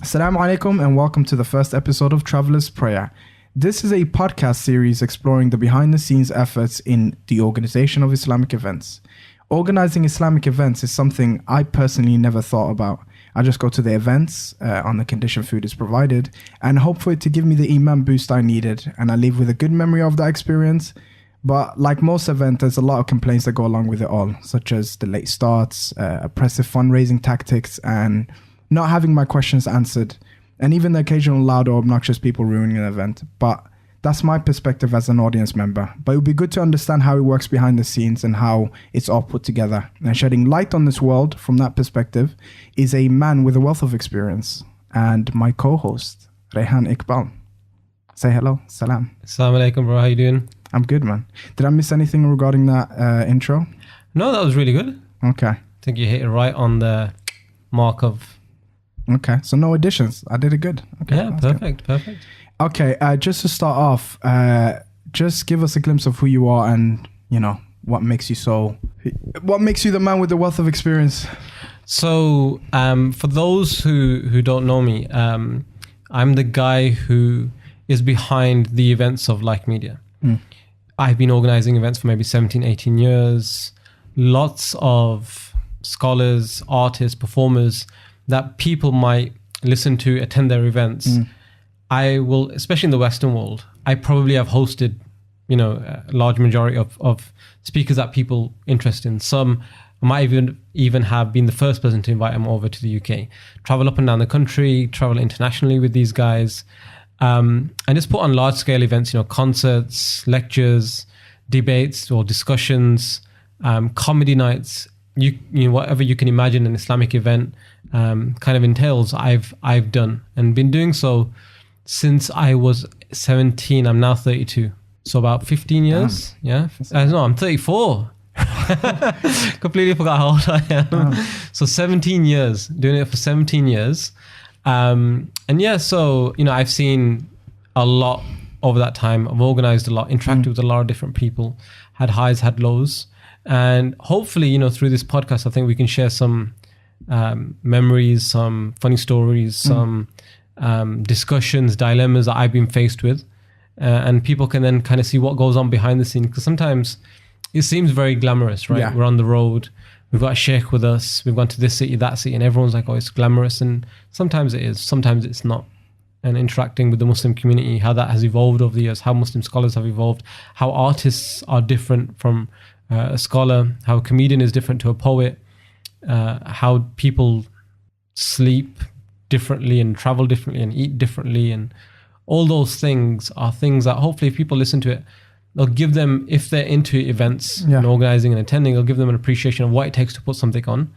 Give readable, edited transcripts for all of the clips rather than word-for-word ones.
Assalamu alaikum and welcome to the first episode of Traveler's Prayer. This is a podcast series exploring the behind-the-scenes efforts in the organization of Islamic events. Organizing Islamic events is something I personally never thought about. I just go to the events on the condition food is provided and hope for it to give me the iman boost I needed, and I leave with a good memory of that experience. But like most events, there's a lot of complaints that go along with it all, such as the late starts, oppressive fundraising tactics, and not having my questions answered, and even the occasional loud or obnoxious people ruining an event. But that's my perspective as an audience member. But it would be good to understand how it works behind the scenes and how it's all put together. And shedding light on this world from that perspective is a man with a wealth of experience, and my co-host, Rehan Iqbal. Say hello. Salam. Assalamu alaikum, bro. How you doing? I'm good, man. Did I miss anything regarding that intro? No, that was really good. Okay. I think you hit it right on the mark of... Okay, so no additions. I did it good. Okay, yeah, perfect. Okay, just to start off, just give us a glimpse of who you are and, you know, what makes you the man with the wealth of experience. So, for those who don't know me, I'm the guy who is behind the events of Like Media. I've been organizing events for maybe 17, 18 years. Lots of scholars, artists, performers that people might listen to, attend their events. I will, especially in the Western world, I probably have hosted, you know, a large majority of speakers that people interested in. Some might even have been the first person to invite them over to the UK. Travel up and down the country, travel internationally with these guys, and just put on large scale events, you know, concerts, lectures, debates or discussions, comedy nights, you know, whatever you can imagine an Islamic event kind of entails, I've done and been doing so since I was 17. I'm now 32, so about 15 years. Yeah, I'm 34. Completely forgot how old I am. So 17 years, doing it for 17 years. And yeah, so, you know, I've seen a lot over that time. I've organized a lot, interacted with a lot of different people, had highs, had lows. And hopefully, you know, through this podcast, I think we can share some memories, some funny stories, some discussions, dilemmas that I've been faced with. And people can then kind of see what goes on behind the scenes. Because sometimes it seems very glamorous, right? Yeah. We're on the road. We've got a sheikh with us. We've gone to this city, that city. And everyone's like, oh, it's glamorous. And sometimes it is. Sometimes it's not. And interacting with the Muslim community, how that has evolved over the years, how Muslim scholars have evolved, how artists are different from a scholar, how a comedian is different to a poet, how people sleep differently and travel differently and eat differently, and all those things are things that hopefully if people listen to it, they'll give them, if they're into events and organizing and attending, it'll give them an appreciation of what it takes to put something on.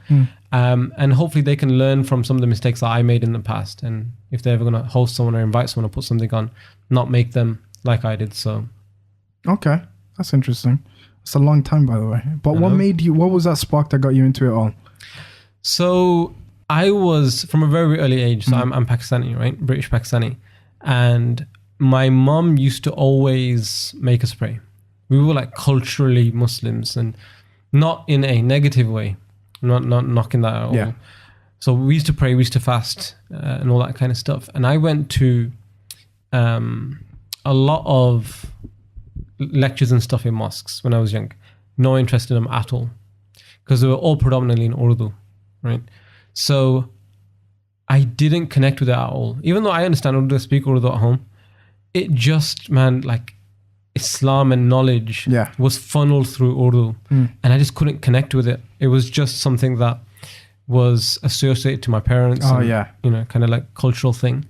And hopefully they can learn from some of the mistakes that I made in the past, and if they're ever going to host someone or invite someone to put something on, not make them like I did. So okay, that's interesting. It's a long time, by the way. But what was that spark that got you into it all? So I was, from a very early age, so I'm Pakistani, right? British Pakistani. And my mom used to always make us pray. We were like culturally Muslims, and not in a negative way, not knocking that at all. Yeah. So we used to pray, we used to fast and all that kind of stuff. And I went to a lot of lectures and stuff in mosques when I was young. No interest in them at all, because they were all predominantly in Urdu, right? So I didn't connect with it at all. Even though I understand Urdu, I speak Urdu at home, it just, man, like Islam and knowledge was funneled through Urdu, and I just couldn't connect with it. It was just something that was associated to my parents. You know, kind of like cultural thing.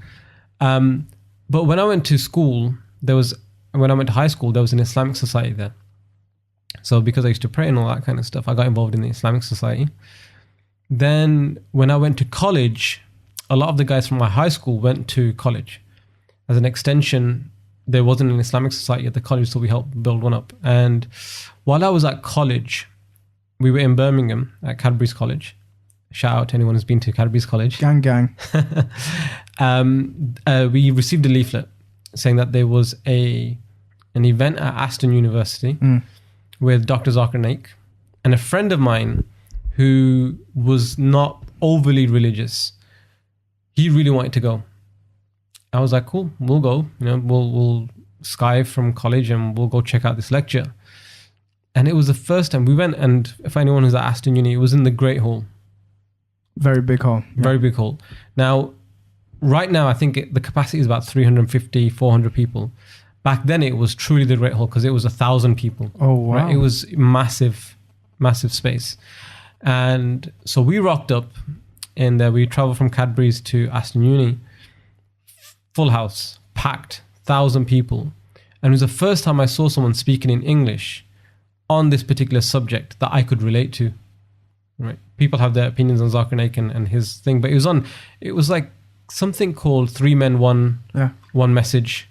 But when I went to school, when I went to high school, there was an Islamic society there. So because I used to pray and all that kind of stuff, I got involved in the Islamic society. Then when I went to college, a lot of the guys from my high school went to college. As an extension, there wasn't an Islamic society at the college, so we helped build one up. And while I was at college, we were in Birmingham at Cadbury's College. Shout out to anyone who's been to Cadbury's College. Gang. We received a leaflet saying that there was an event at Aston University with Dr. Zakir Naik and a friend of mine who was not overly religious. he really wanted to go. I was like, cool, we'll go. We'll sky from college and we'll go check out this lecture. And it was the first time we went, and if anyone who's at Aston Uni, it was in the Great Hall. Very big hall. Yeah. Very big hall. Now, right now, I think the capacity is about 350, 400 people. Back then, it was truly the Great Hall because it was 1,000 people. Oh, wow. Right? It was massive, massive space. And so we rocked up, and we traveled from Cadbury's to Aston Uni. Full house, packed, 1,000 people. And it was the first time I saw someone speaking in English on this particular subject that I could relate to. Right? People have their opinions on Zakir Naik and his thing, but it was like something called Three Men, One Message.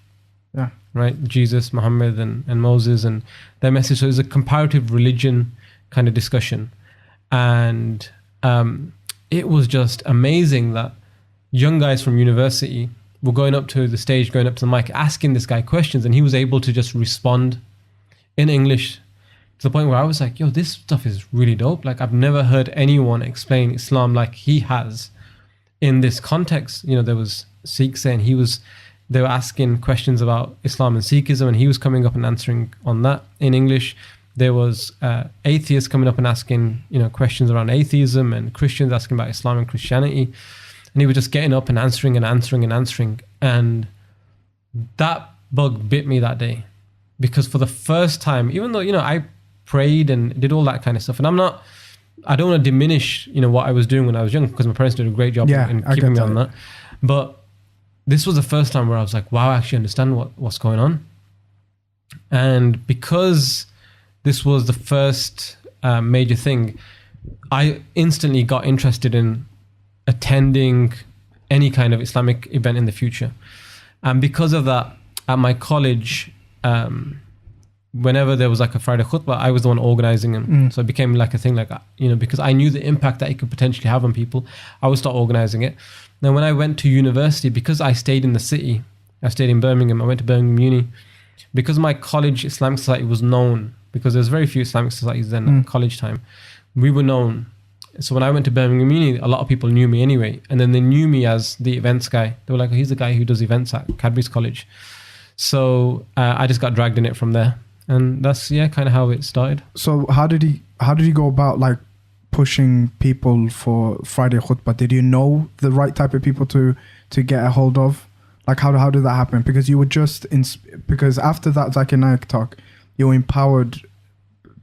Yeah. Right? Jesus, Muhammad, and Moses and their message. So it was a comparative religion kind of discussion. And it was just amazing that young guys from university were going up to the stage, going up to the mic, asking this guy questions, and he was able to just respond in English to the point where I was like, yo, this stuff is really dope. Like, I've never heard anyone explain Islam like he has in this context. There was Sikhs saying they were asking questions about Islam and Sikhism, and he was coming up and answering on that in English. There was atheists coming up and asking, questions around atheism, and Christians asking about Islam and Christianity. And he was just getting up and answering. And that bug bit me that day, because for the first time, even though, I prayed and did all that kind of stuff, and I don't want to diminish, what I was doing when I was young, because my parents did a great job in keeping me on that. But this was the first time where I was like, wow, I actually understand what's going on. And because this was the first major thing, I instantly got interested in attending any kind of Islamic event in the future. And because of that, at my college, whenever there was like a Friday khutbah, I was the one organizing them. So it became like a thing, like, because I knew the impact that it could potentially have on people, I would start organizing it. Now, when I went to university, because I stayed in the city, I stayed in Birmingham, I went to Birmingham Uni, because my college Islamic society was known, because there's very few Islamic societies then at college time, we were known. So when I went to Birmingham Uni, a lot of people knew me anyway. And then they knew me as the events guy. They were like, oh, he's the guy who does events at Cadbury's College. So I just got dragged in it from there. And that's, kind of how it started. So how did you go about like pushing people for Friday khutbah? Did you know the right type of people to get a hold of? Like how did that happen? Because you were because after that Zakir Naik talk, you were empowered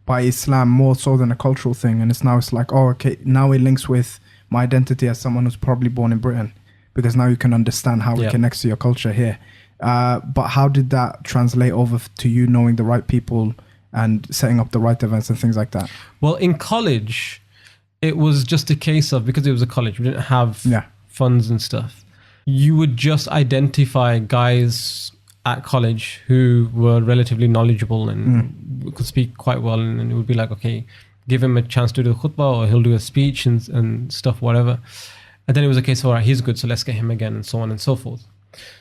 by Islam more so than a cultural thing, and it's like, oh, okay, now it links with my identity as someone who's probably born in Britain, because now you can understand how it connects to your culture here. But how did that translate over to you knowing the right people and setting up the right events and things like that? Well, in college, it was just a case of, because it was a college, we didn't have funds and stuff. You would just identify guys at college who were relatively knowledgeable and could speak quite well, and it would be like, okay, give him a chance to do a khutbah, or he'll do a speech and stuff, whatever. And then it was a case of, all right, he's good, so let's get him again, and so on and so forth.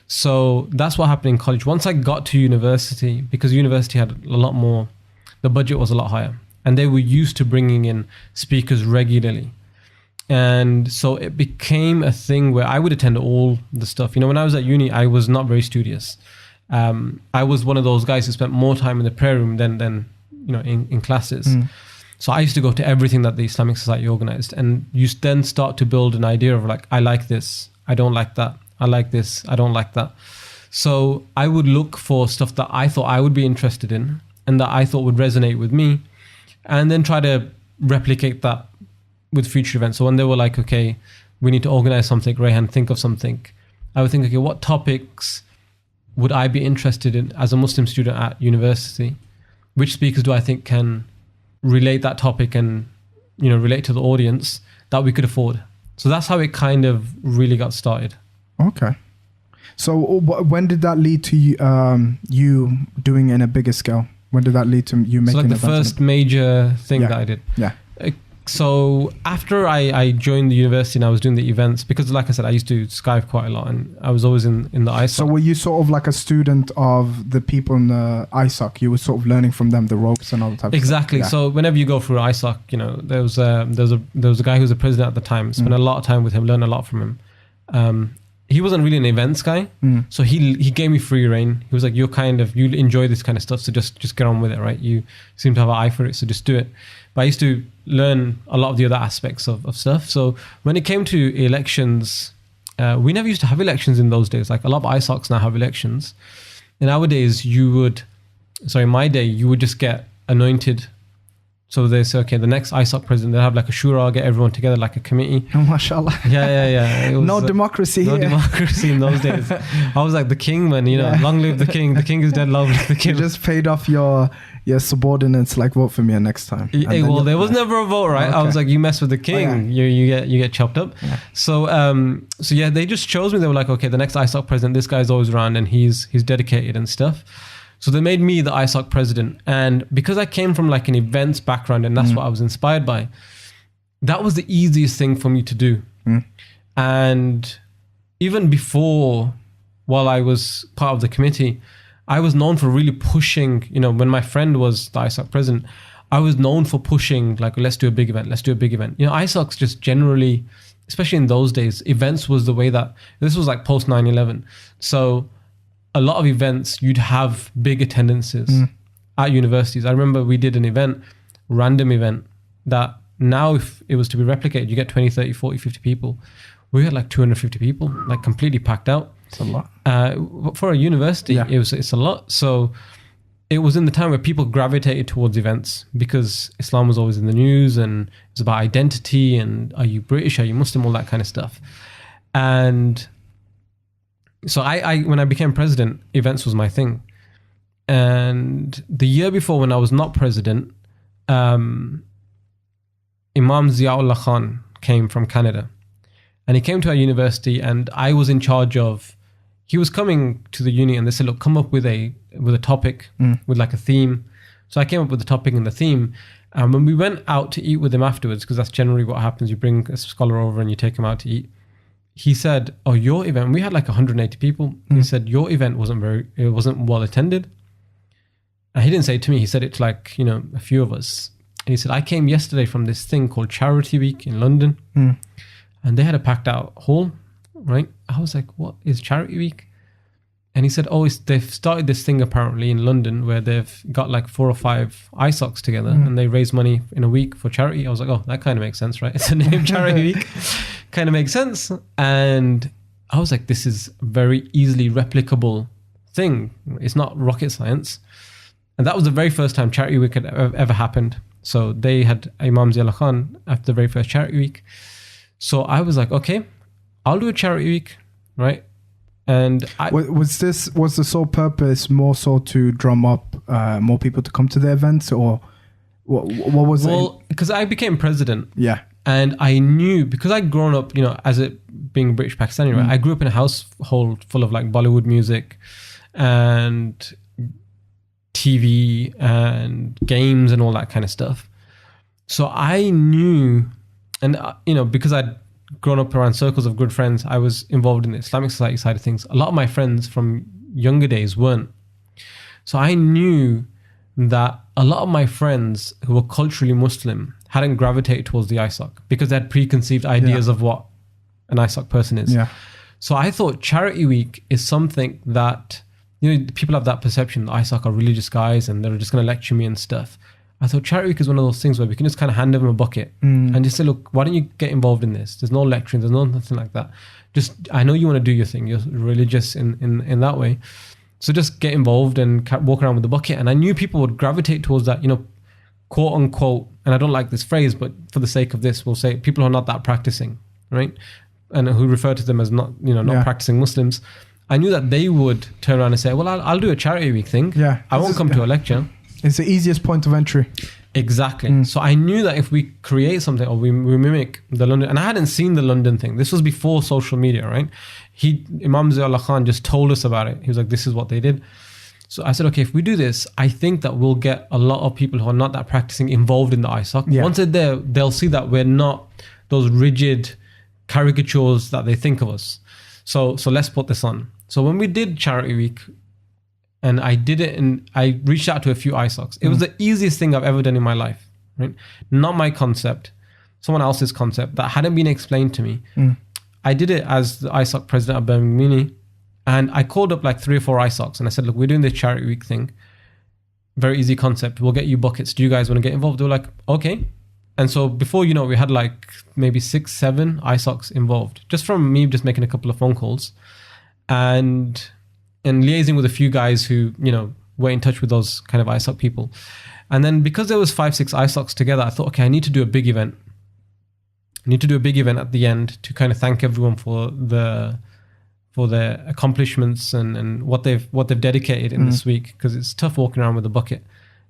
So that's what happened in college. Once I got to university, because university had a lot more, the budget was a lot higher, and they were used to bringing in speakers regularly. And so it became a thing where I would attend all the stuff. When I was at uni, I was not very studious. I was one of those guys who spent more time in the prayer room than in classes. So I used to go to everything that the Islamic Society organized, and you then start to build an idea of like, I like this, I don't like that, I like this, I don't like that. So I would look for stuff that I thought I would be interested in and that I thought would resonate with me, and then try to replicate that with future events. So when they were like, okay, we need to organize something, Rayhan, think of something, I would think, okay, what topics would I be interested in as a Muslim student at university? Which speakers do I think can relate that topic and, relate to the audience that we could afford? So that's how it kind of really got started. Okay. So when did that lead to you doing it in a bigger scale? When did that lead to you making the first major thing that I did? Yeah. So after I joined the university and I was doing the events, because like I said, I used to Skype quite a lot, and I was always in the ISOC. So were you sort of like a student of the people in the ISOC? You were sort of learning from them the ropes and all the type exactly. of stuff? Yeah. So whenever you go through ISOC, there was a guy who was the president at the time. Spent a lot of time with him, learned a lot from him. He wasn't really an events guy, so he gave me free reign. He was like, you enjoy this kind of stuff, so just get on with it, right? You seem to have an eye for it, so just do it. But I used to learn a lot of the other aspects of stuff. So when it came to elections, we never used to have elections in those days. Like a lot of ISOCs now have elections. And nowadays in my day, you would just get anointed. So they say, okay, the next ISOC president, they'll have like a shura, get everyone together like a committee. Oh, mashallah. Yeah. It was, no democracy No here. democracy in those days. I was like the king, man, long live the king. The king is dead, long live the king. You just paid off your subordinates, like, vote for me next time. Well, there was never a vote, right? Okay. I was like, you mess with the king, you get chopped up. Yeah. So they just chose me. They were like, okay, the next ISOC president, this guy's always around and he's dedicated and stuff. So they made me the ISOC president. And because I came from like an events background and that's what I was inspired by, that was the easiest thing for me to do. And even before, while I was part of the committee, I was known for really pushing, when my friend was the ISOC president, I was known for pushing, like, let's do a big event. ISOCs just generally, especially in those days, events was the way that, this was like post 9/11. So a lot of events, you'd have big attendances at universities. I remember we did an event, random event, that now if it was to be replicated, you get 20, 30, 40, 50 people. We had like 250 people, like completely packed out. It's a lot. For a university, it's a lot. So it was in the time where people gravitated towards events because Islam was always in the news and it's about identity and are you British, are you Muslim, all that kind of stuff. And so I when I became president, events was my thing. And the year before, when I was not president, Imam Ziaullah Khan came from Canada. And he came to our university and I was in charge of, he was coming to the uni and they said, look, come up with a topic, with like a theme. So I came up with the topic and the theme. And when we went out to eat with him afterwards, because that's generally what happens, you bring a scholar over and you take him out to eat. He said, oh, your event, we had like 180 people. He said, your event wasn't well attended. And he didn't say it to me, he said it to like, a few of us. And he said, I came yesterday from this thing called Charity Week in London. And they had a packed out hall, right? I was like, what is Charity Week? And he said, oh, they've started this thing apparently in London where they've got like 4 or 5 ISOCs together and they raise money in a week for charity. I was like, oh, that kind of makes sense, right? It's the name Charity Week. Kind of makes sense. And I was like, this is a very easily replicable thing. It's not rocket science. And that was the very first time Charity Week had ever happened. So they had Imam Ziaullah Khan after the very first Charity Week. So I was like, okay, I'll do a Charity Week, right? And was the sole purpose more so to drum up more people to come to the events, or what was it? Well, because I became president. Yeah. And I knew, because I'd grown up, as it being British Pakistani, right? I grew up in a household full of like Bollywood music and TV and games and all that kind of stuff. So I knew, and because I'd grown up around circles of good friends, I was involved in the Islamic society side of things. A lot of my friends from younger days weren't. So I knew that a lot of my friends who were culturally Muslim hadn't gravitated towards the ISOC because they had preconceived ideas of what an ISOC person is. Yeah. So I thought Charity Week is something that, people have that perception that ISOC are religious guys and they're just going to lecture me and stuff. I thought Charity Week is one of those things where we can just kind of hand them a bucket and just say, look, why don't you get involved in this? There's no lecturing, there's nothing like that. Just, I know you want to do your thing. You're religious in that way. So just get involved and walk around with the bucket. And I knew people would gravitate towards that, quote unquote, and I don't like this phrase, but for the sake of this, we'll say people who are not that practicing, right? And who refer to them as not practicing Muslims. I knew that they would turn around and say, well, I'll do a Charity Week thing. Yeah. I won't come to a lecture. It's the easiest point of entry. Exactly. So I knew that if we create something or we mimic the London, and I hadn't seen the London thing. This was before social media, right? Imam Ziaullah Khan just told us about it. He was like, this is what they did. So I said, okay, if we do this, I think that we'll get a lot of people who are not that practicing involved in the ISOC. Yeah. Once they're there, they'll see that we're not those rigid caricatures that they think of us. So let's put this on. So when we did Charity Week, and I did it, and I reached out to a few ISOCs. It was the easiest thing I've ever done in my life, right? Not my concept, someone else's concept that hadn't been explained to me. I did it as the ISOC president of Birmingham Uni, and I called up like 3 or 4 ISOCs and I said, look, we're doing this charity week thing. Very easy concept. We'll get you buckets. Do you guys want to get involved? They were like, okay. And so before you know, we had like maybe 6, 7 ISOCs involved, just from me just making a couple of phone calls and liaising with a few guys who, you know, were in touch with those kind of ISOC people. And then because there was 5, 6 ISOCs together, I thought, okay, I need to do a big event. I need to do a big event at the end to kind of thank everyone for their accomplishments and what they've dedicated in this week, because it's tough walking around with a bucket,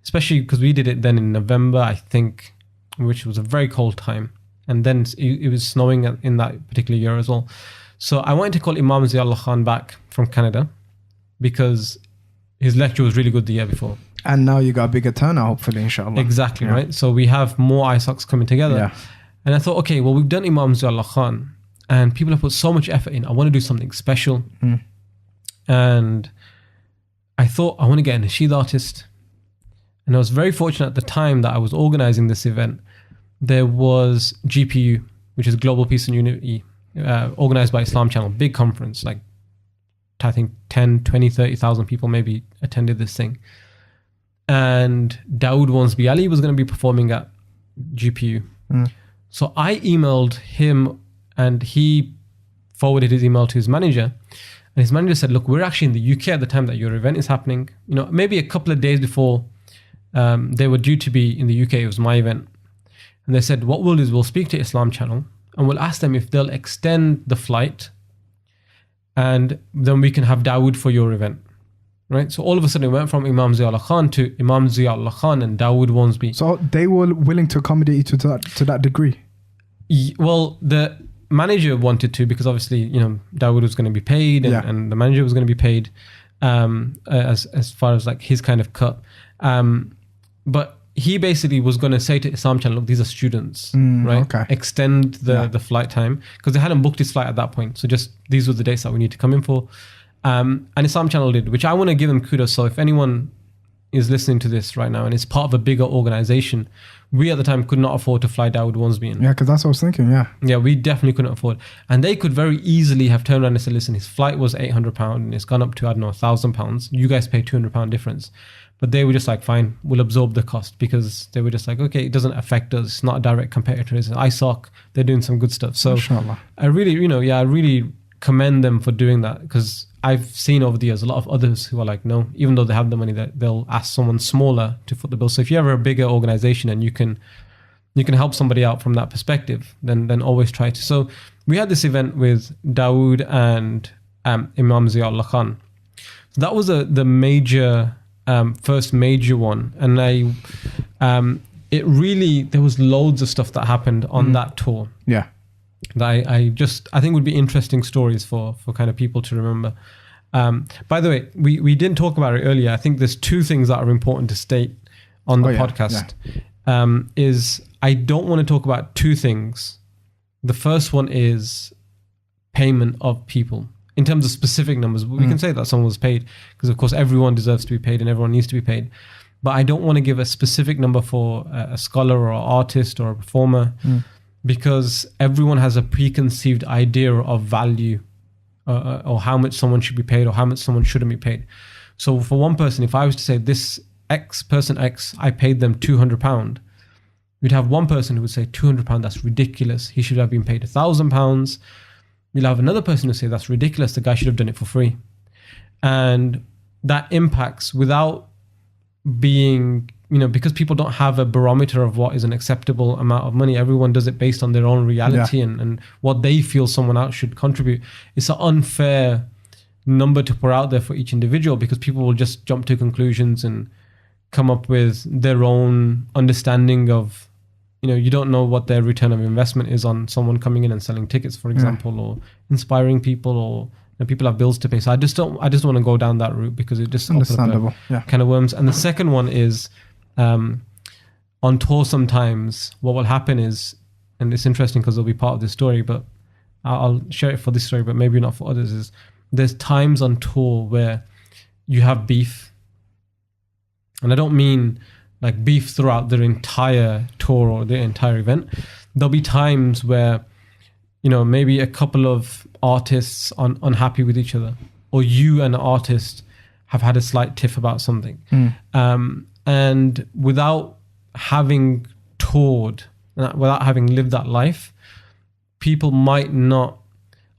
especially because we did it then in November, I think, which was a very cold time, and then it was snowing in that particular year as well. So I wanted to call Imam Ziaullah Khan back from Canada because his lecture was really good the year before. And now you got a bigger turnout, hopefully, inshallah. Exactly, right? So we have more ISOCs coming together. Yeah. And I thought, okay, well, we've done Imam Ziaullah Khan and people have put so much effort in. I want to do something special. And I thought, I want to get a nasheed artist. And I was very fortunate at the time that I was organizing this event. There was GPU, which is Global Peace and Unity, organized by Islam Channel, big conference, like I think 10, 20, 30,000 people maybe attended this thing. And Dawud Wharnsby Ali was going to be performing at GPU. So I emailed him and he forwarded his email to his manager. And his manager said, look, we're actually in the UK at the time that your event is happening. You know, maybe a couple of days before they were due to be in the UK, it was my event. And they said, what we'll do is we'll speak to Islam Channel and we'll ask them if they'll extend the flight and then we can have Dawood for your event. Right? So all of a sudden it went from Imam Ziaullah Khan to Imam Ziaullah Khan and Dawud Wharnsby. So they were willing to accommodate you to that degree? Well, the manager wanted to, because obviously, you know, Dawud was going to be paid and the manager was going to be paid as far as like his kind of cut. But he basically was going to say to Islam Channel, look, these are students, right? Okay. Extend the flight time, because they hadn't booked his flight at that point. So just these were the dates that we need to come in for. And Islam Channel did, which I want to give them kudos. So if anyone is listening to this right now and is part of a bigger organization, we at the time could not afford to fly Dawud Wharnsby in. Yeah, because that's what I was thinking, Yeah, we definitely couldn't afford. And they could very easily have turned around and said, listen, his flight was £800 and it's gone up to, I don't know, £1,000. You guys pay £200 difference. But they were just like, fine, we'll absorb the cost, because they were just like, okay, it doesn't affect us. It's not a direct competitor. It's an ISOC. They're doing some good stuff. So Inshallah. I really commend them for doing that, because I've seen over the years a lot of others who are like, no, even though they have the money, that they'll ask someone smaller to foot the bill. So if you have a bigger organization and you can help somebody out from that perspective, then always try to. So we had this event with Dawood and Imam Ziaullah Khan. So that was the major first major one, and there was loads of stuff that happened on that tour. Yeah. That I think would be interesting stories for kind of people to remember. By the way, we didn't talk about it earlier. I think there's 2 things that are important to state on the podcast. Is I don't want to talk about 2 things. The first one is payment of people. In terms of specific numbers, we can say that someone was paid, because of course everyone deserves to be paid and everyone needs to be paid. But I don't want to give a specific number for a scholar or an artist or a performer, because everyone has a preconceived idea of value or how much someone should be paid or how much someone shouldn't be paid. So for one person, if I was to say this person X, I paid them £200, we'd have one person who would say £200, that's ridiculous. He should have been paid £1,000. We'll have another person who say that's ridiculous. The guy should have done it for free. And that impacts without being, because people don't have a barometer of what is an acceptable amount of money. Everyone does it based on their own reality and what they feel someone else should contribute. It's an unfair number to put out there for each individual, because people will just jump to conclusions and come up with their own understanding of, you don't know what their return of investment is on someone coming in and selling tickets, for example, or inspiring people, or people have bills to pay. So I just don't want to go down that route, because it just understandable kind of worms. And the second one is on tour sometimes what will happen is, and it's interesting because it'll be part of this story, but I'll share it for this story, but maybe not for others, is there's times on tour where you have beef. And I don't mean like beef throughout their entire tour or their entire event. There'll be times where maybe a couple of artists unhappy with each other, or you and an artist have had a slight tiff about something. And without having toured, without having lived that life, people might not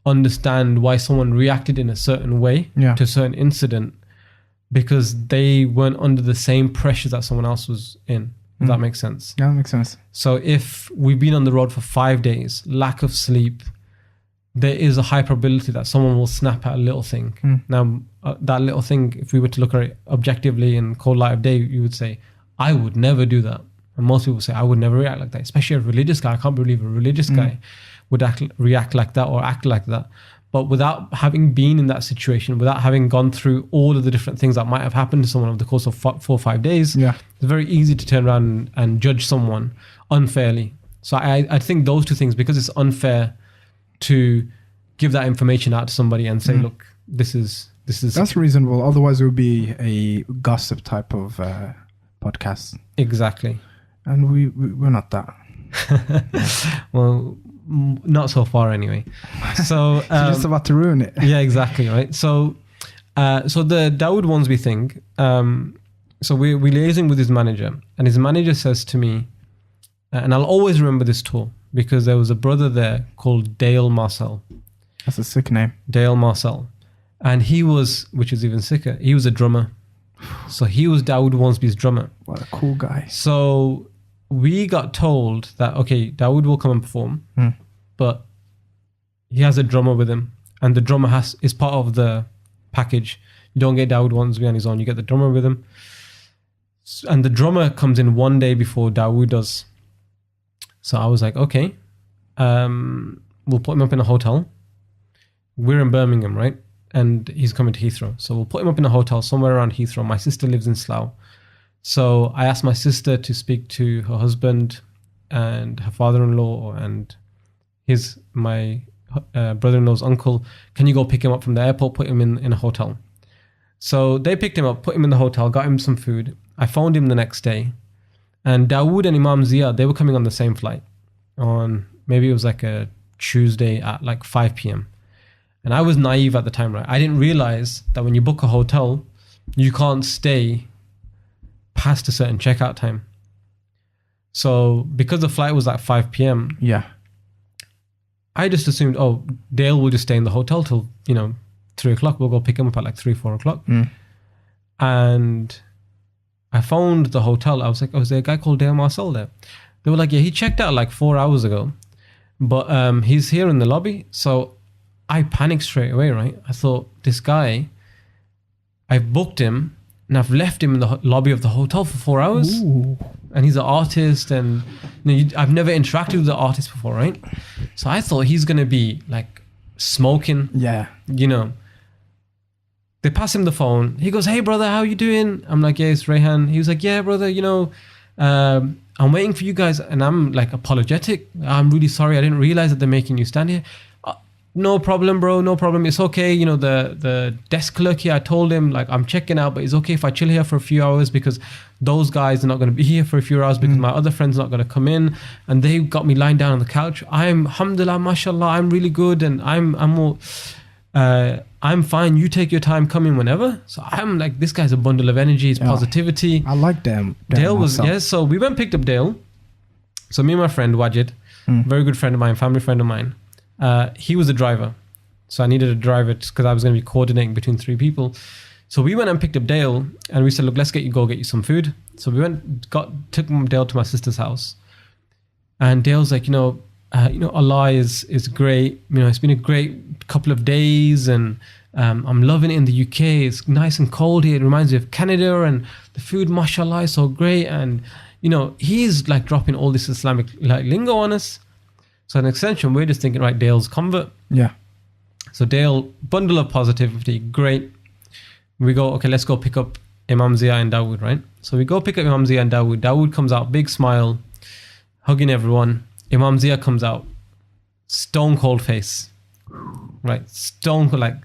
understand why someone reacted in a certain way to a certain incident, because they weren't under the same pressure that someone else was in. Does that make sense? Yeah, that makes sense. So if we've been on the road for 5 days, lack of sleep, there is a high probability that someone will snap at a little thing. Now, that little thing, if we were to look at it objectively in cold light of day, you would say, I would never do that. And most people say, I would never react like that, especially a religious guy. I can't believe a religious guy would react like that or act like that. But without having been in that situation, without having gone through all of the different things that might have happened to someone over the course of 4 or 5 days, it's very easy to turn around and judge someone unfairly. So I think those two things, because it's unfair to give that information out to somebody and say, look, this is that's reasonable. Otherwise, it would be a gossip type of podcast. Exactly. And we're not that. Well, not so far anyway. So you're just about to ruin it. Yeah, exactly. Right. So the Dawud Wharnsby thing. So we're liaising with his manager, and his manager says to me, and I'll always remember this tour because there was a brother there called Dale Marcel. That's a sick name. Dale Marcel. And he was, which is even sicker, he was a drummer. So he was Dawud Wharnsby's drummer. What a cool guy. So we got told that, okay, Dawud will come and perform, but he has a drummer with him, and the drummer is part of the package. You don't get Dawud Wharnsby on his own, you get the drummer with him. And the drummer comes in 1 day before Dawud does. So I was like, okay, we'll put him up in a hotel. We're in Birmingham, right? And he's coming to Heathrow. So we'll put him up in a hotel somewhere around Heathrow. My sister lives in Slough. So I asked my sister to speak to her husband and her father-in-law and my brother-in-law's uncle. Can you go pick him up from the airport, put him in a hotel? So they picked him up, put him in the hotel, got him some food. I phoned him the next day. And Dawud and Imam Zia, they were coming on the same flight on, maybe it was like a Tuesday at like 5 p.m. And I was naive at the time, right? I didn't realize that when you book a hotel, you can't stay past a certain checkout time. So because the flight was at 5 p.m. I just assumed, oh, Dale will just stay in the hotel till, 3 o'clock. We'll go pick him up at like 3, 4 o'clock. And I phoned the hotel. I was like, oh, is there a guy called Dale Marcel there? They were like, yeah, he checked out like 4 hours ago, but he's here in the lobby. So I panicked straight away, right? I thought, this guy, I've booked him and I've left him in the lobby of the hotel for 4 hours. Ooh. And he's an artist, and I've never interacted with the artist before, right? So I thought he's going to be like smoking. Yeah. They pass him the phone. He goes, hey, brother, how you doing? I'm like, yeah, it's Rayhan. He was like, yeah, brother, I'm waiting for you guys. And I'm like apologetic. I'm really sorry. I didn't realize that they're making you stand here. No problem, bro. No problem. It's okay. The desk clerk here, I told him, like, I'm checking out, but it's okay if I chill here for a few hours because those guys are not going to be here for a few hours because my other friend's not going to come in. And they got me lying down on the couch. Alhamdulillah, mashallah, I'm really good. And I'm fine. You take your time, come in whenever. So I'm like, this guy's a bundle of energy. It's positivity. I like them. Dale was, so we went and picked up Dale. So me and my friend, Wajid, very good friend of mine, family friend of mine. He was the driver. So I needed a driver because I was going to be coordinating between 3 people. So we went and picked up Dale and we said, look, let's get you some food. So we took Dale to my sister's house. And Dale's like, Allah is great. It's been a great couple of days and I'm loving it in the UK. It's nice and cold here. It reminds me of Canada, and the food, mashallah, is so great. And, he's like dropping all this Islamic like lingo on us. So an extension, we're just thinking, right, Dale's convert. Yeah. So Dale, bundle of positivity, great. We go, okay, let's go pick up Imam Zia and Dawud, right? So we go pick up Imam Zia and Dawud. Dawud comes out, big smile, hugging everyone. Imam Zia comes out, stone cold face, right? Stone cold, like,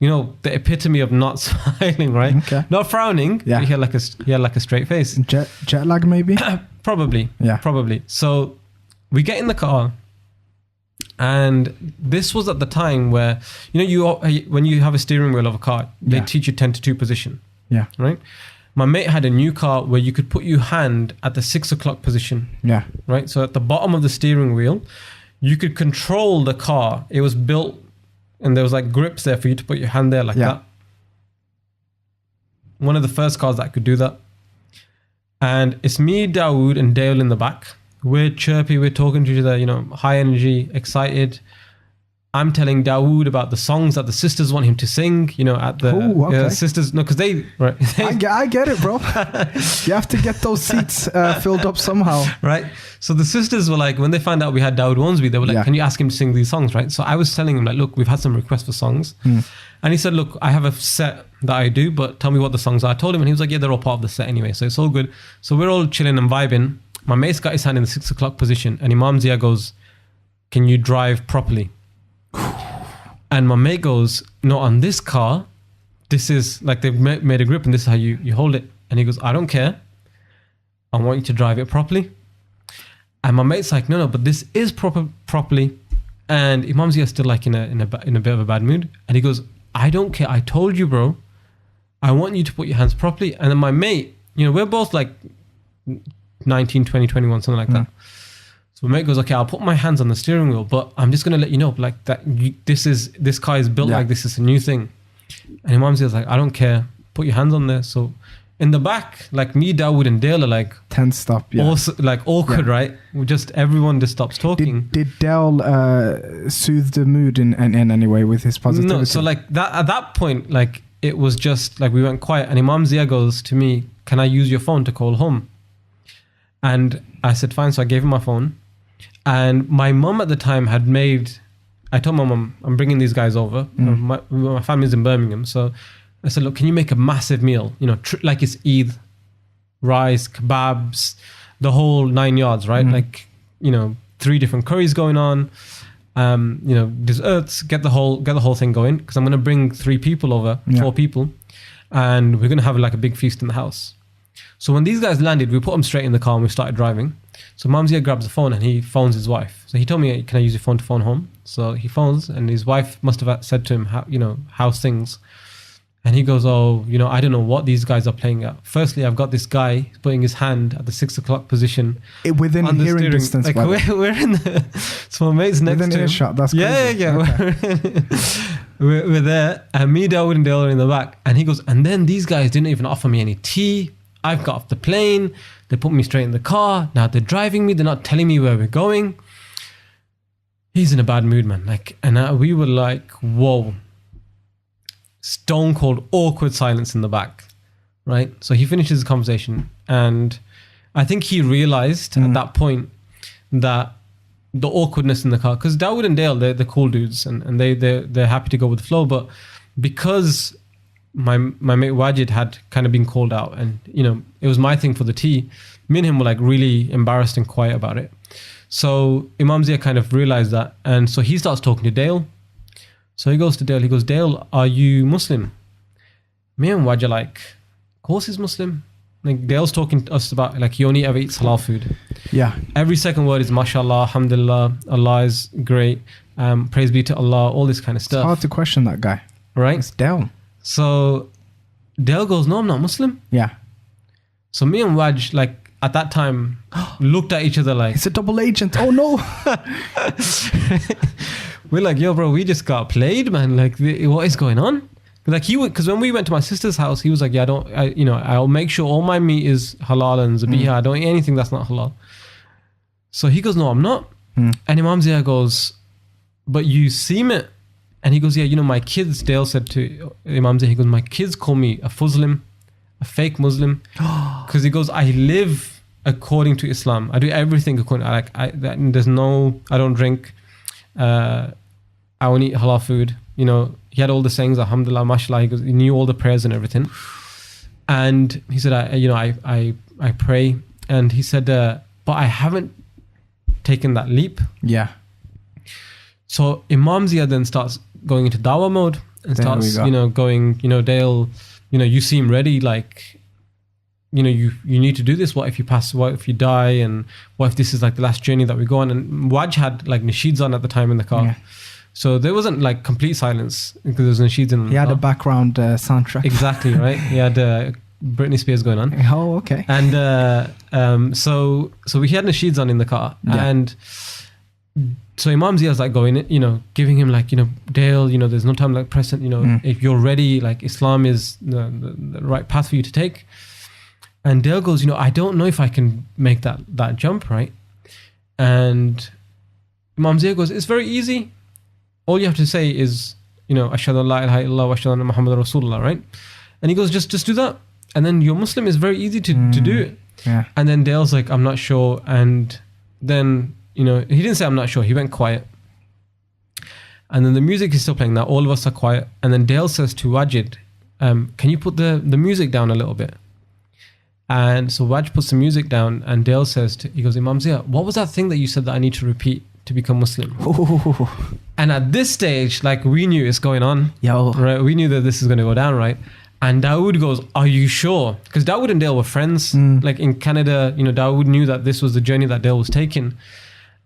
the epitome of not smiling, right? Okay. Not frowning. Yeah. He had like a straight face. Jet lag, maybe? Probably. Yeah. Probably. So we get in the car And this was at the time where, when you have a steering wheel of a car, they teach you 10 to 2 position. Yeah. Right? My mate had a new car where you could put your hand at the 6 o'clock position. Yeah. Right? So at the bottom of the steering wheel, you could control the car. It was built and there was like grips there for you to put your hand there like that. One of the first cars that could do that. And it's me, Dawood, and Dale in the back. We're chirpy, we're talking to each other, high energy, excited. I'm telling Dawood about the songs that the sisters want him to sing, at the sisters. No, because right. I get it, bro. You have to get those seats filled up somehow. Right. So the sisters were like, when they found out we had Dawud Wharnsby, they were like, can you ask him to sing these songs, right? So I was telling him, like, look, we've had some requests for songs. And he said, look, I have a set that I do, but tell me what the songs are. I told him, and he was like, yeah, they're all part of the set anyway. So it's all good. So we're all chilling and vibing. My mate's got his hand in the 6 o'clock position, and Imam Zia goes, can you drive properly? And my mate goes, no, on this car, this is like they've made a grip and this is how you hold it. And he goes, I don't care. I want you to drive it properly. And my mate's like, no, but this is properly. And Imam Zia is still like in a bit of a bad mood. And he goes, I don't care. I told you, bro. I want you to put your hands properly. And then my mate, we're both like 19, 20, 21, something like that. So my mate goes, okay, I'll put my hands on the steering wheel, but I'm just going to let you know, like that this car is built like this is a new thing. And Imam Zia's like, I don't care. Put your hands on there. So in the back, like me, Dawood, and Dale are like tensed up, also, like awkward, right? Everyone just stops talking. Did Dale soothe the mood in any way with his positivity? No, so like that at that point, like it was just like we went quiet, and Imam Zia goes to me, can I use your phone to call home? And I said, fine. So I gave him my phone. And my mum at the time I told my mum, I'm bringing these guys over. My family's in Birmingham. So I said, look, can you make a massive meal? Like it's Eid, rice, kebabs, the whole 9 yards, right? Like, 3 different curries going on, desserts, get the whole thing going. Because I'm going to bring 3 people over, 4 people. And we're going to have like a big feast in the house. So when these guys landed, we put them straight in the car and we started driving. So Mamzia grabs the phone and he phones his wife. So he told me, can I use your phone to phone home? So he phones and his wife must have said to him, how's things? And he goes, oh, I don't know what these guys are playing at. Firstly, I've got this guy putting his hand at the 6 o'clock position. Within hearing distance. Like we're in the... So my mate's next to him. Earshot, that's crazy. Yeah. Okay. We're there and me, Dawood, and Dale are in the back. And he goes, and then these guys didn't even offer me any tea. I've got off the plane. They put me straight in the car. Now they're driving me. They're not telling me where we're going. He's in a bad mood, man. And we were like, whoa. Stone cold, awkward silence in the back. Right? So he finishes his conversation. And I think he realized at that point that the awkwardness in the car, because Dawood and Dale, they're cool dudes and they're happy to go with the flow. But because my mate Wajid had kind of been called out and it was my thing for the tea, me and him were like really embarrassed and quiet about it. So Imam Zia kind of realized that, and so he starts talking to Dale. So he goes to Dale, he goes, Dale, are you Muslim? Me and Wajid are like, of course he's Muslim. Like Dale's talking to us about like he only ever eats halal food. Yeah. Every second word is mashallah, alhamdulillah, Allah is great, praise be to Allah, all this kind of stuff. It's hard to question that guy. Right? It's Dale. So Dale goes, no, I'm not Muslim. Yeah. So me and Waj, like at that time, looked at each other like, it's a double agent. Oh no. We're like, yo, bro, we just got played, man. Like, what is going on? Like because when we went to my sister's house, he was like, yeah, I'll make sure all my meat is halal and zabiha. I don't eat anything that's not halal. So he goes, no, I'm not. And Imam Zia goes, but you seem it. And he goes, yeah, my kids, Dale said to Imam Zia, he goes, my kids call me a Fuzlim, a fake Muslim. Because he goes, I live according to Islam. I do everything according I don't drink. I only eat halal food. He had all the sayings, alhamdulillah, mashallah. He goes, he knew all the prayers and everything. And he said, I pray. And he said, but I haven't taken that leap. Yeah. So Imam Zia then starts going into dawah mode and starts, going, Dale, you seem ready. Like, you need to do this. What if you pass? What if you die? And what if this is like the last journey that we go on? And Waj had like nasheeds on at the time in the car. Yeah. So there wasn't like complete silence because there was nasheeds in the He had car. a background soundtrack. Exactly, right? He had Britney Spears going on. Oh, okay. And so we had nasheeds on in the car. Yeah. And so Imam Zia's like going, giving him like, Dale, there's no time like present, if you're ready, like Islam is the right path for you to take. And Dale goes, I don't know if I can make that jump, right? And Imam Zia goes, it's very easy. All you have to say is, Ashhadu an la ilaha illallah wa ashhadu anna Muhammadan Rasulullah, right? And he goes, just do that. And then you're Muslim. It's very easy to do it. Yeah. And then Dale's like, I'm not sure. And then, he didn't say I'm not sure. He went quiet. And then the music is still playing now. All of us are quiet. And then Dale says to Wajid, can you put the music down a little bit? And so Waj puts the music down and Dale says, he goes, Imam Zia, what was that thing that you said that I need to repeat to become Muslim? Ooh. And at this stage, like we knew it's going on. Yo. Right? We knew that this is going to go down, right? And Dawud goes, are you sure? Because Dawud and Dale were friends. Like in Canada, Dawud knew that this was the journey that Dale was taking.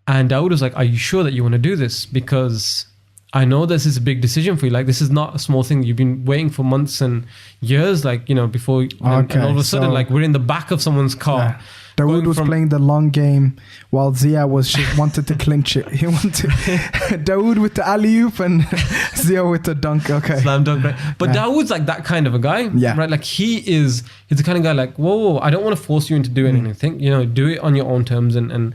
And Dawud was like, are you sure that you want to do this? Because I know this is a big decision for you. Like, this is not a small thing. You've been waiting for months and years, like, before. And all of a sudden, like, we're in the back of someone's car. Yeah. Dawud was playing the long game while Zia wanted to clinch it. He wanted Dawud with the alley-oop and Zia with the dunk. Okay. Slam dunk, right? But Dawood's like that kind of a guy. Yeah. Right? Like, he's the kind of guy like, whoa, I don't want to force you into doing anything. Do it on your own terms. And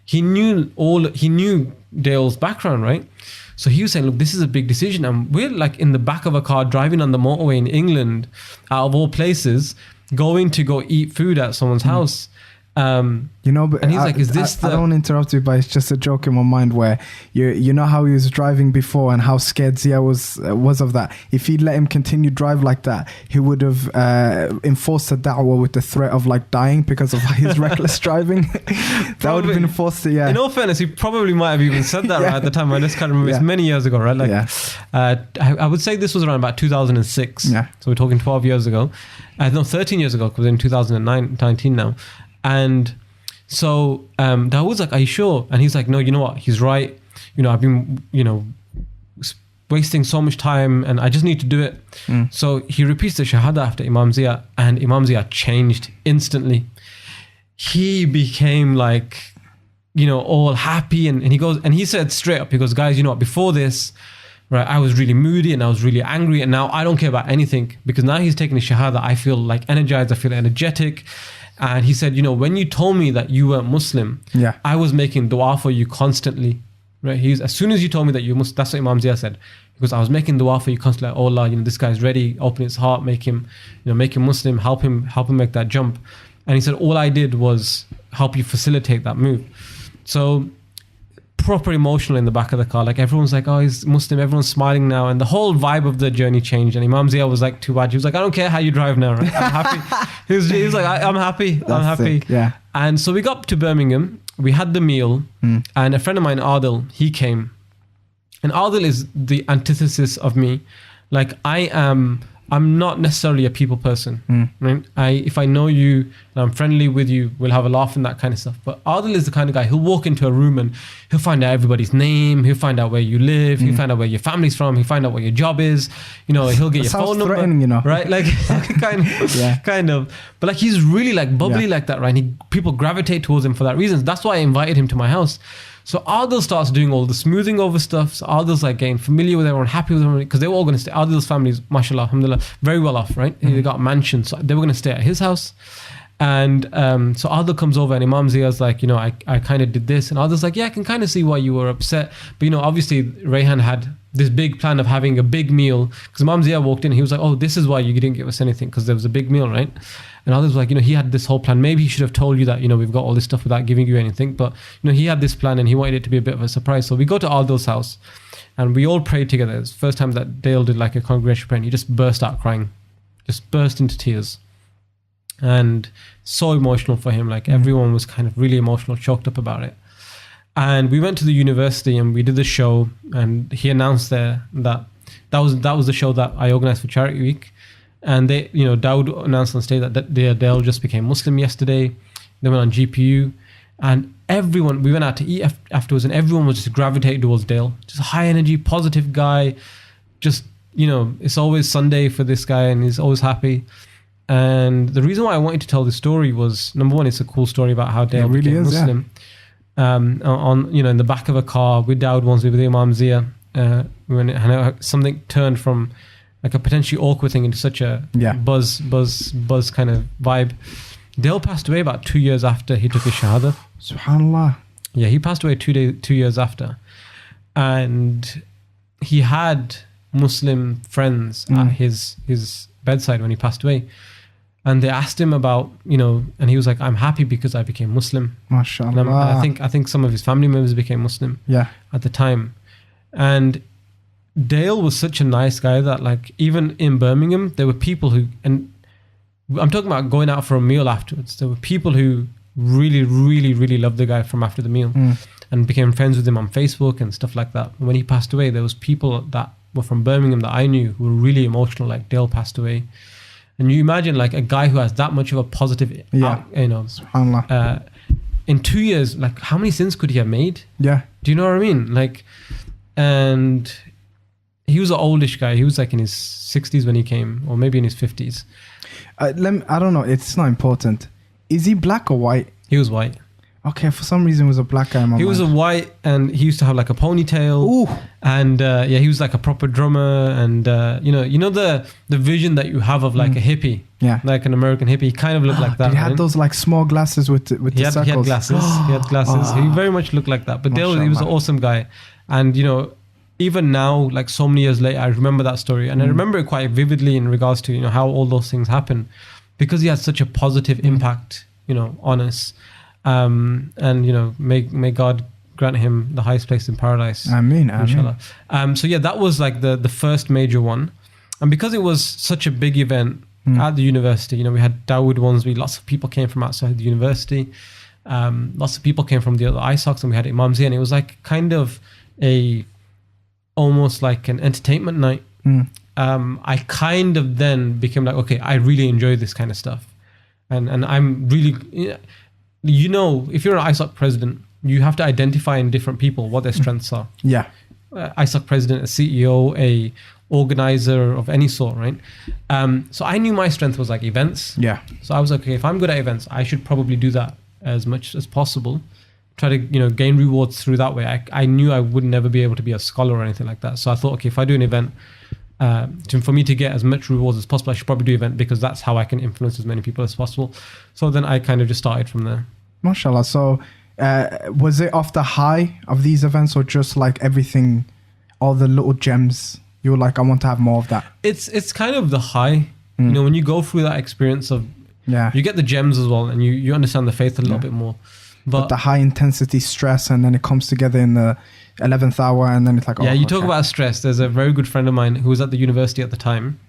he knew Dale's background, right? So he was saying, look, this is a big decision. And we're like in the back of a car driving on the motorway in England, out of all places, going to go eat food at someone's house. But and he's like, is this I don't want to interrupt you, but it's just a joke in my mind where you know how he was driving before and how scared Zia was of that. If he'd let him continue drive like that, he would have enforced the da'wah with the threat of like dying because of his reckless driving. That would have been forced to, In all fairness, he probably might have even said that right at the time. I just can't remember. Yeah. It's many years ago, right? Like, I would say this was around about 2006. Yeah. So we're talking 12 years ago. 13 years ago, because in 2019 now. And so Dawood's like, are you sure? And he's like, no, you know what? He's right. I've been, wasting so much time and I just need to do it. So he repeats the Shahada after Imam Zia and Imam Zia changed instantly. He became like, all happy and he goes, and he said straight up, he goes, guys, you know what? Before this, right, I was really moody and I was really angry and now I don't care about anything because now he's taking the Shahada. I feel like energized. I feel energetic. And he said, when you told me that you weren't Muslim, I was making dua for you constantly, right? As soon as you told me that you Muslim, that's what Imam Zia said. Because I was making dua for you constantly. Like, oh Allah, this guy's ready. Open his heart, make him Muslim, help him make that jump. And he said, all I did was help you facilitate that move. So proper emotional in the back of the car. Like everyone's like, oh, he's Muslim. Everyone's smiling now. And the whole vibe of the journey changed. And Imam Zia was like, too bad. He was like, I don't care how you drive now. Right? I'm happy. he was like, I'm happy. I'm happy. Sick. Yeah. And so we got to Birmingham. We had the meal. And a friend of mine, Adil, he came. And Adil is the antithesis of me. Like I'm not necessarily a people person, right? If I know you and I'm friendly with you, we'll have a laugh and that kind of stuff. But Adil is the kind of guy, he'll walk into a room and he'll find out everybody's name, he'll find out where you live, he'll find out where your family's from, he'll find out what your job is, he'll get your phone number. Right? Like kind of. But like he's really like bubbly like that, right? And people gravitate towards him for that reason. That's why I invited him to my house. So Adil starts doing all the smoothing over stuff. So Adil's like getting familiar with everyone, happy with everyone, because they were all going to stay. Adil's family's, mashallah, alhamdulillah, very well off, right? They got mansions. So they were going to stay at his house. And so Adil comes over and Imam Zia's like, I kind of did this. And Adil's like, yeah, I can kind of see why you were upset. But, obviously Rayhan had this big plan of having a big meal. Because Imam Zia walked in, he was like, oh, this is why you didn't give us anything, because there was a big meal, right? And others were like, he had this whole plan. Maybe he should have told you that, we've got all this stuff without giving you anything. But, he had this plan and he wanted it to be a bit of a surprise. So we go to Adil's house and we all prayed together. It's the first time that Dale did like a congregation prayer and he just burst out crying. Just burst into tears. And so emotional for him. Like everyone was kind of really emotional, choked up about it. And we went to the university and we did the show and he announced there that was the show that I organized for Charity Week. And they, Dawud announced on stage that Dale just became Muslim yesterday. They went on GPU, and everyone, we went out to eat afterwards, and everyone was just gravitating towards Dale. Just a high energy, positive guy. Just, it's always Sunday for this guy, and he's always happy. And the reason why I wanted to tell this story was, number one, it's a cool story about how Dale became Muslim. Yeah. In the back of a car with Dawud Wharnsby, with Imam Zia, when something turned from like a potentially awkward thing into such a buzz kind of vibe. Dale passed away about 2 years after he took his shahada. Subhanallah. Yeah, he passed away 2 years after, and he had Muslim friends at his bedside when he passed away. And they asked him about, and he was like, I'm happy because I became Muslim. MashaAllah. And I think some of his family members became Muslim at the time. And Dale was such a nice guy that, like, even in Birmingham, there were people who, and I'm talking about going out for a meal afterwards, there were people who really, really, really loved the guy from after the meal and became friends with him on Facebook and stuff like that. When he passed away, there was people that were from Birmingham that I knew who were really emotional, like Dale passed away. And you imagine like a guy who has that much of a positive, SubhanAllah. In 2 years, like how many sins could he have made? Yeah. Do you know what I mean? Like, and he was an oldish guy. He was like in his 60s when he came, or maybe in his 50s. I don't know. It's not important. Is he black or white? He was white. Okay, for some reason, he was a black guy in my mind. He was a white, and he used to have like a ponytail. Ooh. And he was like a proper drummer. And the vision that you have of like a hippie, like an American hippie. He kind of looked like that. He had those like small glasses with the circles. He had glasses. He had glasses. He very much looked like that. But Dale, he was an awesome guy. And even now, like so many years later, I remember that story, and I remember it quite vividly in regards to how all those things happen, because he had such a positive impact, on us. And may God grant him the highest place in paradise. Ameen. Inshallah. So that was like the first major one, and because it was such a big event at the university, we had Dawud Wharnsby. Lots of people came from outside the university. Lots of people came from the other ISOCs, and we had Imam Zia, and it was like kind of almost like an entertainment night. I kind of then became like, okay, I really enjoy this kind of stuff, and I'm really, if you're an ISOC president, you have to identify in different people what their strengths are. Yeah. ISOC president, a CEO, a organizer of any sort, right? So I knew my strength was like events. Yeah. So I was like, okay, if I'm good at events, I should probably do that as much as possible. Try to, gain rewards through that way. I knew I would never be able to be a scholar or anything like that. So I thought, okay, if I do an event, for me to get as much rewards as possible, I should probably do an event, because that's how I can influence as many people as possible. So then I kind of just started from there. MashaAllah. So was it off the high of these events, or just like everything, all the little gems, you were like, I want to have more of that? It's kind of the high. When you go through that experience of, you get the gems as well, and you understand the faith a little bit more. But the high intensity stress, and then it comes together in the 11th hour, and then it's like, talk about stress. There's a very good friend of mine who was at the university at the time,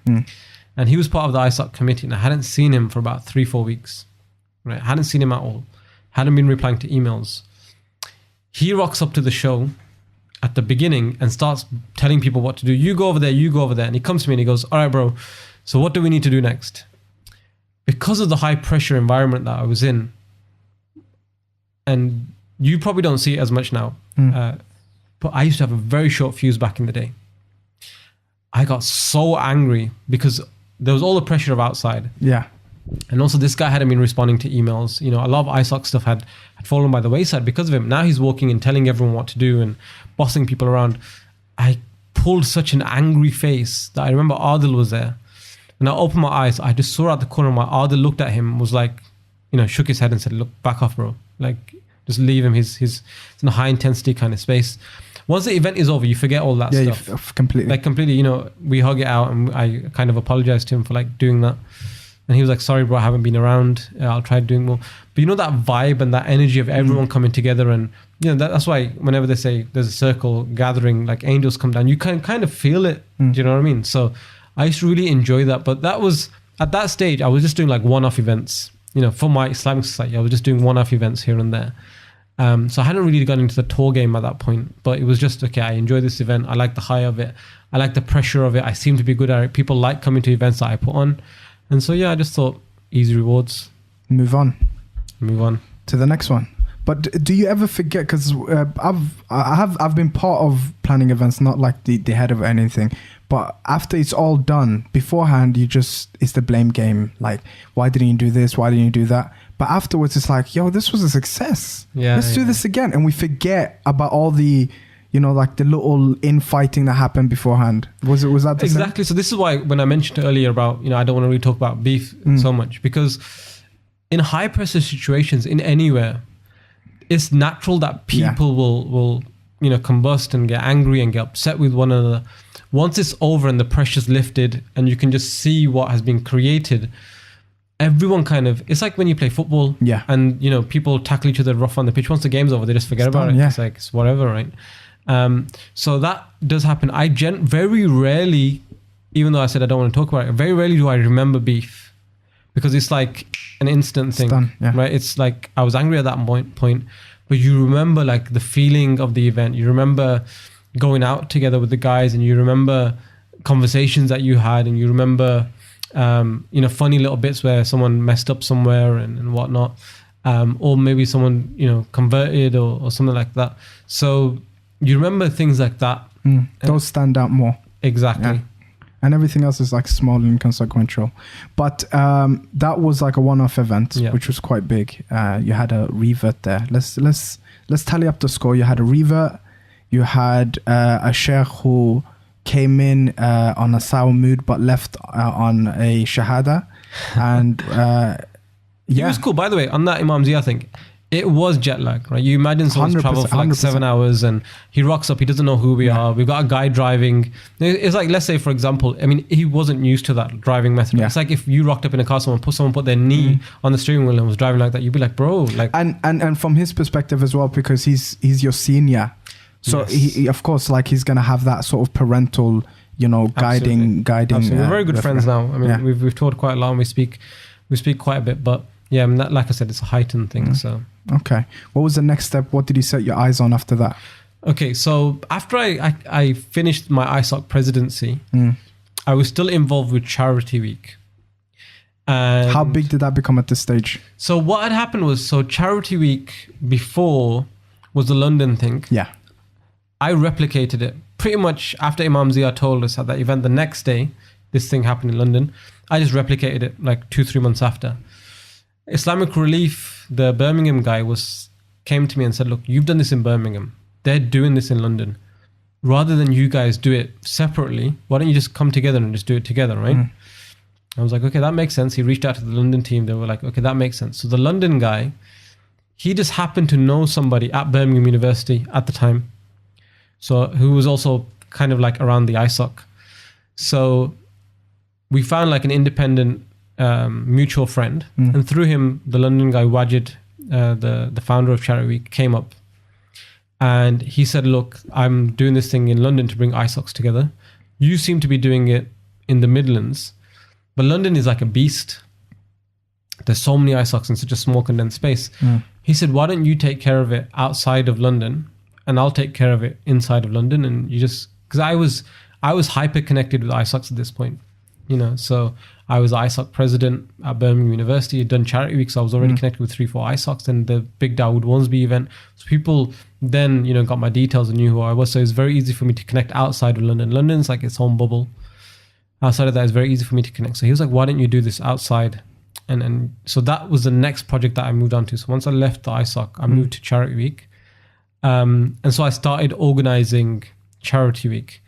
and he was part of the ISOC committee, and I hadn't seen him for about 3-4 weeks. Right, I hadn't seen him at all. Hadn't been replying to emails. He rocks up to the show at the beginning and starts telling people what to do. You go over there, you go over there. And he comes to me and he goes, all right, bro, so what do we need to do next? Because of the high pressure environment that I was in, and you probably don't see it as much now, but I used to have a very short fuse back in the day. I got so angry because there was all the pressure of outside. Yeah. And also this guy hadn't been responding to emails. A lot of ISOC stuff had fallen by the wayside because of him. Now he's walking and telling everyone what to do and bossing people around. I pulled such an angry face that I remember Adil was there. And I opened my eyes. I just saw out the corner of my eye. Adil looked at him, was like, shook his head and said, look, back off, bro. Like, just leave him. He's in a high intensity kind of space. Once the event is over, you forget all that stuff. Yeah, completely. Like completely, we hug it out, and I kind of apologized to him for like doing that. And he was like, sorry, bro, I haven't been around. I'll try doing more. But that vibe and that energy of everyone coming together, and that's why whenever they say there's a circle gathering, like angels come down, you can kind of feel it. Do you know what I mean? So I used to really enjoy that. But that was, at that stage, I was just doing like one-off events, for my Islamic society. I was just doing one-off events here and there. So I hadn't really gotten into the tour game at that point, but it was just, okay, I enjoy this event. I like the high of it. I like the pressure of it. I seem to be good at it. People like coming to events that I put on. And so, yeah, I just thought easy rewards. Move on To the next one. But do you ever forget? Because I've been part of planning events, not like the head of anything. But after it's all done, beforehand, it's the blame game. Like, why didn't you do this? Why didn't you do that? But afterwards, it's like, yo, this was a success. Yeah, let's do this again. And we forget about all the, like the little infighting that happened beforehand. Was that the exactly? same? So this is why when I mentioned earlier about, I don't want to really talk about beef so much, because in high pressure situations in anywhere, it's natural that people will combust and get angry and get upset with one another. Once it's over and the pressure's lifted and you can just see what has been created, everyone it's like when you play football and people tackle each other rough on the pitch. Once the game's over, they just forget about it. It's like, it's whatever, right? So that does happen. I very rarely, even though I said I don't want to talk about it, very rarely do I remember beef, because it's like an instant thing, right? It's like I was angry at that point, but you remember like the feeling of the event. You remember going out together with the guys, and you remember conversations that you had, and you remember funny little bits where someone messed up somewhere and whatnot, or maybe someone converted or something like that. So you remember things like that. Those stand out more. Exactly. And everything else is like small and inconsequential. But that was like a one-off event, which was quite big. You had a revert there. Let's tally up the score. You had a revert. You had a sheikh who came in on a sour mood but left on a shahada. And He was cool. By the way, on that Imam Zia thing, it was jet lag, right? You imagine someone's traveled for like 100%. 7 hours and he rocks up, he doesn't know who we are. We've got a guy driving. It's like, let's say, for example, he wasn't used to that driving method. It's like if you rocked up in a car, someone put their knee on the steering wheel and was driving like that, you'd be like, bro, like. And from his perspective as well, because he's your senior. So he, of course, like he's going to have that sort of parental, guiding. Absolutely. We're very good friends now. We've talked quite a lot and we speak quite a bit, but yeah, like I said, it's a heightened thing. So okay, what was the next step? What did you set your eyes on after that? Okay, so after I finished my ISOC presidency, I was still involved with Charity Week. And how big did that become at this stage? So what had happened was, Charity Week before was the London thing. Yeah. I replicated it pretty much after Imam Zia told us at that event. The next day, this thing happened in London. I just replicated it like 2-3 months after. Islamic Relief, the Birmingham guy, came to me and said, look, you've done this in Birmingham. They're doing this in London. Rather than you guys do it separately, why don't you just come together and just do it together, right? I was like, okay, that makes sense. He reached out to the London team. They were like, okay, that makes sense. So the London guy, he just happened to know somebody at Birmingham University at the time. So who was also kind of like around the ISOC. So we found like an independent mutual friend, and through him, the London guy Wajid, the founder of Charity Week, came up, and he said, "Look, I'm doing this thing in London to bring ISOCs together. You seem to be doing it in the Midlands, but London is like a beast. There's so many ISOCs in such a small condensed space." He said, "Why don't you take care of it outside of London, and I'll take care of it inside of London, and you just..." Because I was hyper connected with ISOCs at this point, so I was the ISOC president at Birmingham University. I'd done Charity Week, so I was already connected with 3-4 ISOCs and the big Dawud Wharnsby event. So people then, got my details and knew who I was. So it's very easy for me to connect outside of London. London's like its own bubble. Outside of that, it's very easy for me to connect. So he was like, why don't you do this outside? And so that was the next project that I moved on to. So once I left the ISOC, I moved to Charity Week. And so I started organizing Charity Week.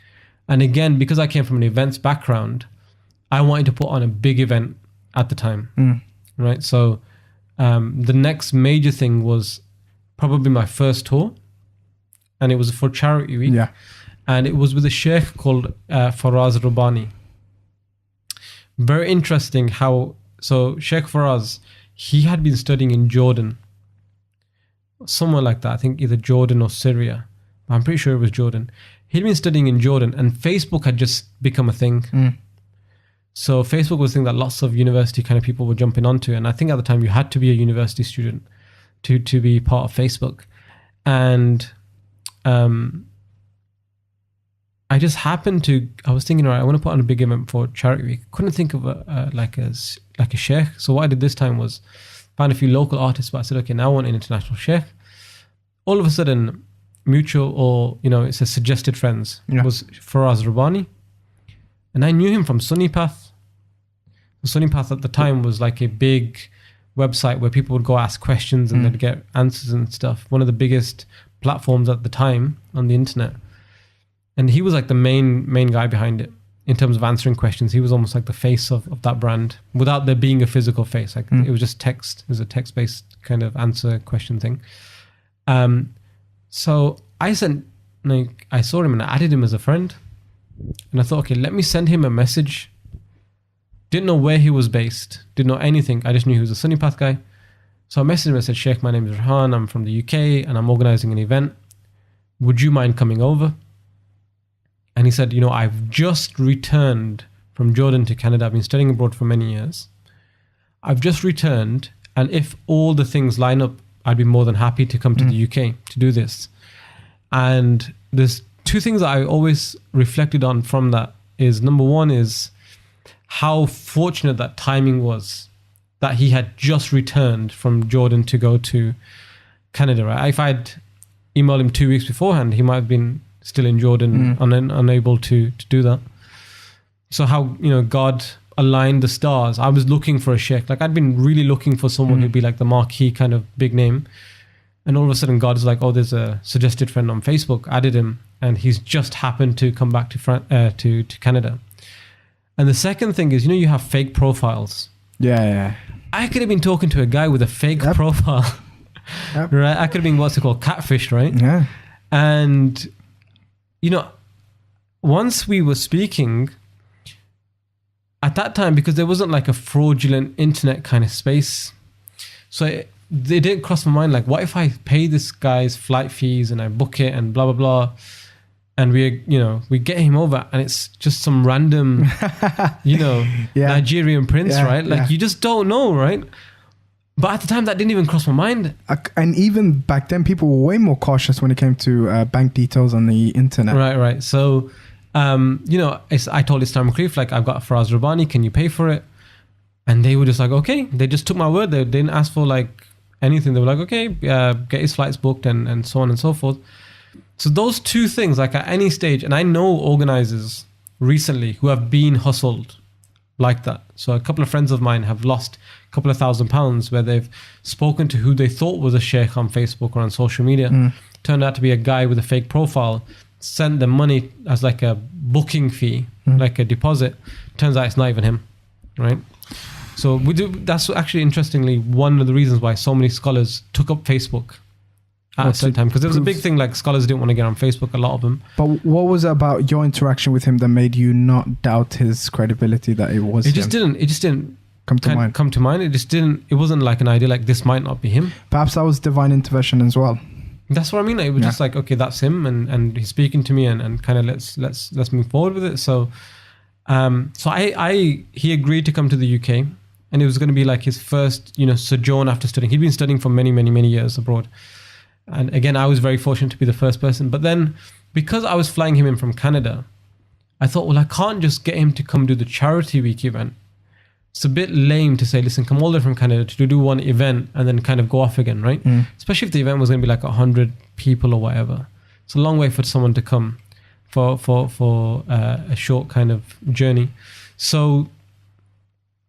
And again, because I came from an events background, I wanted to put on a big event at the time, right? So the next major thing was probably my first tour, and it was for Charity Week. Yeah. And it was with a sheikh called Faraz Rabbani. Very interesting how, so Shaykh Faraz, he had been studying in Jordan, somewhere like that. I think either Jordan or Syria. I'm pretty sure it was Jordan. He'd been studying in Jordan, and Facebook had just become a thing. So Facebook was a thing that lots of university kind of people were jumping onto. And I think at the time you had to be a university student to be part of Facebook. And I just happened to, I was thinking, all right, I want to put on a big event for Charity Week. Couldn't think of like a sheikh. So what I did this time was found a few local artists, but I said, okay, now I want an international sheikh. All of a sudden, mutual, or, you know, it says suggested friends, was Faraz Rabbani. And I knew him from Sunni Path. The Sunni Path at the time was like a big website where people would go ask questions and they'd get answers and stuff. One of the biggest platforms at the time on the internet. And he was like the main guy behind it in terms of answering questions. He was almost like the face of that brand without there being a physical face. Like it was just text. It was a text-based kind of answer question thing. So I saw him and I added him as a friend. And I thought, okay, let me send him a message. Didn't know where he was based. Didn't know anything. I just knew he was a Sunni Path guy. So I messaged him and said, Sheikh, my name is Rehan. I'm from the UK and I'm organizing an event. Would you mind coming over? And he said, you know, I've just returned from Jordan to Canada. I've been studying abroad for many years. I've just returned. And if all the things line up, I'd be more than happy to come to the UK to do this. And there's two things that I always reflected on from that is, number one is how fortunate that timing was that he had just returned from Jordan to go to Canada, right? If I'd emailed him 2 weeks beforehand, he might have been still in Jordan, unable to do that. So how, you know, God aligned the stars. I was looking for a sheikh. Like I'd been really looking for someone who'd be like the marquee kind of big name. And all of a sudden God's like, oh, there's a suggested friend on Facebook, added him. And he's just happened to come back to Canada. And the second thing is, you know, you have fake profiles. Yeah. I could have been talking to a guy with a fake profile. Right? I could have been what's it called? Catfish, right? Yeah. And, you know, once we were speaking, at that time, because there wasn't like a fraudulent internet kind of space, so it didn't cross my mind, like, what if I pay this guy's flight fees and I book it and blah, blah, blah, and we get him over and it's just some random, Nigerian prince, right? Like, you just don't know, right? But at the time, that didn't even cross my mind. And even back then, people were way more cautious when it came to bank details on the internet. Right. So, I told Islam Khalifa, like, I've got Faraz Rabbani, can you pay for it? And they were just like, okay. They just took my word. They didn't ask for like anything. They were like, okay, get his flights booked and so on and so forth. So those two things, like at any stage, and I know organizers recently who have been hustled like that. So a couple of friends of mine have lost a couple of £1,000 where they've spoken to who they thought was a sheikh on Facebook or on social media. Turned out to be a guy with a fake profile, sent them money as like a booking fee, like a deposit. Turns out it's not even him, right? So that's actually interestingly one of the reasons why so many scholars took up Facebook at a certain time, because there was a big thing, like scholars didn't want to get on Facebook, a lot of them. But what was it about your interaction with him that made you not doubt his credibility, that it was It just didn't come to mind. It wasn't like an idea like this might not be him. Perhaps that was divine intervention as well. That's what I mean. It was just like, okay, that's him, and he's speaking to me, and kind of let's move forward with it. So he agreed to come to the UK, and it was going to be like his first, sojourn after studying. He'd been studying for many, many, many years abroad. And again, I was very fortunate to be the first person. But then, because I was flying him in from Canada, I thought, well, I can't just get him to come do the Charity Week event. It's a bit lame to say, listen, come all the way from Canada to do one event and then kind of go off again, right? Especially if the event was going to be like 100 people or whatever. It's a long way for someone to come for a short kind of journey. So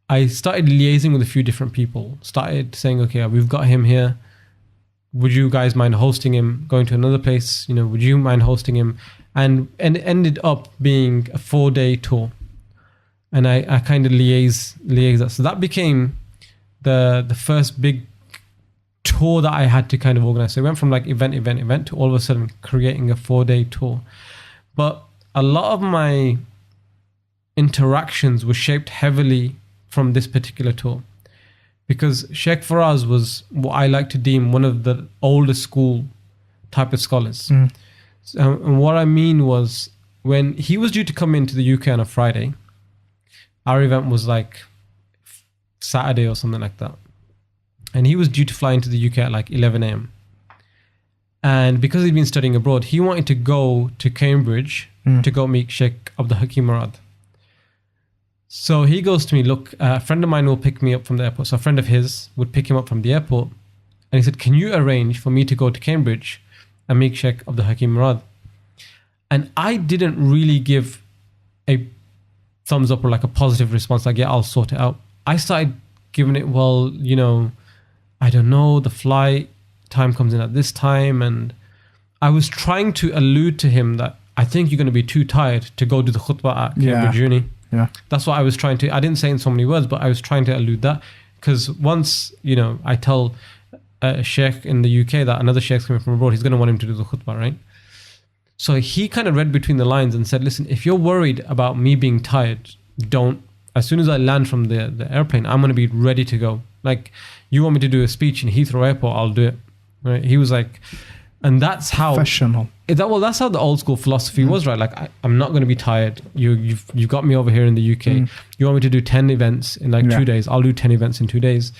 I started liaising with a few different people, started saying, okay, we've got him here. Would you guys mind hosting him, going to another place? Would you mind hosting him? And it ended up being a 4-day tour. And I kind of liaise that. So that became the first big tour that I had to kind of organize. So it went from like event to all of a sudden creating a 4-day tour. But a lot of my interactions were shaped heavily from this particular tour. Because Sheikh Faraz was what I like to deem one of the older school type of scholars. And what I mean was, when he was due to come into the UK on a Friday, our event was like Saturday or something like that. And he was due to fly into the UK at like 11 a.m. And because he'd been studying abroad, he wanted to go to Cambridge to go meet Sheikh Abdul Hakim Murad. So he goes to me, look, a friend of mine will pick me up from the airport. So a friend of his would pick him up from the airport. And he said, can you arrange for me to go to Cambridge and meet Sheikh Abdul Hakim Murad? And I didn't really give a thumbs up or like a positive response, like, yeah, I'll sort it out. I started giving it, well, you know, I don't know, the flight time comes in at this time. And I was trying to allude to him that I think you're going to be too tired to go do the khutbah at Cambridge Uni. Yeah. That's what I was trying to, I didn't say in so many words, but I was trying to allude that, because once, you know, I tell a sheikh in the UK that another sheikh's coming from abroad, he's going to want him to do the khutbah, right? So he kind of read between the lines and said, listen, if you're worried about me being tired, don't, as soon as I land from the airplane, I'm going to be ready to go. Like, you want me to do a speech in Heathrow Airport, I'll do it. Right? He was like, and that's how professional. That's how the old school philosophy was, right? Like, I'm not going to be tired. You've got me over here in the UK. You want me to do 10 events in like 2 days? I'll do 10 events in 2 days.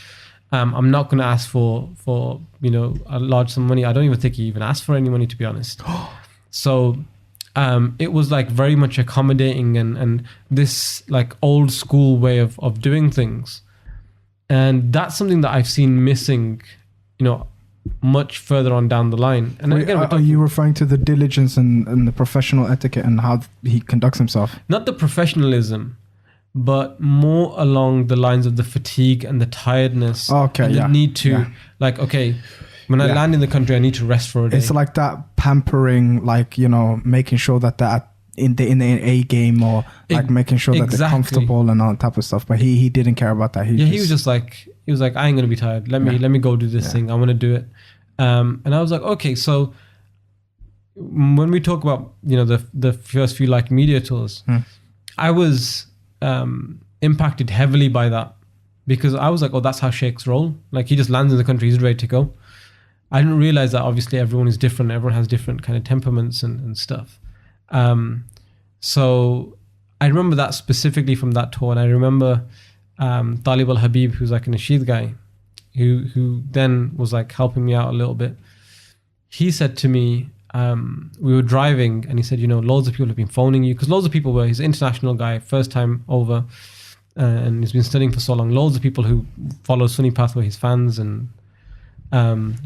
I'm not going to ask for you know, a large sum of money. I don't even think he even asked for any money, to be honest. So it was like very much accommodating and this like old school way of doing things. And that's something that I've seen missing, you know, much further on down the line. And again, are you referring to the diligence and the professional etiquette and how he conducts himself? Not the professionalism, but more along the lines of the fatigue and the tiredness. Okay, and the need to, like, okay, when I land in the country, I need to rest for a day. It's like that pampering, like, you know, making sure that they're in the A game, or like making sure that they're comfortable and all that type of stuff. But he didn't care about that. He was just like, I ain't gonna be tired. Let me go do this thing. I want to do it. And I was like, okay. So when we talk about, you know, the first few like media tours, I was impacted heavily by that, because I was like, oh, that's how sheikhs roll. Like, he just lands in the country, he's ready to go. I didn't realize that obviously everyone is different. Everyone has different kind of temperaments and stuff. So I remember that specifically from that tour. And I remember Talib al-Habib, who's like an Nasheed guy, who then was like helping me out a little bit. He said to me, we were driving, and he said, you know, loads of people have been phoning you, because loads of people he's an international guy, first time over, and he's been studying for so long. Loads of people who follow Sunni path were his fans and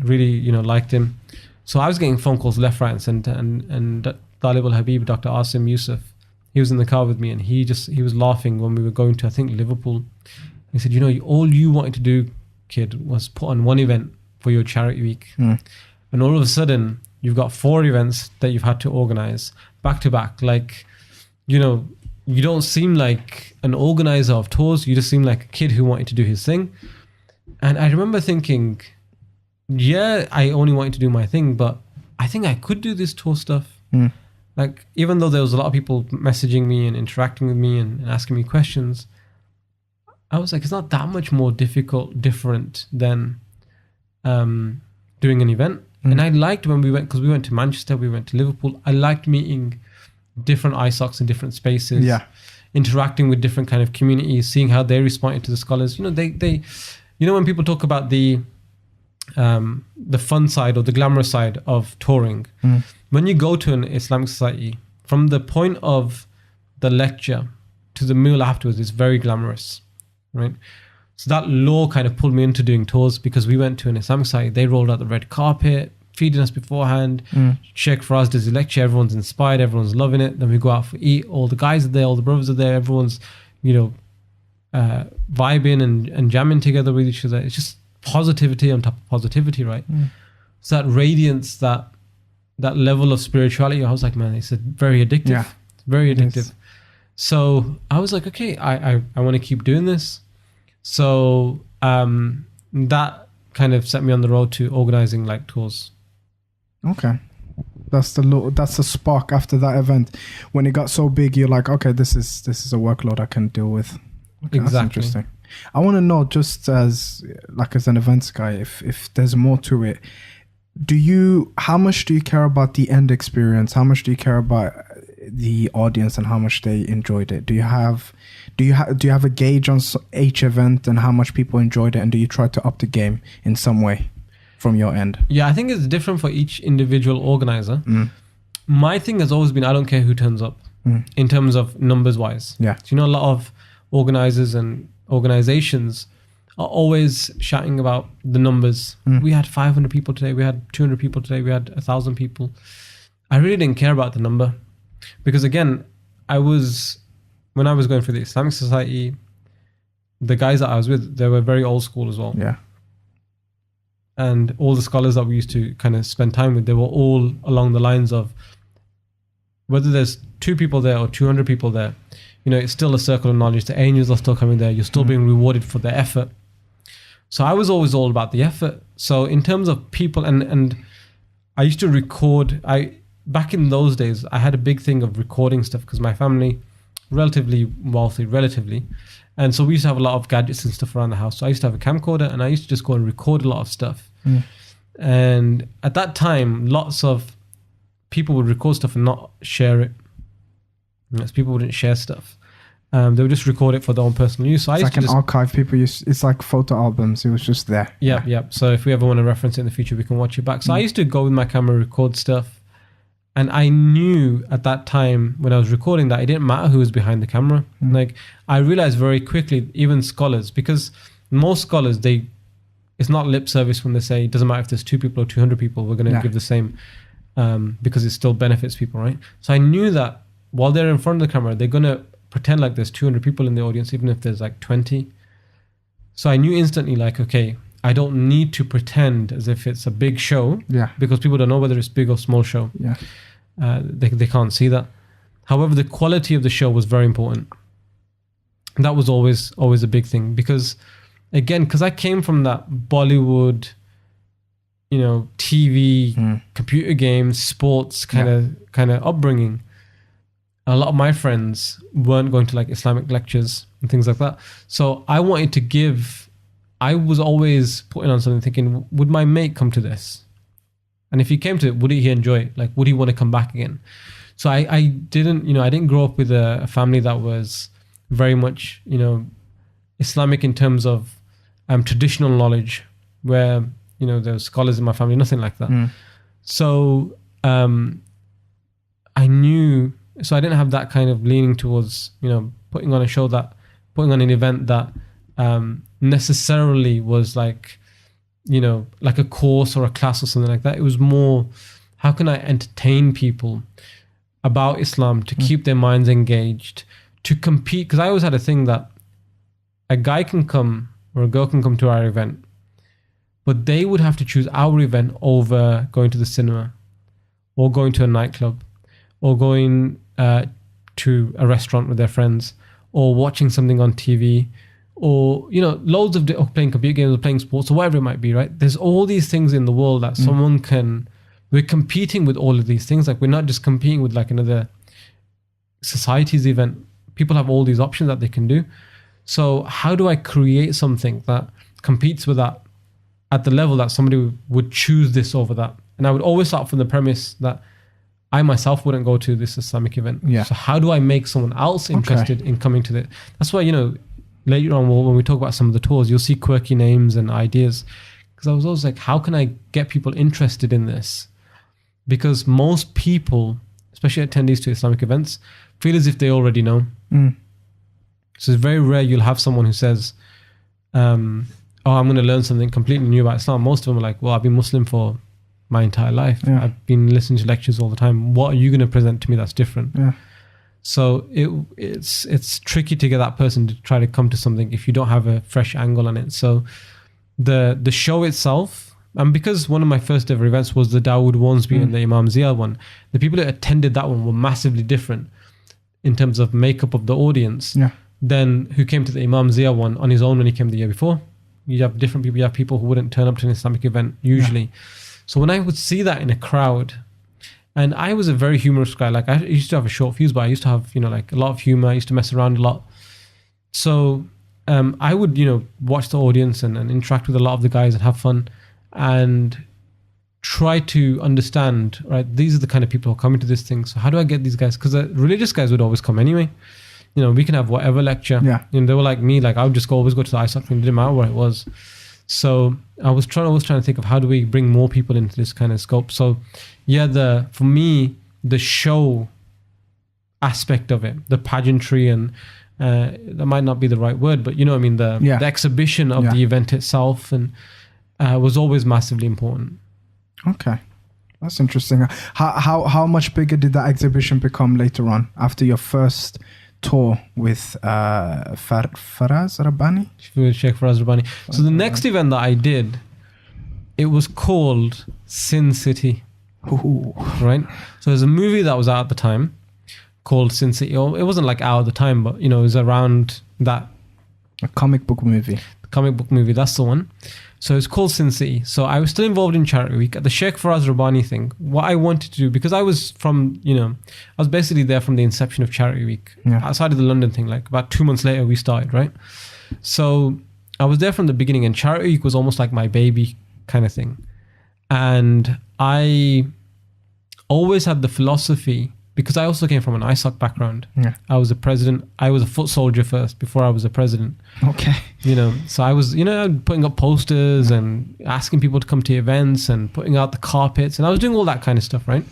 really, you know, liked him. So I was getting phone calls left, right, and center. And Talib al-Habib, Dr. Asim Yusuf, he was in the car with me, and he was laughing when we were going to, I think, Liverpool. He said, you know, all you wanted to do, kid, was put on one event for your charity week. And all of a sudden, you've got 4 events that you've had to organize back to back. Like, you know, you don't seem like an organizer of tours. You just seem like a kid who wanted to do his thing. And I remember thinking, yeah, I only wanted to do my thing, but I think I could do this tour stuff. Like, even though there was a lot of people messaging me and interacting with me and asking me questions, I was like, it's not that much more different than doing an event. And I liked when we went, because we went to Manchester, we went to Liverpool. I liked meeting different ISOCs in different spaces, interacting with different kind of communities, seeing how they responded to the scholars. You know, they you know, when people talk about the fun side or the glamorous side of touring, when you go to an Islamic society, from the point of the lecture to the meal afterwards, it's very glamorous, right? So that law kind of pulled me into doing tours, because we went to an Islamic society, they rolled out the red carpet, feeding us beforehand. Sheikh Faraz does the lecture, everyone's inspired, everyone's loving it. Then we go out for eat, all the guys are there, all the brothers are there, everyone's, you know, vibing and jamming together with each other. It's just positivity on top of positivity, right? So that radiance, that level of spirituality, I was like, man, it's very addictive. Very addictive. So I was like, okay, I want to keep doing this. So that kind of set me on the road to organizing like tours. Okay. That's the spark after that event. When it got so big, you're like, okay, this is a workload I can deal with. Okay, exactly. That's interesting. I want to know, just as an events guy, if there's more to it, how much do you care about the end experience? How much do you care about the audience and how much they enjoyed it? Do you have a gauge on each event and how much people enjoyed it, and do you try to up the game in some way? from your end? Yeah, I think it's different for each individual organizer. My thing has always been, I don't care who turns up in terms of numbers wise. Yeah. So, you know, a lot of organizers and organizations are always shouting about the numbers. We had 500 people today. We had 200 people today. We had 1,000 people. I really didn't care about the number because, again, when I was going through the Islamic Society, the guys that I was with, they were very old school as well. Yeah. And all the scholars that we used to kind of spend time with, they were all along the lines of whether there's 2 people there or 200 people there, you know, it's still a circle of knowledge. The angels are still coming there. You're still being rewarded for their effort. So I was always all about the effort. So in terms of people, and I used to record, back in those days, I had a big thing of recording stuff because my family, relatively wealthy, and so we used to have a lot of gadgets and stuff around the house. So I used to have a camcorder and I used to just go and record a lot of stuff. And at that time, lots of people would record stuff and not share it. Yes, people wouldn't share stuff. They would just record it for their own personal use. So it's like an archive. People use, it's like photo albums. It was just there. Yeah. So if we ever want to reference it in the future, we can watch it back. So I used to go with my camera, record stuff. And I knew at that time when I was recording that it didn't matter who was behind the camera. Like I realized very quickly, even scholars, because most scholars, it's not lip service when they say it doesn't matter if there's 2 people or 200 people, we're going to give the same, because it still benefits people, right? So I knew that while they're in front of the camera, they're going to pretend like there's 200 people in the audience, even if there's like 20. So I knew instantly, like, okay, I don't need to pretend as if it's a big show, because people don't know whether it's big or small show. They can't see that. However, the quality of the show was very important. That was always a big thing, because again, because I came from that Bollywood, you know, TV, computer games, sports kind of upbringing. A lot of my friends weren't going to like Islamic lectures and things like that. So I wanted to give, I was always putting on something thinking, would my mate come to this? And if he came to it, would he enjoy it? Like, would he want to come back again? So I didn't grow up with a family that was very much, you know, Islamic in terms of traditional knowledge, where, you know, there were scholars in my family, nothing like that. So I knew, so I didn't have that kind of leaning towards, you know, putting on an event that necessarily was like, you know, like a course or a class or something like that. It was more, how can I entertain people about Islam to keep their minds engaged, to compete? Because I always had a thing that a guy can come or a girl can come to our event, but they would have to choose our event over going to the cinema or going to a nightclub or going to a restaurant with their friends or watching something on TV, or, you know, loads of or playing computer games or playing sports or whatever it might be, right? There's all these things in the world that someone can, we're competing with all of these things. Like, we're not just competing with like another society's event. People have all these options that they can do. So how do I create something that competes with that at the level that somebody would choose this over that? And I would always start from the premise that I myself wouldn't go to this Islamic event. So how do I make someone else interested in coming to it? That's why, you know, later on when we talk about some of the tours, you'll see quirky names and ideas. Because I was always like, how can I get people interested in this? Because most people, especially attendees to Islamic events, feel as if they already know. So it's very rare you'll have someone who says, oh, I'm going to learn something completely new about Islam. Most of them are like, well, I've been Muslim for my entire life. I've been listening to lectures all the time. What are you going to present to me that's different? So it's tricky to get that person to try to come to something if you don't have a fresh angle on it. So the show itself, and because one of my first ever events was the Dawud Wharnsby and the Imam Zia one, the people that attended that one were massively different in terms of makeup of the audience than who came to the Imam Zia one on his own when he came the year before. You have different people. You have people who wouldn't turn up to an Islamic event usually. So when I would see that in a crowd, and I was a very humorous guy. Like, I used to have a short fuse, but I used to have, you know, like a lot of humor. I used to mess around a lot. So I would, you know, watch the audience and interact with a lot of the guys and have fun and try to understand, right, these are the kind of people who are coming to this thing. So how do I get these guys? Because the religious guys would always come anyway. You know, we can have whatever lecture. You know, they were like me. Like, I would just always go to the ice hockey. It didn't matter what it was. So I was always trying to think of how do we bring more people into this kind of scope. So yeah, for me, the show aspect of it, the pageantry, and that might not be the right word, but you know what I mean, the exhibition of the event itself, and was always massively important. Okay, that's interesting. How much bigger did that exhibition become later on after your first tour with Faraz Rabbani? With Shaykh Faraz Rabbani. So the next event that I did, it was called Sin City. Ooh. Right? So there's a movie that was out at the time called Sin City. It wasn't like out at the time, but you know, it was around that. A comic book movie. The comic book movie, that's the one. So it's called Sin City. So I was still involved in Charity Week. At the Shaykh Faraz Rabbani thing, what I wanted to do, because I was I was basically there from the inception of Charity Week. Yeah. Outside of the London thing, like about 2 months later we started, right? So I was there from the beginning, and Charity Week was almost like my baby kind of thing. And I always had the philosophy, because I also came from an ISOC background. Yeah. I was a president. I was a foot soldier first before I was a president. Okay. So I was, putting up posters and asking people to come to events and putting out the carpets. And I was doing all that kind of stuff, right?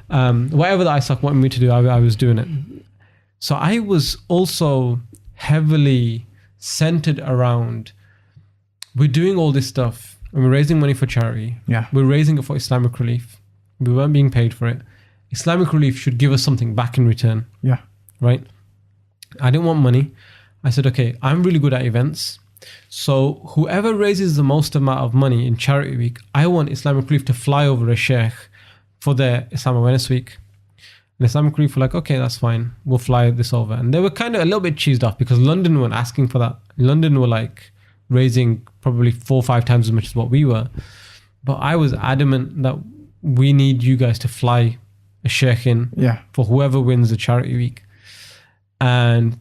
Whatever the ISOC wanted me to do, I was doing it. So I was also heavily centered around, we're doing all this stuff and we're raising money for charity. Yeah. We're raising it for Islamic relief. We weren't being paid for it. Islamic relief should give us something back in return. Yeah. Right? I didn't want money. I said, okay, I'm really good at events. So whoever raises the most amount of money in Charity Week, I want Islamic relief to fly over a sheikh for their Islam Awareness Week. And Islamic relief were like, okay, that's fine. We'll fly this over. And they were kind of a little bit cheesed off because London weren't asking for that. London were like raising probably 4 or 5 times as much as what we were. But I was adamant that we need you guys to fly a sheikh in for whoever wins the Charity Week. And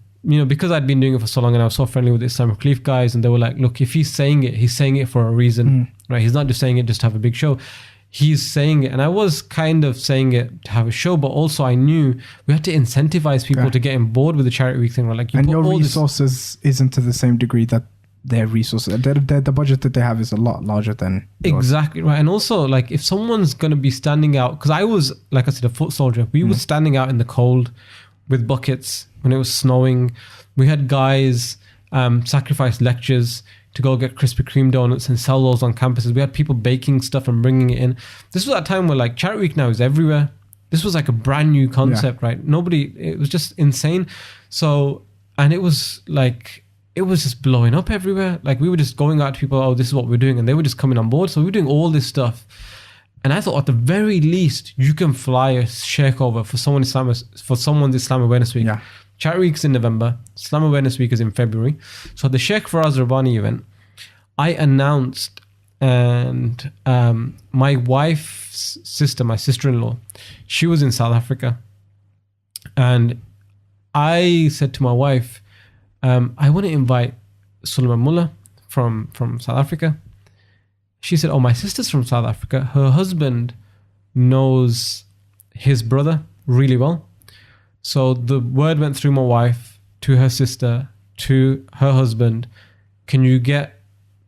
because I'd been doing it for so long and I was so friendly with the Islamic Relief guys, and they were like, look, if he's saying it for a reason, right? He's not just saying it just to have a big show. He's saying it. And I was kind of saying it to have a show, but also I knew we had to incentivize people to get on board with the Charity Week thing. Right? Like, and your resources isn't to the same degree that their resources, the budget that they have is a lot larger than yours. Exactly right. And also, like, if someone's going to be standing out, because I was, like I said, a foot soldier. We were standing out in the cold with buckets when it was snowing. We had guys sacrifice lectures to go get Krispy Kreme donuts and sell those on campuses. We had people baking stuff and bringing it in. This was that time where, like, Charity Week now is everywhere. This was like a brand new concept, right? It was just insane. So, and it was like, it was just blowing up everywhere. Like, we were just going out to people, oh, this is what we're doing. And they were just coming on board. So we were doing all this stuff. And I thought, at the very least, you can fly a sheikh over for someone's Islam Awareness Week. Yeah. Charity Week's in November. Islam Awareness Week is in February. So the Shaykh Faraz Rabbani event, I announced, and my wife's sister, my sister-in-law, she was in South Africa. And I said to my wife, I want to invite Sulaiman Moola from South Africa. She said, oh, my sister's from South Africa. Her husband knows his brother really well. So the word went through my wife to her sister, to her husband. Can you get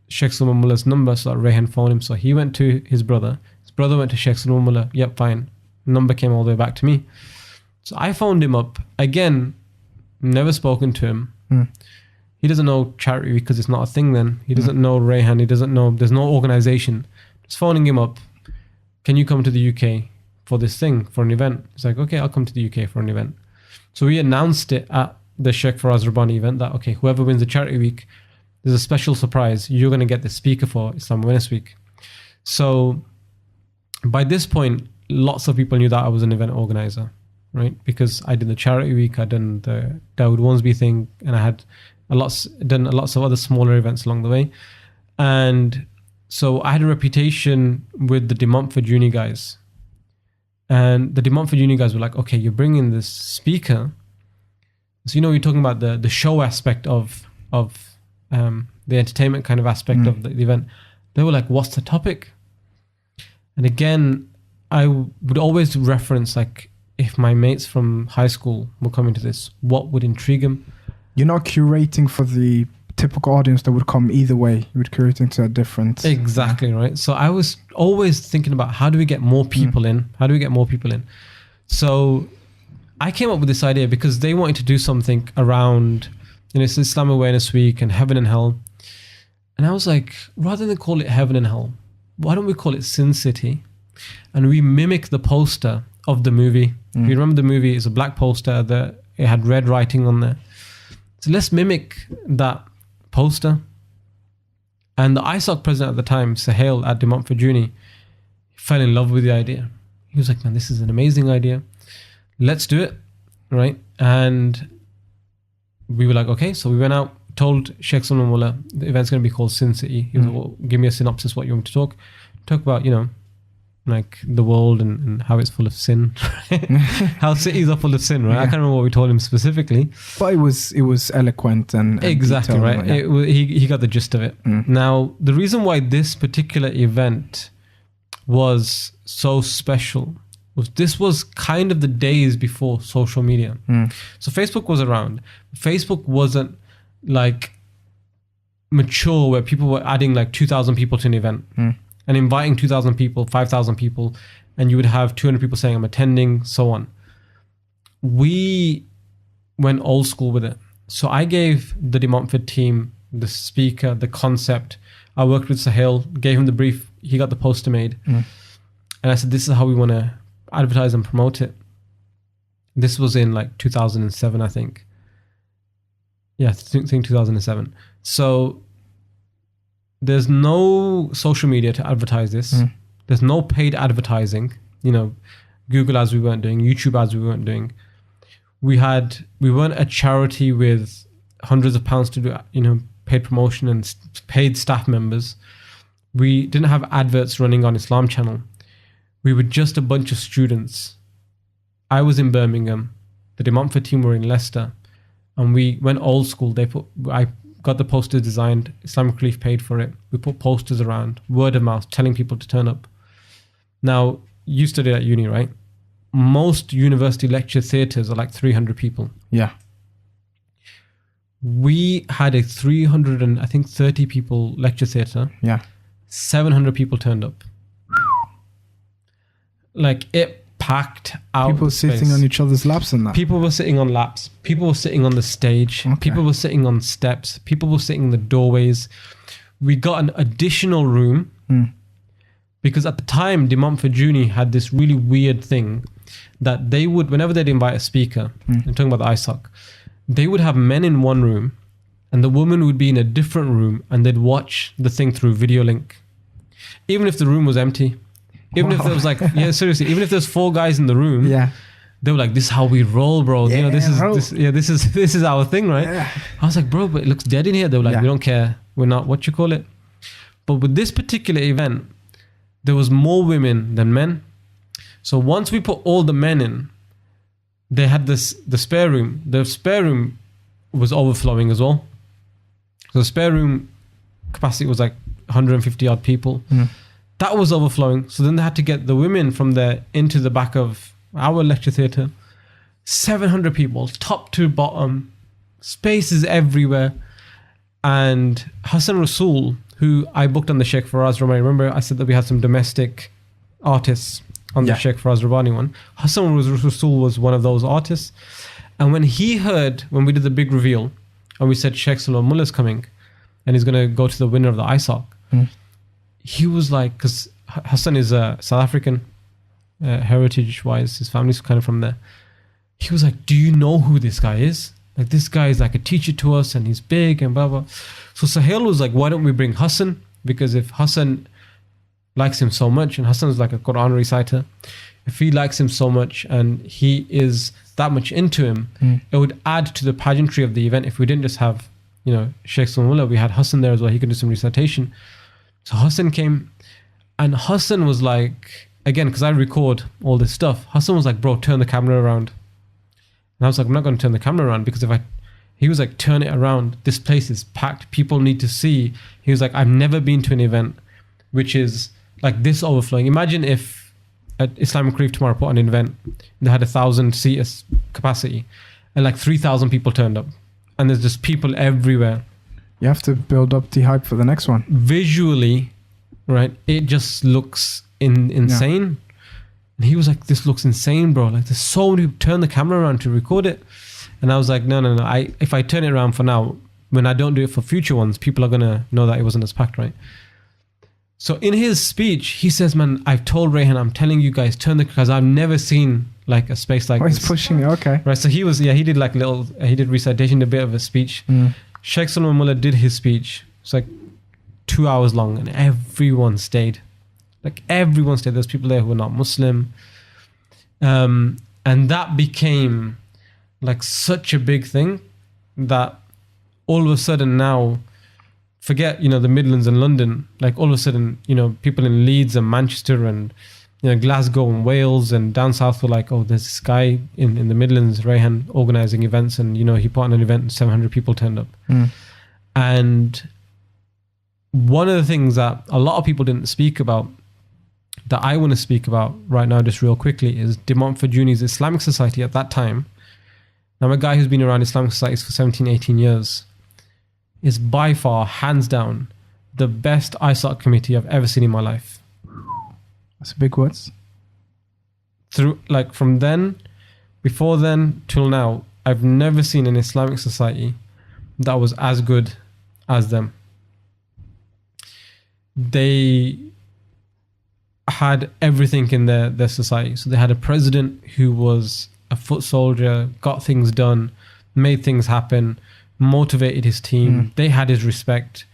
Shaykh Sulaiman Moola's number so that Rayhan phoned him? So he went to his brother. His brother went to Shaykh Sulaiman Moola. Yep, fine. Number came all the way back to me. So I phoned him up. Again, never spoken to him. He doesn't know Charity Week because it's not a thing then. He doesn't know Rayhan. He doesn't know, there's no organization. Just phoning him up. Can you come to the UK for this thing, for an event? He's like, okay, I'll come to the UK for an event. So we announced it at the Shaykh Faraz Rabbani event that, okay, whoever wins the Charity Week, there's a special surprise. You're going to get the speaker for Islam Awareness Week. So by this point, lots of people knew that I was an event organizer, right? Because I did the Charity Week, I'd done the Dawud Wharnsby thing, and I had done lots of other smaller events along the way. And so I had a reputation with the De Montfort Uni guys. And the De Montfort Uni guys were like, okay, you're bringing this speaker. So, you're talking about the show aspect of the entertainment kind of aspect of the event. They were like, what's the topic? And again, I would always reference, like, if my mates from high school were coming to this, what would intrigue them? You're not curating for the typical audience that would come either way. You would curate into a different. Exactly, right. So I was always thinking about how do we get more people in? How do we get more people in? So I came up with this idea because they wanted to do something around, it's Islam Awareness Week and Heaven and Hell. And I was like, rather than call it Heaven and Hell, why don't we call it Sin City? And we mimic the poster of the movie. If you remember the movie, it's a black poster that it had red writing on there. So let's mimic that poster. And the ISOC president at the time, Sahel at De Montfort Juni, fell in love with the idea. He was like, man, this is an amazing idea. Let's do it, right? And we were like, okay. So we went out, told Shaykh Sulaiman Moola, the event's going to be called Sin City. He was like, well, give me a synopsis, what you want me to talk. Talk about, like the world and how it's full of sin. How cities are full of sin, right? Yeah. I can't remember what we told him specifically. But it was eloquent and exactly, right? He got the gist of it. Now, the reason why this particular event was so special was this was kind of the days before social media. So Facebook was around. Facebook wasn't like mature where people were adding like 2,000 people to an event and inviting 2,000 people, 5,000 people, and you would have 200 people saying I'm attending, so on. We went old school with it. So I gave the De Montfort team, the speaker, the concept. I worked with Sahel, gave him the brief. He got the poster made. And I said, this is how we want to advertise and promote it. This was in like 2007, I think. Yeah, I think 2007. So there's no social media to advertise this. There's no paid advertising. Google ads we weren't doing, YouTube ads we weren't doing. We weren't a charity with hundreds of pounds to do, paid promotion and paid staff members. We didn't have adverts running on Islam Channel. We were just a bunch of students. I was in Birmingham. The De Montfort team were in Leicester. And we went old school. I got the posters designed. Islamic Relief paid for it. We put posters around, word of mouth, telling people to turn up. Now, you studied at uni, right? Most university lecture theatres are like 300 people. Yeah. We had a 330 people lecture theatre. Yeah. 700 people turned up. Like it packed out. People sitting on each other's laps and that. People were sitting on laps. People were sitting on the stage. Okay. People were sitting on steps. People were sitting in the doorways. We got an additional room because at the time, De Montfort Juni had this really weird thing that they would, whenever they'd invite a speaker, I'm talking about the ISOC, they would have men in one room and the woman would be in a different room and they'd watch the thing through video link. Even if the room was empty. Even if there was like, seriously, even if there's 4 guys in the room, they were like, this is how we roll, bro. Yeah, this is our thing, right? Yeah. I was like, bro, but it looks dead in here. They were like, we don't care. We're not, what you call it. But with this particular event, there was more women than men. So once we put all the men in, they had the spare room. The spare room was overflowing as well. So the spare room capacity was like 150 odd people. That was overflowing. So then they had to get the women from there into the back of our lecture theatre. 700 people, top to bottom, spaces everywhere. And Hassan Rasool, who I booked on the Shaykh Faraz Rabbani. Remember I said that we had some domestic artists on the Shaykh Faraz Rabbani one. Hassan Rasool was one of those artists. And when he heard, when we did the big reveal, and we said Shaykh Sulaiman Moola is coming, and he's going to go to the winner of the ISOC, he was like, because Hassan is South African, heritage-wise, his family's kind of from there. He was like, do you know who this guy is? Like, this guy is like a teacher to us and he's big and blah, blah. So Sahel was like, why don't we bring Hassan? Because if Hassan likes him so much, and Hassan's like a Quran reciter, if he likes him so much and he is that much into him, it would add to the pageantry of the event. If we didn't just have, Shaykh Sulaiman Moola, we had Hassan there as well. He could do some recitation. So Hassan came, and Hassan was like, again, because I record all this stuff, Hassan was like, bro, turn the camera around. And I was like, I'm not going to turn the camera around because he was like, turn it around. This place is packed. People need to see. He was like, I've never been to an event which is like this overflowing. Imagine if at Islamic Relief tomorrow put on an event, they had 1,000 seat capacity and like 3,000 people turned up and there's just people everywhere. You have to build up the hype for the next one. Visually, right, it just looks insane. And he was like, this looks insane, bro. Like, there's so many people. Turn the camera around to record it. And I was like, no. If I turn it around for now, when I don't do it for future ones, people are going to know that it wasn't as packed, right? So in his speech, he says, man, I've told Rayhan, I'm telling you guys, because I've never seen like a space like this. He's pushing it, okay. Right, so he did like he did recitation, a bit of a speech. Shaykh Sulaiman Moola did his speech. It's like 2 hours long, and everyone stayed. Like, everyone stayed. There's people there who were not Muslim. And that became like such a big thing that all of a sudden now, forget, the Midlands and London, like all of a sudden, people in Leeds and Manchester and, Glasgow and Wales and down south were like, oh, there's this guy in the Midlands, Rayhan, organizing events. And, he put on an event and 700 people turned up. And one of the things that a lot of people didn't speak about, that I want to speak about right now, just real quickly, is De Montfort Juni's Islamic Society at that time. Now, I'm a guy who's been around Islamic societies for 17, 18 years. Is by far, hands down, the best ISOC committee I've ever seen in my life. That's big words. From then, before then, till now, I've never seen an Islamic society that was as good as them. They had everything in their society. So they had a president who was a foot soldier, got things done, made things happen, motivated his team. They had his respect.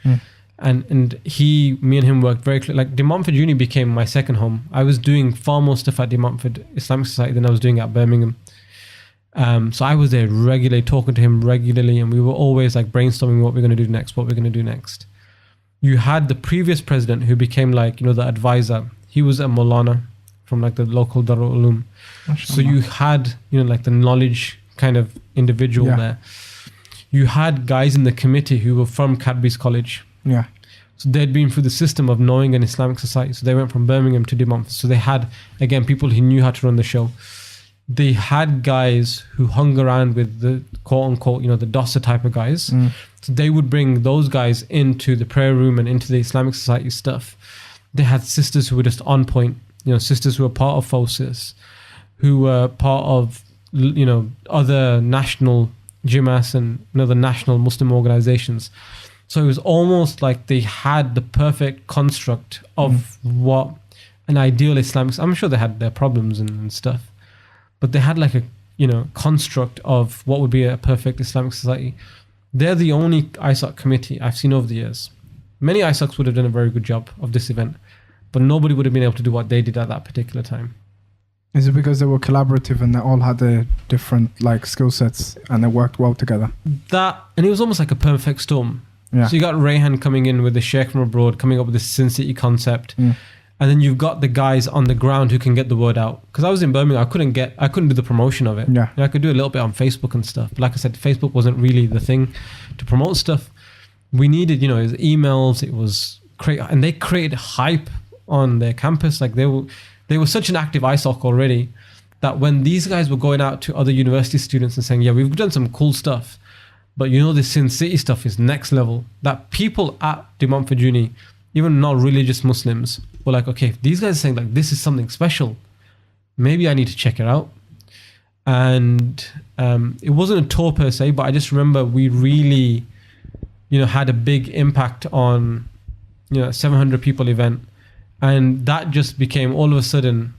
And me and him worked very close. Like, De Montfort Uni became my second home. I was doing far more stuff at De Montfort Islamic Society than I was doing at Birmingham. So I was there regularly, talking to him regularly, and we were always like brainstorming what we're going to do next. You had the previous president who became like, the advisor. He was a Maulana from like the local Darul Uloom. So you had, like the knowledge kind of individual there. You had guys in the committee who were from Cadbury's College. Yeah. So they'd been through the system of knowing an Islamic society. So they went from Birmingham to De Montfort. So they had, again, people who knew how to run the show. They had guys who hung around with the quote unquote, the DOSA type of guys. So they would bring those guys into the prayer room and into the Islamic society stuff. They had sisters who were just on point, sisters who were part of FOSIS, who were part of, other national Jimas and other national Muslim organizations. So it was almost like they had the perfect construct of what an ideal Islamic... I'm sure they had their problems and stuff, but they had like a, construct of what would be a perfect Islamic society. They're the only ISOC committee I've seen over the years. Many ISOCs would have done a very good job of this event, but nobody would have been able to do what they did at that particular time. Is it because they were collaborative and they all had their different like skill sets and they worked well together? And it was almost like a perfect storm. Yeah. So you got Rayhan coming in with the Sheikh from abroad, coming up with this Sin City concept. And then you've got the guys on the ground who can get the word out. Because I was in Birmingham, I couldn't do the promotion of it. Yeah. I could do a little bit on Facebook and stuff. But like I said, Facebook wasn't really the thing to promote stuff. We needed, it was emails, it was and they created hype on their campus. Like they were such an active ISOC already that when these guys were going out to other university students and saying, yeah, we've done some cool stuff, but this Sin City stuff is next level, that people at De Montfort Uni, even not religious Muslims, were like, okay, if these guys are saying like this is something special, maybe I need to check it out. And it wasn't a tour per se, but I just remember we really, had a big impact on, a 700 people event. And that just became all of a sudden,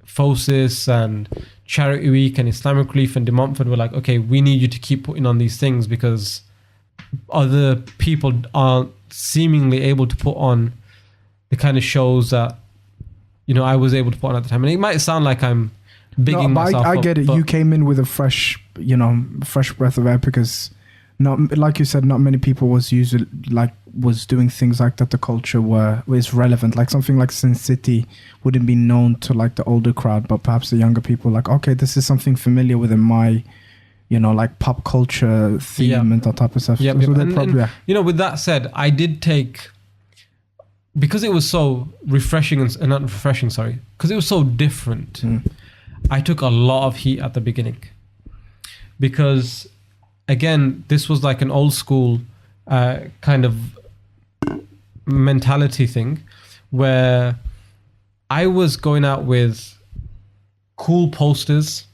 FOSIS and Charity Week and Islamic Relief and De Montfort were like, okay, we need you to keep putting on these things because other people aren't seemingly able to put on the kind of shows that, I was able to put on at the time. And it might sound like I'm bigging myself up. I get it. You came in with a fresh breath of air because not, like you said, not many people was doing things like that. The culture was relevant. Like something like Sin City wouldn't be known to like the older crowd, but perhaps the younger people like, okay, this is something familiar within my, like pop culture theme and that type of stuff. And, with that said, I did take, because it was so refreshing and not refreshing, sorry, because it was so different. I took a lot of heat at the beginning because again, this was like an old school kind of mentality thing, where I was going out with cool posters.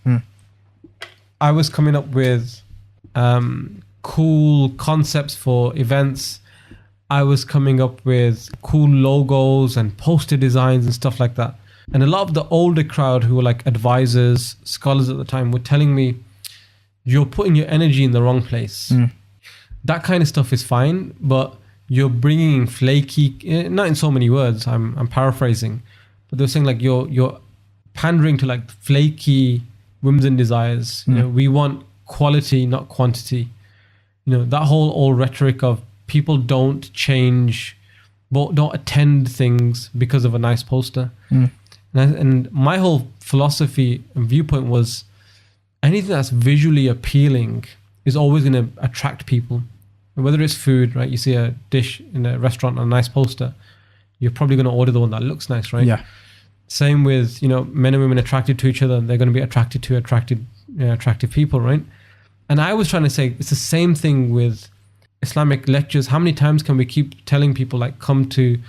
I was coming up with cool concepts for events. I was coming up with cool logos and poster designs and stuff like that. And a lot of the older crowd who were like advisors, scholars at the time, were telling me, you're putting your energy in the wrong place. That kind of stuff is fine, but you're bringing flaky, not in so many words, I'm paraphrasing, but they're saying like you're pandering to like flaky whims and desires. You know, we want quality, not quantity. You know, that whole old rhetoric of people don't change, don't attend things because of a nice poster. And my whole philosophy and viewpoint was, anything that's visually appealing is always going to attract people. And whether it's food, right? You see a dish in a restaurant on a nice poster, you're probably going to order the one that looks nice, right? Yeah. Same with, you know, men and women attracted to each other. They're going to be attracted to attractive people, right? And I was trying to say, it's the same thing with Islamic lectures. How many times can we keep telling people like, come to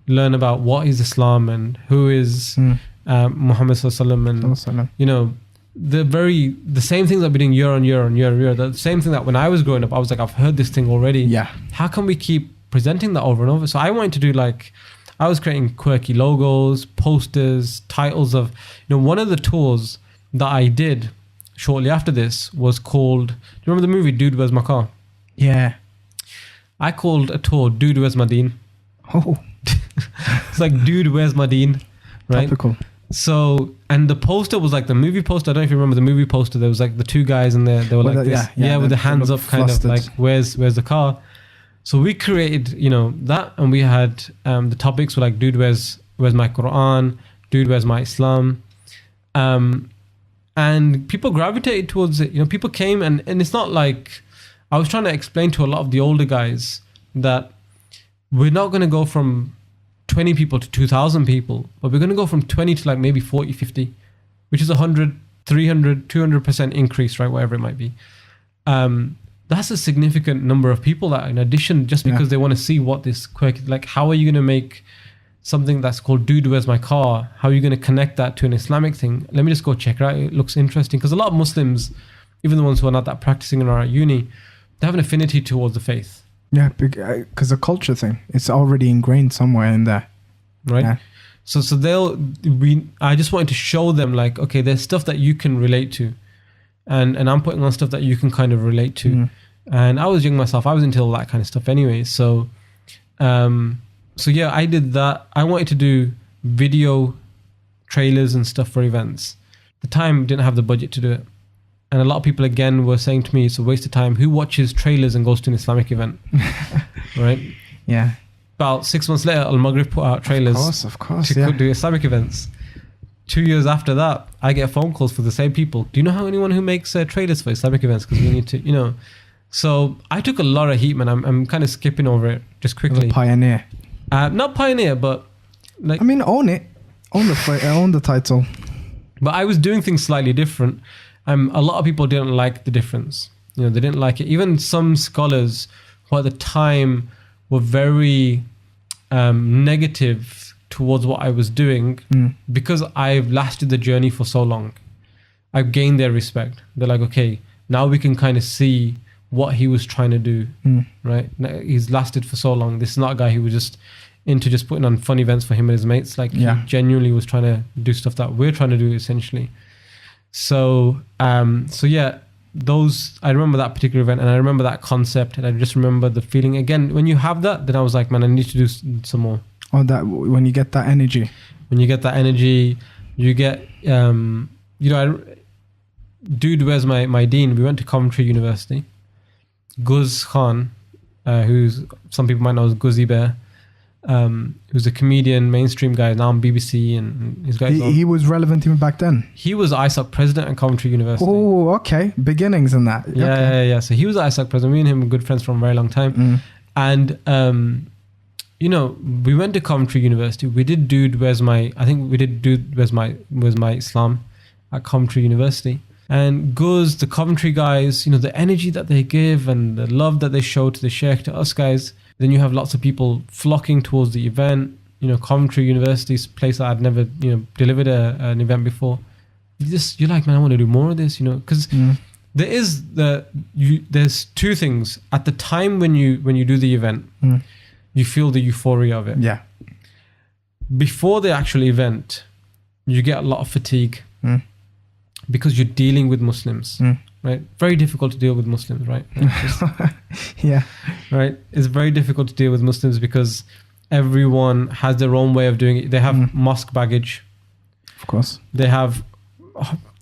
learn about what is Islam and who is Muhammad sallallahu alaihi wasallam, and you know, the same things that we're doing year on year. The same thing that when I was growing up, I was like, I've heard this thing already. Yeah. How can we keep presenting that over and over? So I wanted to do like, I was creating quirky logos, posters, titles of, you know, one of the tours that I did shortly after this was called, do you remember the movie Dude, Where's My Car? Yeah. I called a tour Dude, Where's My Deen? Oh. It's like, Dude, Where's My Deen? Right? Topical. So, and the poster was like the movie poster. I don't know if you remember the movie poster. There was like the two guys in there. They were like this. Yeah, with the hands up, kind of like, where's the car? So we created, you know, that, and we had the topics were like, dude, where's my Quran? Dude, where's my Islam? And people gravitated towards it. You know, people came, and it's not like, I was trying to explain to a lot of the older guys that we're not going to go from 20 people to 2,000 people, but we're going to go from 20 to like maybe 40, 50, which is 100, 300, 200% increase, right? Whatever it might be. That's a significant number of people that, in addition, just because they want to see what this quirky, like, how are you going to make something that's called Dude, Where's My Car? How are you going to connect that to an Islamic thing? Let me just go check it out. It looks interesting. Because a lot of Muslims, even the ones who are not that practicing and are at uni, they have an affinity towards the faith. Yeah, because the culture thing, it's already ingrained somewhere in there. Right? Yeah. So I just wanted to show them like, okay, there's stuff that you can relate to. And I'm putting on stuff that you can kind of relate to. And I was young myself. I was into all that kind of stuff anyway. So yeah, I did that. I wanted to do video trailers and stuff for events. At the time, didn't have the budget to do it. And a lot of people, again, were saying to me, it's a waste of time. Who watches trailers and goes to an Islamic event? Right? Yeah. About 6 months later, Al-Maghrib put out trailers of course, to do Islamic events. 2 years after that, I get phone calls for the same people. Do you know how anyone who makes trailers for Islamic events? Because we need to, you know. So I took a lot of heat, man. I'm kind of skipping over it just quickly. A pioneer. Not pioneer, but like. I mean, own it. Own the title. But I was doing things slightly different. A lot of people didn't like the difference. You know, they didn't like it. Even some scholars who at the time were very negative towards what I was doing, because I've lasted the journey for so long. I've gained their respect. They're like, okay, now we can kind of see what he was trying to do, right? He's lasted for so long. This is not a guy who was just into just putting on fun events for him and his mates. Like, he genuinely was trying to do stuff that we're trying to do, essentially. So yeah, I remember that particular event, and I remember that concept, and I just remember the feeling. Again, when you have that, then I was like, man, I need to do some more. Oh, that when you get that energy. When you get that energy, you get, you know, Dude, Where's My Deen? We went to Coventry University. Guz Khan, who's some people might know as Guzzy Bear, who's a comedian, mainstream guy now on BBC, and his guys. He was relevant even back then. He was ISOC president at Coventry University. Oh, okay, beginnings in that. Yeah. So he was ISOC president. Me and him were good friends for a very long time, and you know, we went to Coventry University. We did Dude, Where's My? I think we did Dude, Where's My Islam at Coventry University. And Guz, the commentary guys, the energy that they give and the love that they show to the Shaykh, to us guys. Then you have lots of people flocking towards the event. Coventry University's place that I'd never, delivered an event before. You're like, man, I want to do more of this, because there's two things. At the time when you do the event, you feel the euphoria of it. Yeah. Before the actual event, you get a lot of fatigue because you're dealing with Muslims, right? Very difficult to deal with Muslims, right? Yeah. Right? It's very difficult to deal with Muslims because everyone has their own way of doing it. They have mosque baggage. Of course. They have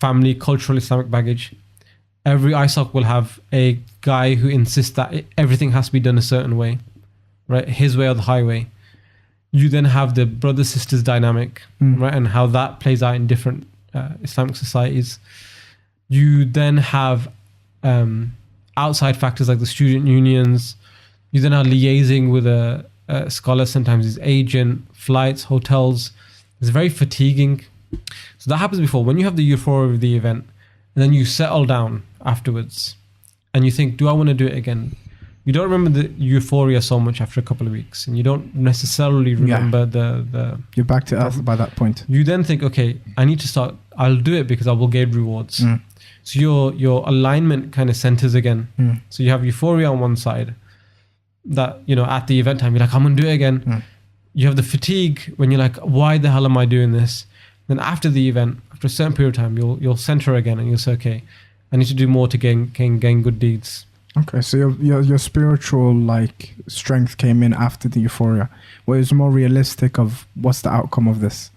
family, cultural, Islamic baggage. Every ISOC will have a guy who insists that everything has to be done a certain way, right? His way or the highway. You then have the brother-sisters dynamic, right? And how that plays out in different Islamic societies. You then have outside factors like the student unions. You then are liaising with a scholar, sometimes his agent, flights, hotels. It's very fatiguing. So that happens before. When you have the euphoria of the event, and then you settle down afterwards, and you think, do I want to do it again? You don't remember the euphoria so much after a couple of weeks, and you don't necessarily remember the You're back to earth by that point. You then think, okay, I need to start. I'll do it because I will get rewards. So your alignment kind of centers again. So you have euphoria on one side, that at the event time you're like, I'm gonna do it again. You have the fatigue when you're like, why the hell am I doing this? Then after the event, after a certain period of time, you'll center again and you'll say, okay, I need to do more to gain good deeds. Okay, so your spiritual strength came in after the euphoria, where it's more realistic of what's the outcome of this.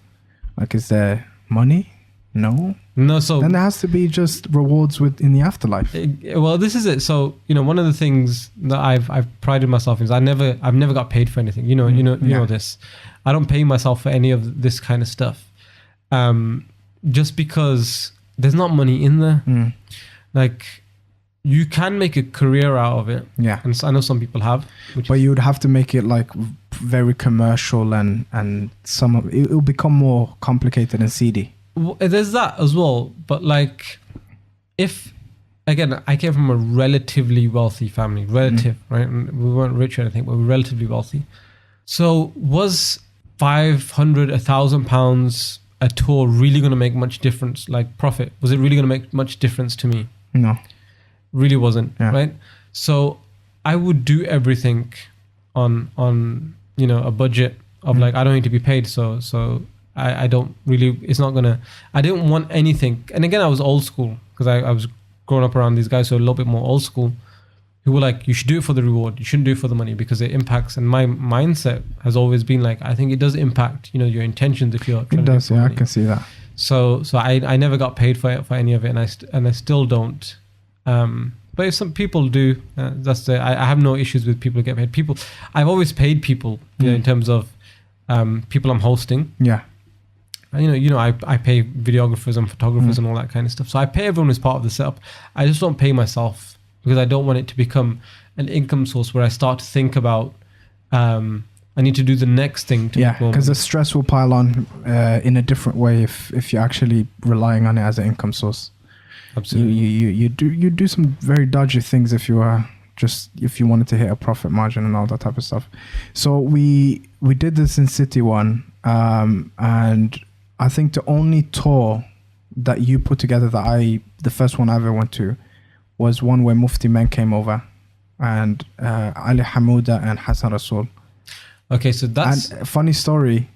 Is there money? No. So then there has to be just rewards in the afterlife. Well, this is it. So one of the things that I've prided myself in is I've never got paid for anything. You know this. I don't pay myself for any of this kind of stuff. Just because there's not money in there. You can make a career out of it. Yeah. And I know some people have. But you would have to make it very commercial and it will become more complicated and seedy. There's that as well. But if, again, I came from a relatively wealthy family, right? We weren't rich or anything, but we were relatively wealthy. So was 500, £1,000 a tour really going to make much difference, profit? Was it really going to make much difference to me? No. Really wasn't, right? So I would do everything on a budget of I don't need to be paid, so I don't really, it's not gonna, I didn't want anything. And again, I was old school because I was growing up around these guys who are a little bit more old school, who were like, you should do it for the reward, you shouldn't do it for the money because it impacts. And my mindset has always been I think it does impact your intentions if you're trying it does, I can see that. So I never got paid for any of it, and I still don't. But if some people do, I have no issues with people who get paid. I've always paid people, in terms of people I'm hosting. Yeah. I pay videographers and photographers and all that kind of stuff. So I pay everyone as part of the setup. I just don't pay myself because I don't want it to become an income source where I start to think about I need to do the next thing. Because the stress will pile on in a different way if you're actually relying on it as an income source. Absolutely. You do some very dodgy things if you wanted to hit a profit margin and all that type of stuff. So we did this in City One, and I think the only tour that you put together the first one I ever went to was one where Mufti Menk came over, and Ali Hamouda and Hassan Rasool. Okay, so that's... And funny story,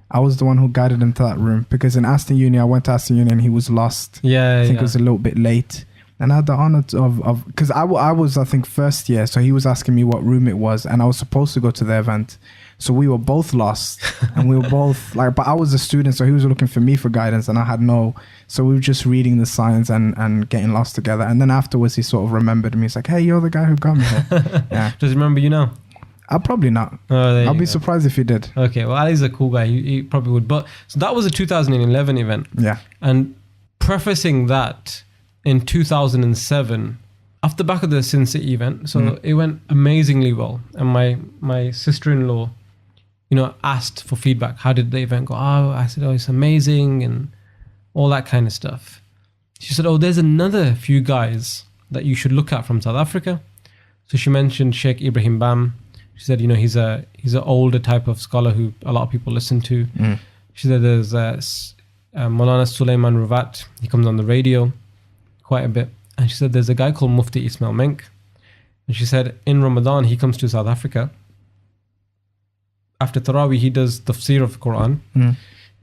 I was the one who guided him to that room because in Aston Uni, I went to Aston Uni and he was lost. Yeah, I think it was a little bit late. And I had the honor of because I was, I think, first year. So he was asking me what room it was and I was supposed to go to the event. So we were both lost and we were both but I was a student. So he was looking for me for guidance and I had so we were just reading the signs and getting lost together. And then afterwards he sort of remembered me. He's like, hey, you're the guy who got me here. Yeah. Does he remember you now? I'll probably not. I'll be surprised if he did. Okay, well, Ali's a cool guy. He probably would. But so that was a 2011 event. Yeah. And prefacing that in 2007, off the back of the Sin City event, so it went amazingly well. And my sister-in-law, asked for feedback. How did the event go? Oh, I said, it's amazing and all that kind of stuff. she said, oh, there's another few guys that you should look at from South Africa. So she mentioned Sheikh Ibrahim Bam. She said, you know, he's an older type of scholar who a lot of people listen to. She said there's Maulana Sulaiman Ruvat. He comes on the radio quite a bit. And she said there's a guy called Mufti Ismail Menk. And she said in Ramadan, he comes to South Africa. After Taraweeh, he does tafsir of the Quran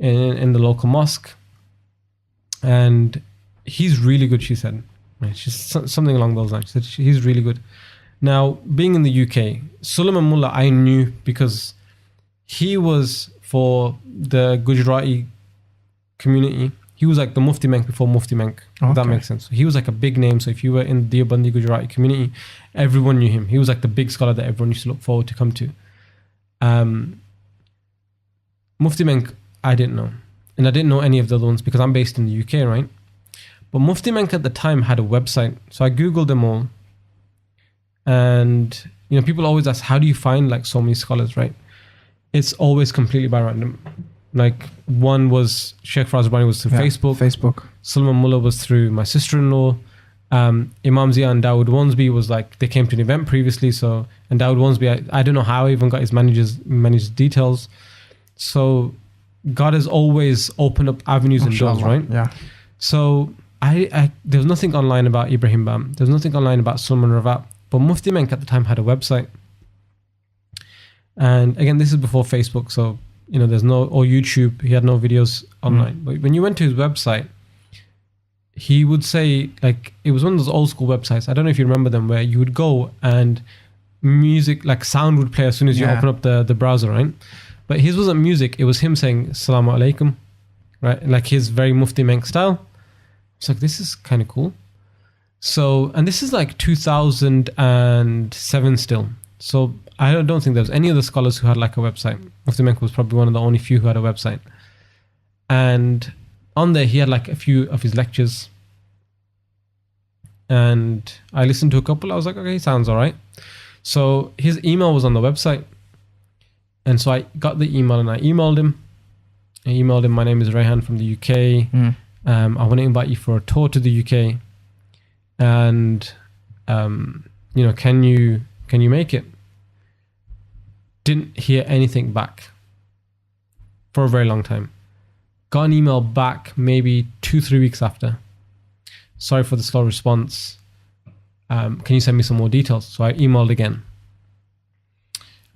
in the local mosque. And he's really good, she said. She's something along those lines. She said he's really good. Now, being in the UK, Sulaiman Moola I knew because he was for the Gujarati community. He was like the Mufti Menk before Mufti Menk. If that makes sense. He was like a big name. So if you were in the Deobandi Gujarati community, everyone knew him. He was like the big scholar that everyone used to look forward to come to. Mufti Menk, I didn't know. And I didn't know any of the other ones because I'm based in the UK, right? But Mufti Menk at the time had a website. So I Googled them all. And, you know, people always ask, how do you find like so many scholars, right? It's always completely by random. Like one was Sheikh Faraz Rabbani was through Facebook. Sulaiman Moola was through my sister-in-law. Imam Zia and Dawud Wharnsby was like, they came to an event previously. So, and Dawud Wharnsby, I don't know how I even got his manager's details. So God has always opened up avenues and doors, right? Yeah. So there was nothing online about Ibrahim Bam. There was nothing online about Sulaiman Ravat. But Mufti Menk at the time had a website. And again, this is before Facebook. So, you know, or YouTube. He had no videos online. But when you went to his website, he would say, like, it was one of those old school websites. I don't know if you remember them, where you would go and music, like sound would play as soon as you open up the browser, right? But his wasn't music. It was him saying, Assalamu alaikum, right? Like his very Mufti Menk style. It's like, this is kind of cool. So, and this is like 2007 still. So I don't think there was any other scholars who had like a website. Mufti Menk was probably one of the only few who had a website. And on there, he had like a few of his lectures. And I listened to a couple. I was like, okay, sounds all right. So his email was on the website. And so I got the email and I emailed him. My name is Rehan from the UK. I want to invite you for a tour to the UK. And, you know, can you make it? Didn't hear anything back for a very long time. Got an email back maybe 2-3 weeks after. Sorry for the slow response. Can you send me some more details? So I emailed again.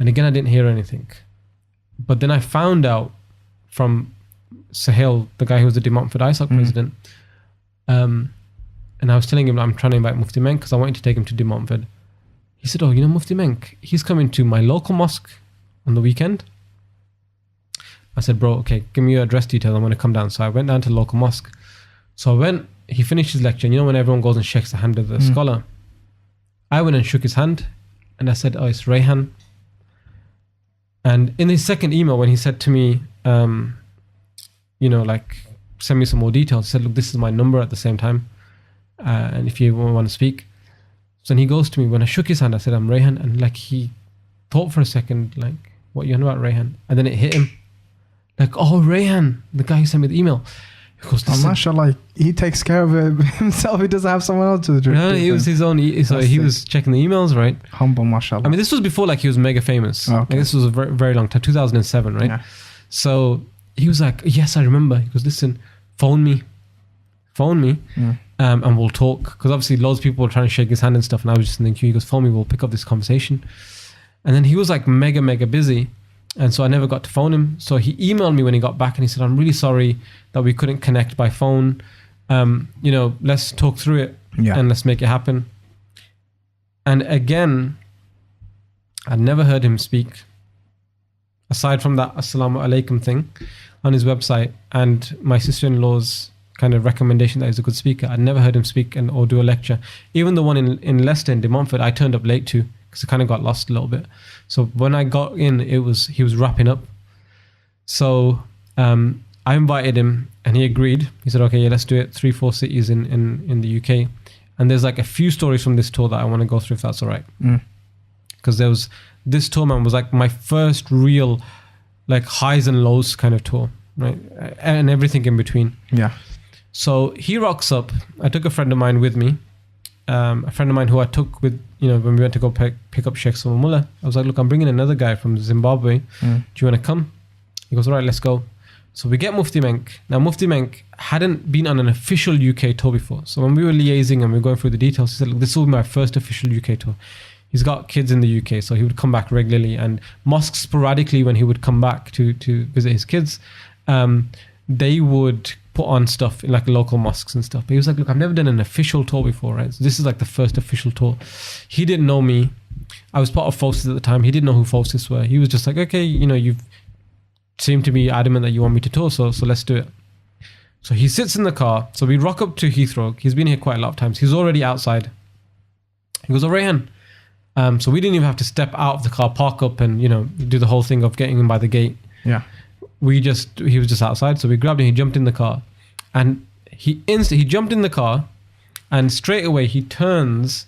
And again, I didn't hear anything. But then I found out from Sahil, the guy who was the De Montfort ISOC president, and I was telling him I'm trying to invite Mufti Menk because I wanted to take him to De Montfort. He said, oh, you know, Mufti Menk, he's coming to my local mosque on the weekend. I said, bro, okay, give me your address details. I'm going to come down. So I went down to the local mosque. So he finished his lecture. And you know, when everyone goes and shakes the hand of the scholar, I went and shook his hand and I said, oh, it's Rehan. And in his second email, when he said to me, you know, like, send me some more details, he said, look, this is my number at the same time. And if you want to speak. So then he goes to me, when I shook his hand, I said, I'm Rehan. And like, he thought for a second, like, what you know about Rehan? And then it hit him. Like, oh, Rehan, the guy who sent me the email. He goes, mashallah, he takes care of it himself. He doesn't have someone else to do it. No, he was his own. So he was checking the emails, right? Humble, mashallah. I mean, this was before like he was mega famous. Okay. Like, this was a very, very long time, 2007, right? Yeah. So he was like, yes, I remember. He goes, listen, phone me. And we'll talk. Because obviously loads of people were trying to shake his hand and stuff. And I was just in the queue. He goes, phone me, we'll pick up this conversation. And then he was like mega, mega busy. And so I never got to phone him. So he emailed me when he got back and he said, I'm really sorry that we couldn't connect by phone. You know, let's talk through it and let's make it happen. And again, I never heard him speak. Aside from that Assalamu alaikum thing on his website and my sister-in-law's kind of recommendation that he's a good speaker, I'd never heard him speak or do a lecture. Even the one in Leicester in De Montfort, I turned up late to because I kind of got lost a little bit. So when I got in, he was wrapping up. So I invited him and he agreed. He said, okay, yeah, let's do it. 3-4 cities in the UK. And there's like a few stories from this tour that I want to go through if that's all right. Because this tour, man, was like my first real like highs and lows kind of tour, right? And everything in between. Yeah. So he rocks up. I took a friend of mine with me. A friend of mine who I took with, when we went to go pick up Shaykh Sulaiman Moola. I was like, look, I'm bringing another guy from Zimbabwe. Do you want to come? He goes, all right, let's go. So we get Mufti Menk. Now, Mufti Menk hadn't been on an official UK tour before. So when we were liaising and we were going through the details, he said, look, this will be my first official UK tour. He's got kids in the UK, so he would come back regularly. And mosques sporadically, when he would come back to visit his kids, they would put on stuff in like local mosques and stuff. But he was like, look, I've never done an official tour before, right? So this is like the first official tour. He didn't know me. I was part of Fostis at the time. He didn't know who Fostis were. He was just like, okay, you've seemed to be adamant that you want me to tour, so let's do it. So he sits in the car. So we rock up to Heathrow. He's been here quite a lot of times. He's already outside. He goes, oh, Rayhan. So we didn't even have to step out of the car, park up and, do the whole thing of getting him by the gate. Yeah. He was just outside. So we grabbed him, he jumped in the car. And he jumped in the car and straight away he turns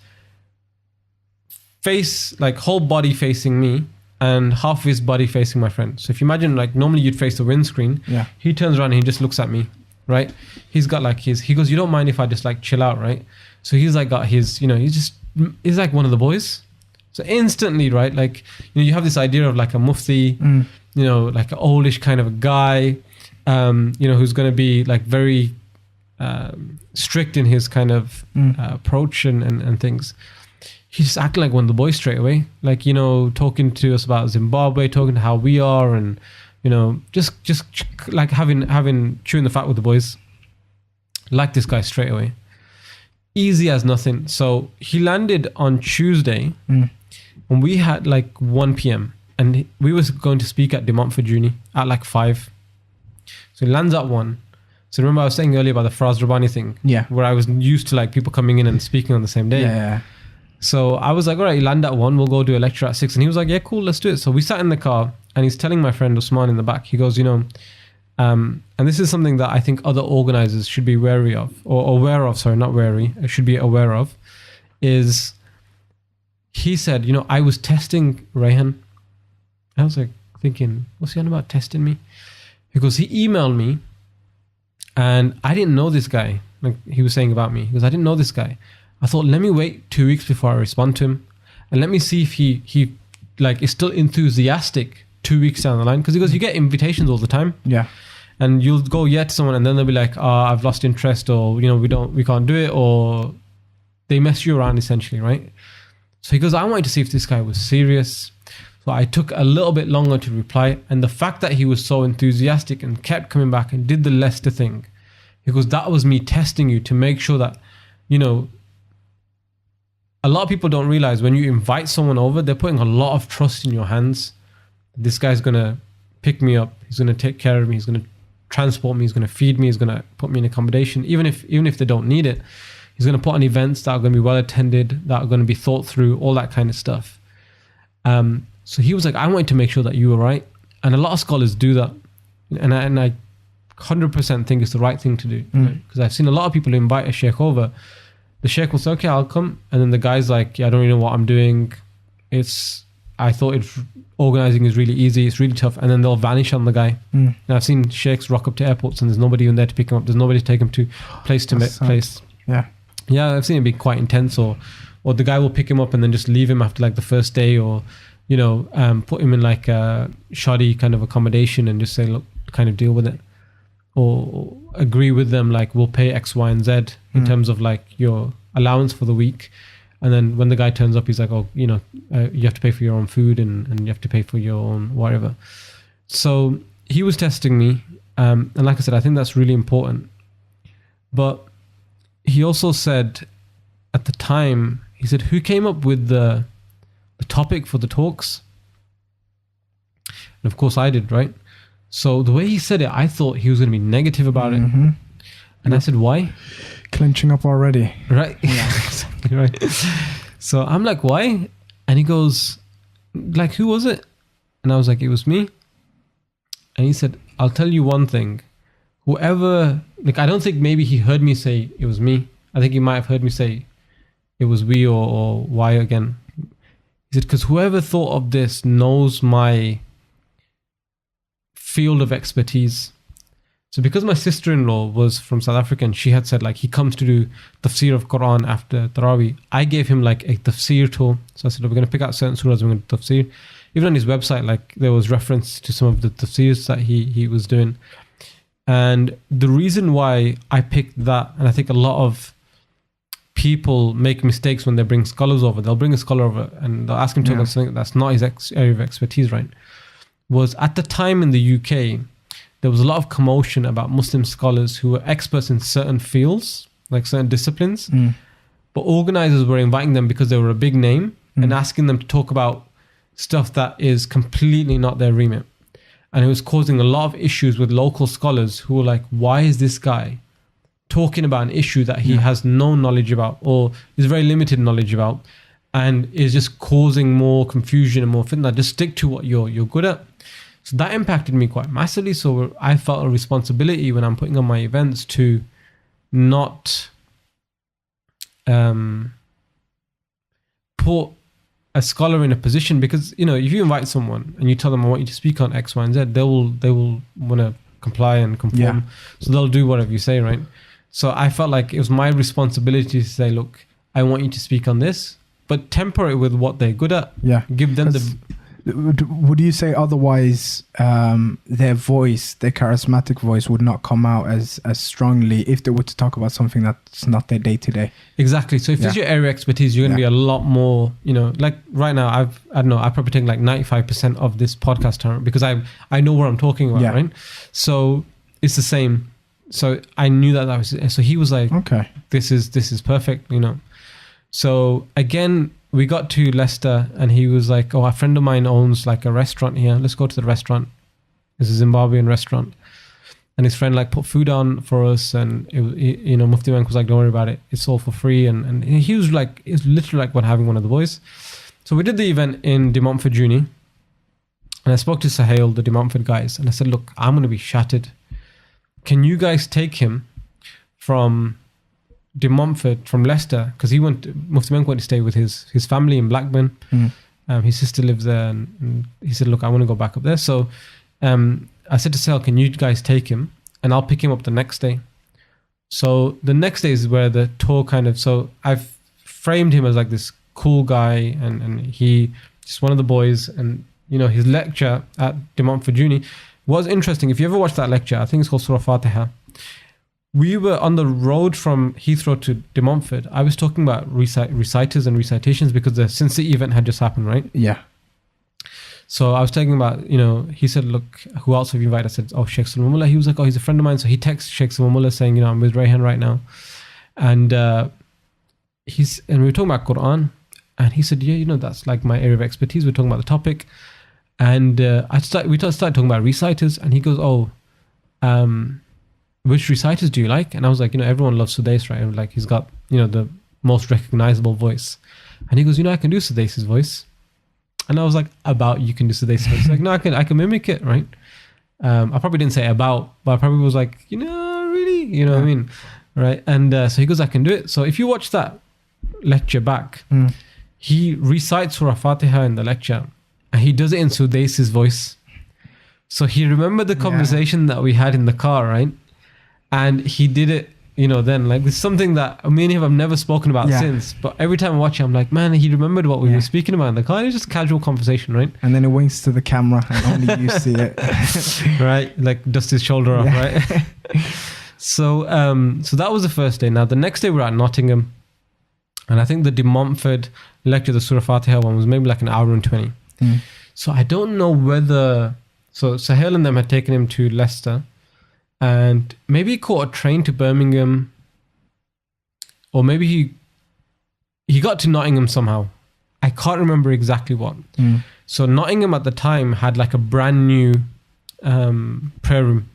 whole body facing me and half of his body facing my friend. So if you imagine, like normally you'd face the windscreen. Yeah. He turns around and he just looks at me, right? He's got like he goes, you don't mind if I just like chill out, right? So he's like got his, he's like one of the boys. So instantly, right? Like, you have this idea of like a mufti, like an oldish kind of a guy, who's going to be like very strict in his kind of approach and things. He just acted like one of the boys straight away. Like, talking to us about Zimbabwe, talking to how we are and, just like chewing the fat with the boys. Like this guy straight away. Easy as nothing. So he landed on Tuesday when we had like 1 p.m. and we was going to speak at De Montfort Uni at like 5. So he lands at 1. So remember I was saying earlier about the Faraz Rabbani thing? Yeah. Where I was used to like people coming in and speaking on the same day. Yeah. So I was like, all right, you land at 1, we'll go do a lecture at 6. And he was like, yeah, cool, let's do it. So we sat in the car and he's telling my friend Usman in the back, he goes, and this is something that I think other organizers should be wary of, or aware of, sorry, not wary, should be aware of, is he said, I was testing Rayhan. I was like thinking, what's he on about testing me? Because he emailed me and I didn't know this guy. Like he was saying about me, because I didn't know this guy. I thought, let me wait 2 weeks before I respond to him and let me see if he like is still enthusiastic 2 weeks down the line. Because he goes, you get invitations all the time. Yeah. And you'll go to someone and then they'll be like, I've lost interest, or, we can't do it, or they mess you around essentially, right? So he goes, I wanted to see if this guy was serious. So I took a little bit longer to reply. And the fact that he was so enthusiastic and kept coming back and did the Leicester thing, he goes, that was me testing you to make sure that, a lot of people don't realize when you invite someone over, they're putting a lot of trust in your hands. This guy's going to pick me up. He's going to take care of me. He's going to transport me. He's going to feed me. He's going to put me in accommodation. Even if they don't need it, he's going to put on events that are going to be well attended, that are going to be thought through, all that kind of stuff. So he was like, I wanted to make sure that you were right. And a lot of scholars do that. And I 100% think it's the right thing to do. Because I've seen a lot of people who invite a sheikh over. The sheikh will say, okay, I'll come. And then the guy's like, yeah, I don't really know what I'm doing. I thought organizing is really easy. It's really tough. And then they'll vanish on the guy. And I've seen sheikhs rock up to airports and there's nobody even there to pick him up. There's nobody to take him to place to place. Yeah. Yeah, I've seen it be quite intense. Or the guy will pick him up and then just leave him after like the first day, or, put him in like a shoddy kind of accommodation and just say, look, kind of deal with it. Or agree with them, like we'll pay X, Y, and Z in terms of like your allowance for the week. And then when the guy turns up, he's like, oh, you have to pay for your own food and you have to pay for your own whatever. So he was testing me. And like I said, I think that's really important. But he also said at the time, he said, who came up with the topic for the talks? And of course I did, right? So the way he said it, I thought he was going to be negative about it. And I said, why? Clinching up already. Right. Yeah, exactly right. So I'm like, why? And he goes, like, who was it? And I was like, it was me. And he said, I'll tell you one thing. Whoever, like, I don't think maybe he heard me say it was me. I think he might have heard me say it was we or why again. He said, because whoever thought of this knows my field of expertise. So because my sister-in-law was from South Africa and she had said like he comes to do tafsir of Quran after Tarawih, I gave him like a tafsir tool. So I said, we're going to pick out certain surahs, we're going to tafsir. Even on his website, like there was reference to some of the tafsirs that he was doing. And the reason why I picked that, and I think a lot of people make mistakes when they bring scholars over, they'll bring a scholar over and they'll ask him to talk about something that's not his area of expertise, right? Was at the time in the UK, there was a lot of commotion about Muslim scholars who were experts in certain fields, like certain disciplines, but organizers were inviting them because they were a big name and asking them to talk about stuff that is completely not their remit. And it was causing a lot of issues with local scholars who were like, why is this guy talking about an issue that he has no knowledge about or is very limited knowledge about, and is just causing more confusion and more fitna? Just stick to what you're good at. So that impacted me quite massively. So I felt a responsibility when I'm putting on my events to not put a scholar in a position, because if you invite someone and you tell them I want you to speak on X, Y, and Z, they will want to comply and conform. So they'll do whatever you say, right? So I felt like it was my responsibility to say, look, I want you to speak on this, but temper it with what they're good at. Give them the. Would you say otherwise their voice, their charismatic voice, would not come out as strongly if they were to talk about something that's not their day-to-day? Exactly. So if it's your area of expertise, you're going to be a lot more, like right now, I've probably taken like 95% of this podcast time because I know what I'm talking about, right? So it's the same. So I knew that was, so he was like, okay, this is perfect, So again, we got to Leicester and he was like, oh, a friend of mine owns like a restaurant here. Let's go to the restaurant. It's a Zimbabwean restaurant. And his friend like put food on for us. And, Mufti Menk was like, don't worry about it. It's all for free. And he was like, it's literally like having one of the boys. So we did the event in De Montfort Uni. And I spoke to Sahel, the De Montfort guys. And I said, look, I'm going to be shattered. Can you guys take him from De Montfort, from Leicester, because Mufti Menk went to stay with his family in Blackburn. His sister lives there, and he said, look, I want to go back up there. So I said to Sal, can you guys take him and I'll pick him up the next day? So the next day is where the tour so I've framed him as like this cool guy, and he just one of the boys, and his lecture at De Montfort Uni was interesting. If you ever watched that lecture, I think it's called Surah Fatiha. We were on the road from Heathrow to De Montfort. I was talking about reciters and recitations because the Sin City event had just happened, right? Yeah. So I was talking about, he said, look, who else have you invited? I said, oh, Shaykh Sulaiman Moola. He was like, oh, he's a friend of mine. So he texted Shaykh Sulaiman Moola saying, I'm with Rayhan right now. And and we were talking about Quran. And he said, yeah, that's like my area of expertise. We're talking about the topic. And we started talking about reciters. And he goes, oh, which reciters do you like? And I was like, everyone loves Sudais, right? And like, he's got, the most recognizable voice. And he goes, I can do Sudais's voice. And I was like, you can do Sudais's voice? He's like, no, I can mimic it, right? I probably didn't say about, but I probably was like, really? What I mean? Right? And so he goes, I can do it. So if you watch that lecture back, he recites Surah Fatiha in the lecture and he does it in Sudais's voice. So he remembered the conversation that we had in the car, right? And he did it, then like it's something that me and him have never spoken about since. But every time I watch it, I'm like, man, he remembered what we were speaking about in the car. It's just casual conversation, right? And then it winks to the camera and only you see it. Right? Like dust his shoulder off, right? So that was the first day. Now the next day we're at Nottingham. And I think the De Montfort lecture, the Surah Fatiha one, was maybe like an hour and 20. So I don't know whether... So Sahel and them had taken him to Leicester. And maybe he caught a train to Birmingham, or maybe he got to Nottingham somehow. I can't remember exactly what. So Nottingham at the time had like a brand new prayer room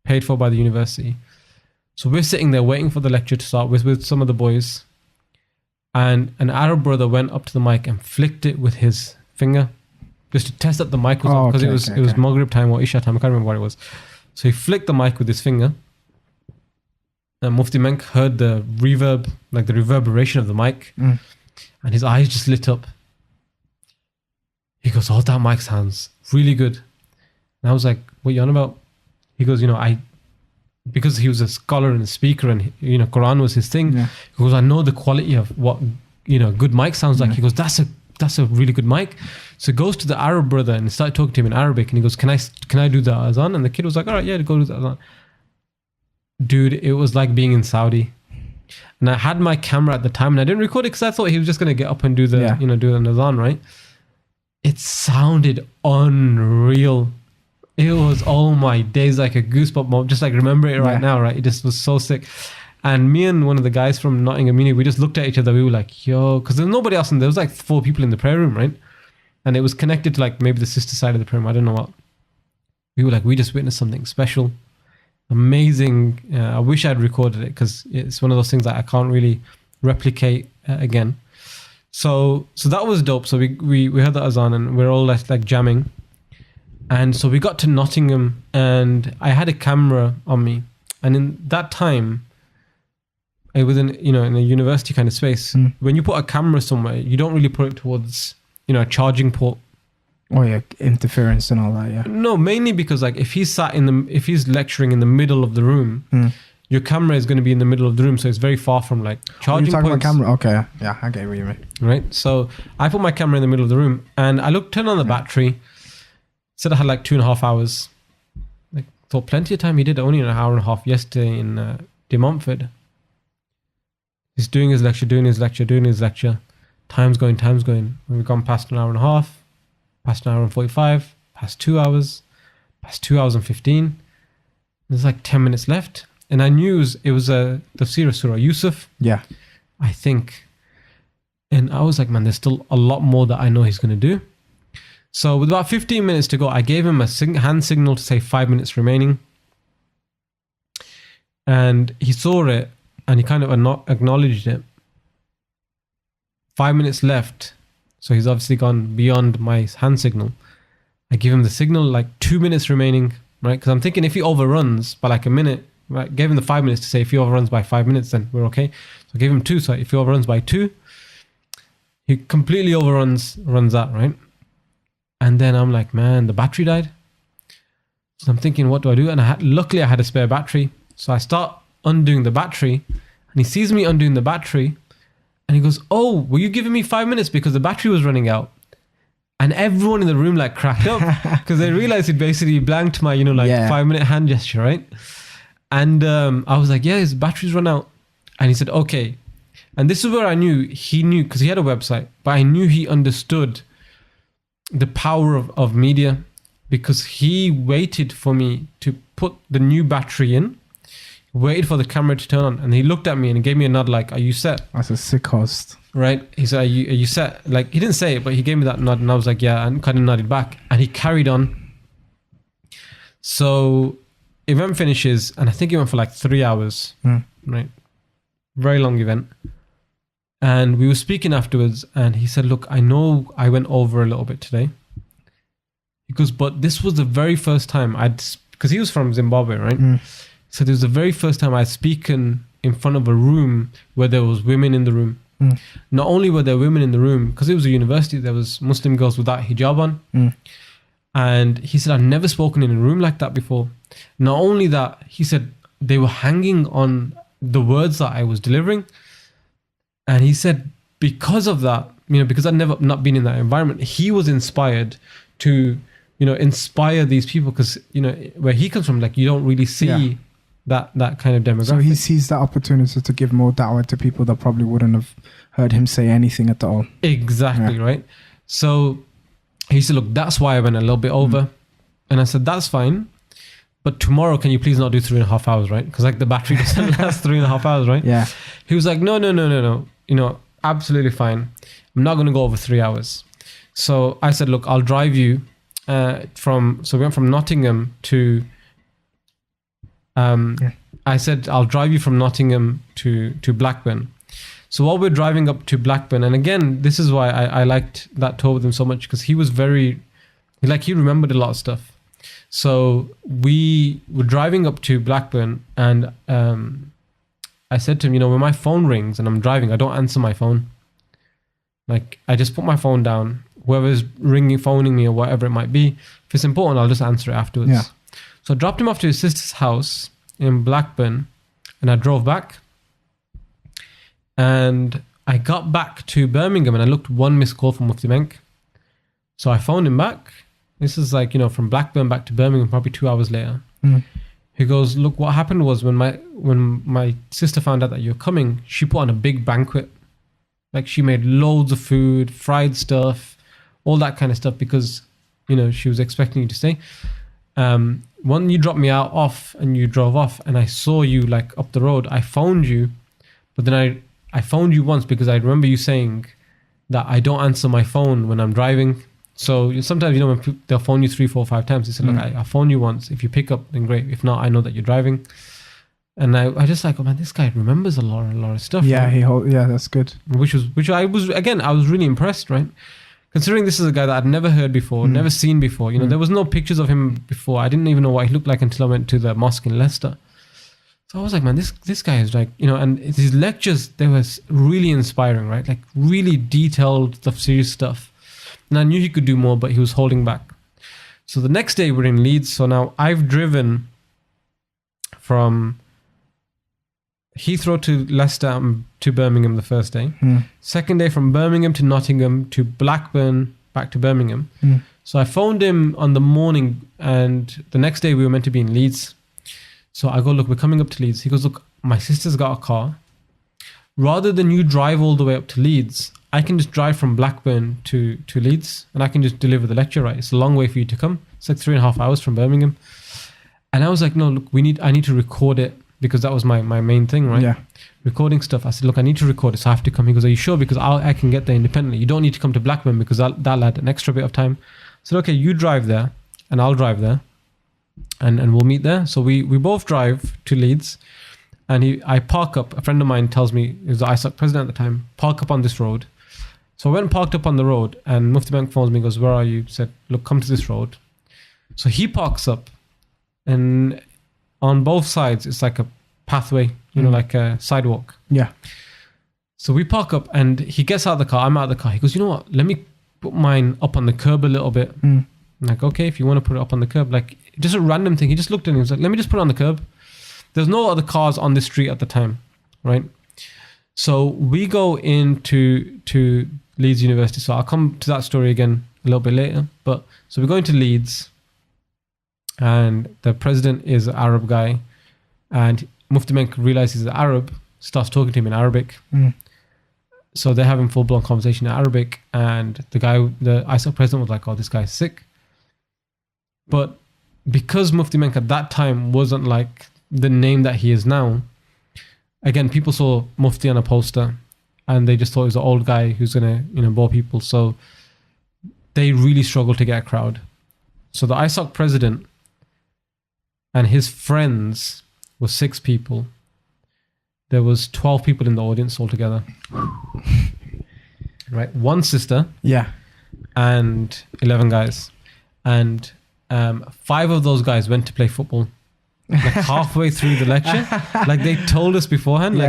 paid for by the university. So we're sitting there waiting for the lecture to start with some of the boys. And an Arab brother went up to the mic and flicked it with his finger just to test that the mic was on, because it was Maghrib time or Isha time. I can't remember what it was. So he flicked the mic with his finger, and Mufti Menk heard the reverb, like the reverberation of the mic, and his eyes just lit up. He goes, oh, that mic sounds really good. And I was like, what are you on about? he goes, because he was a scholar and a speaker and, Quran was his thing. Yeah. He goes, I know the quality of what, good mic sounds like. He goes, that's a really good mic. So he goes to the Arab brother and started talking to him in Arabic. And he goes, can I do the azan? And the kid was like, all right, yeah, go do the azan. Dude, it was like being in Saudi. And I had my camera at the time and I didn't record it because I thought he was just going to get up and do the, do an azan, right? It sounded unreal. It was, oh my days, like a goosebump moment. Just like remember it right now, right? It just was so sick. And me and one of the guys from Nottingham Uni, we just looked at each other. We were like, yo, because there's nobody else. And there was like 4 people in the prayer room, right? And it was connected to like maybe the sister side of the prayer room. I don't know what. We were like, we just witnessed something special. Amazing. I wish I'd recorded it because it's one of those things that I can't really replicate again. So that was dope. So we heard the azan and we're all like jamming. And so we got to Nottingham and I had a camera on me. And in that time, it was in a university kind of space. When you put a camera somewhere, you don't really put it towards, a charging port. Oh yeah, interference and all that, yeah. No, mainly because like if he's lecturing in the middle of the room, your camera is going to be in the middle of the room, so it's very far from like charging you're talking points. about camera? Okay, yeah, I get what you mean. Right, so I put my camera in the middle of the room and I turned on the battery. Said I had like 2.5 hours. Like thought plenty of time. He did only an hour and a half yesterday in De Montfort. He's doing his lecture. Time's going. And we've gone past an hour and a half, past an hour and 45, past 2 hours, past 2 hours and 15. There's like 10 minutes left. And I knew it was the Tafsir of Surah Yusuf. Yeah. I think. And I was like, man, there's still a lot more that I know he's going to do. So with about 15 minutes to go, I gave him a hand signal to say 5 minutes remaining. And he saw it and he kind of acknowledged it. 5 minutes left. So he's obviously gone beyond my hand signal. I give him the signal, like 2 minutes remaining, right? Because I'm thinking if he overruns by like a minute, right? Gave him the 5 minutes to say if he overruns by 5 minutes, then we're okay. So I gave him 2. So if he overruns by 2, he completely runs that, right? And then I'm like, man, the battery died. So I'm thinking, what do I do? And luckily I had a spare battery. So I start undoing the battery and he sees me undoing the battery and he goes, oh, were you giving me 5 minutes because the battery was running out? And everyone in the room like cracked up because they realized he'd basically blanked my, 5 minute hand gesture, right? And I was like, yeah, his battery's run out. And he said, okay. And this is where I knew he knew, because he had a website, but I knew he understood the power of media, because he waited for me to put the new battery in, waited for the camera to turn on, and he looked at me and he gave me a nod like, are you set? That's a sick host. Right? He said, are you set? Like, he didn't say it, but he gave me that nod and I was like, yeah, and kind of nodded back. And he carried on. So event finishes, and I think it went for like 3 hours, right? Very long event. And we were speaking afterwards and he said, look, I know I went over a little bit today. He goes, but this was the very first time because he was from Zimbabwe, right? So this was the very first time I'd spoken in front of a room where there was women in the room. Not only were there women in the room, because it was a university, there was Muslim girls without hijab on. And he said, I've never spoken in a room like that before. Not only that, he said, they were hanging on the words that I was delivering. And he said, because of that, because I'd never not been in that environment, he was inspired to, inspire these people, because, where he comes from, like, you don't really see that kind of demographic. So he sees that opportunity to give more da'wah to people that probably wouldn't have heard him say anything at all. Exactly, right? So he said, look, that's why I went a little bit over. And I said, that's fine. But tomorrow, can you please not do 3.5 hours, right? Because like the battery doesn't last 3.5 hours, right? Yeah. He was like, no. Absolutely fine. I'm not going to go over 3 hours. So I said, look, I'll drive you so we went from Nottingham to, I said, I'll drive you from Nottingham to Blackburn. So while we're driving up to Blackburn, and again, this is why I liked that tour with him so much, because he was he remembered a lot of stuff. So we were driving up to Blackburn and I said to him, when my phone rings and I'm driving, I don't answer my phone. Like, I just put my phone down. Whoever's phoning me or whatever it might be, if it's important, I'll just answer it afterwards. Yeah. So I dropped him off to his sister's house in Blackburn, and I drove back. And I got back to Birmingham, and I looked one missed call from Mufti Menk. So I phoned him back. This is like, from Blackburn back to Birmingham, probably 2 hours later. He goes, look, what happened was when my sister found out that you're coming, she put on a big banquet. Like, she made loads of food, fried stuff, all that kind of stuff, because, she was expecting you to stay. When you dropped me off and you drove off, and I saw you like up the road, I phoned you, but then I phoned you once because I remember you saying that I don't answer my phone when I'm driving. So sometimes, when they'll phone you 3, 4, 5 times, they say, look, I phoned you once. If you pick up, then great. If not, I know that you're driving. And I just like, oh man, this guy remembers a lot of stuff. Yeah, right? That's good. Which I was really impressed, right? Considering this is a guy that I'd never heard before, never seen before. There was no pictures of him before. I didn't even know what he looked like until I went to the mosque in Leicester. So I was like, man, this guy is like, and his lectures, they were really inspiring, right? Like really detailed, serious stuff. And I knew he could do more, but he was holding back. So the next day we're in Leeds. So now I've driven from Heathrow to Leicester to Birmingham the first day. Second day from Birmingham to Nottingham to Blackburn back to Birmingham. So I phoned him on the morning, and the next day we were meant to be in Leeds. So I go, look, we're coming up to Leeds. He goes, look, my sister's got a car. Rather than you drive all the way up to Leeds, I can just drive from Blackburn to Leeds, and I can just deliver the lecture, right? It's a long way for you to come. It's like 3.5 hours from Birmingham. And I was like, no, look, I need to record it, because that was my main thing, right? Yeah. Recording stuff. I said, look, I need to record it, so I have to come. He goes, are you sure? Because I can get there independently. You don't need to come to Blackburn, because that'll add an extra bit of time. I said, okay, you drive there, and I'll drive there, and we'll meet there. So we both drive to Leeds, and I park up. A friend of mine tells me, he was the ISAC president at the time, park up on this road. So I went and parked up on the road, and Mufti Menk phones me, goes, where are you? Said, look, come to this road. So he parks up, and on both sides, it's like a pathway, like a sidewalk. Yeah. So we park up, and he gets out of the car. I'm out of the car. He goes, you know what? Let me put mine up on the curb a little bit. I'm like, okay, if you want to put it up on the curb, like just a random thing. He just looked at me. He was like, let me just put it on the curb. There's no other cars on the street at the time, right? So we go into Leeds University. So I'll come to that story again a little bit later. But so we're going to Leeds, and the president is an Arab guy, and Mufti Menk realizes he's Arab, starts talking to him in Arabic. So they're having full-blown conversation in Arabic, and the ISAC president was like, oh, this guy's sick. But because Mufti Menk at that time wasn't like the name that he is now, again, people saw Mufti on a poster, and they just thought he was an old guy who's going to, bore people. So they really struggled to get a crowd. So the ISAC president and his friends were 6 people. There was 12 people in the audience altogether. Right? 1 sister. Yeah. And 11 guys. And 5 of those guys went to play football. Like halfway through the lecture. Like they told us beforehand.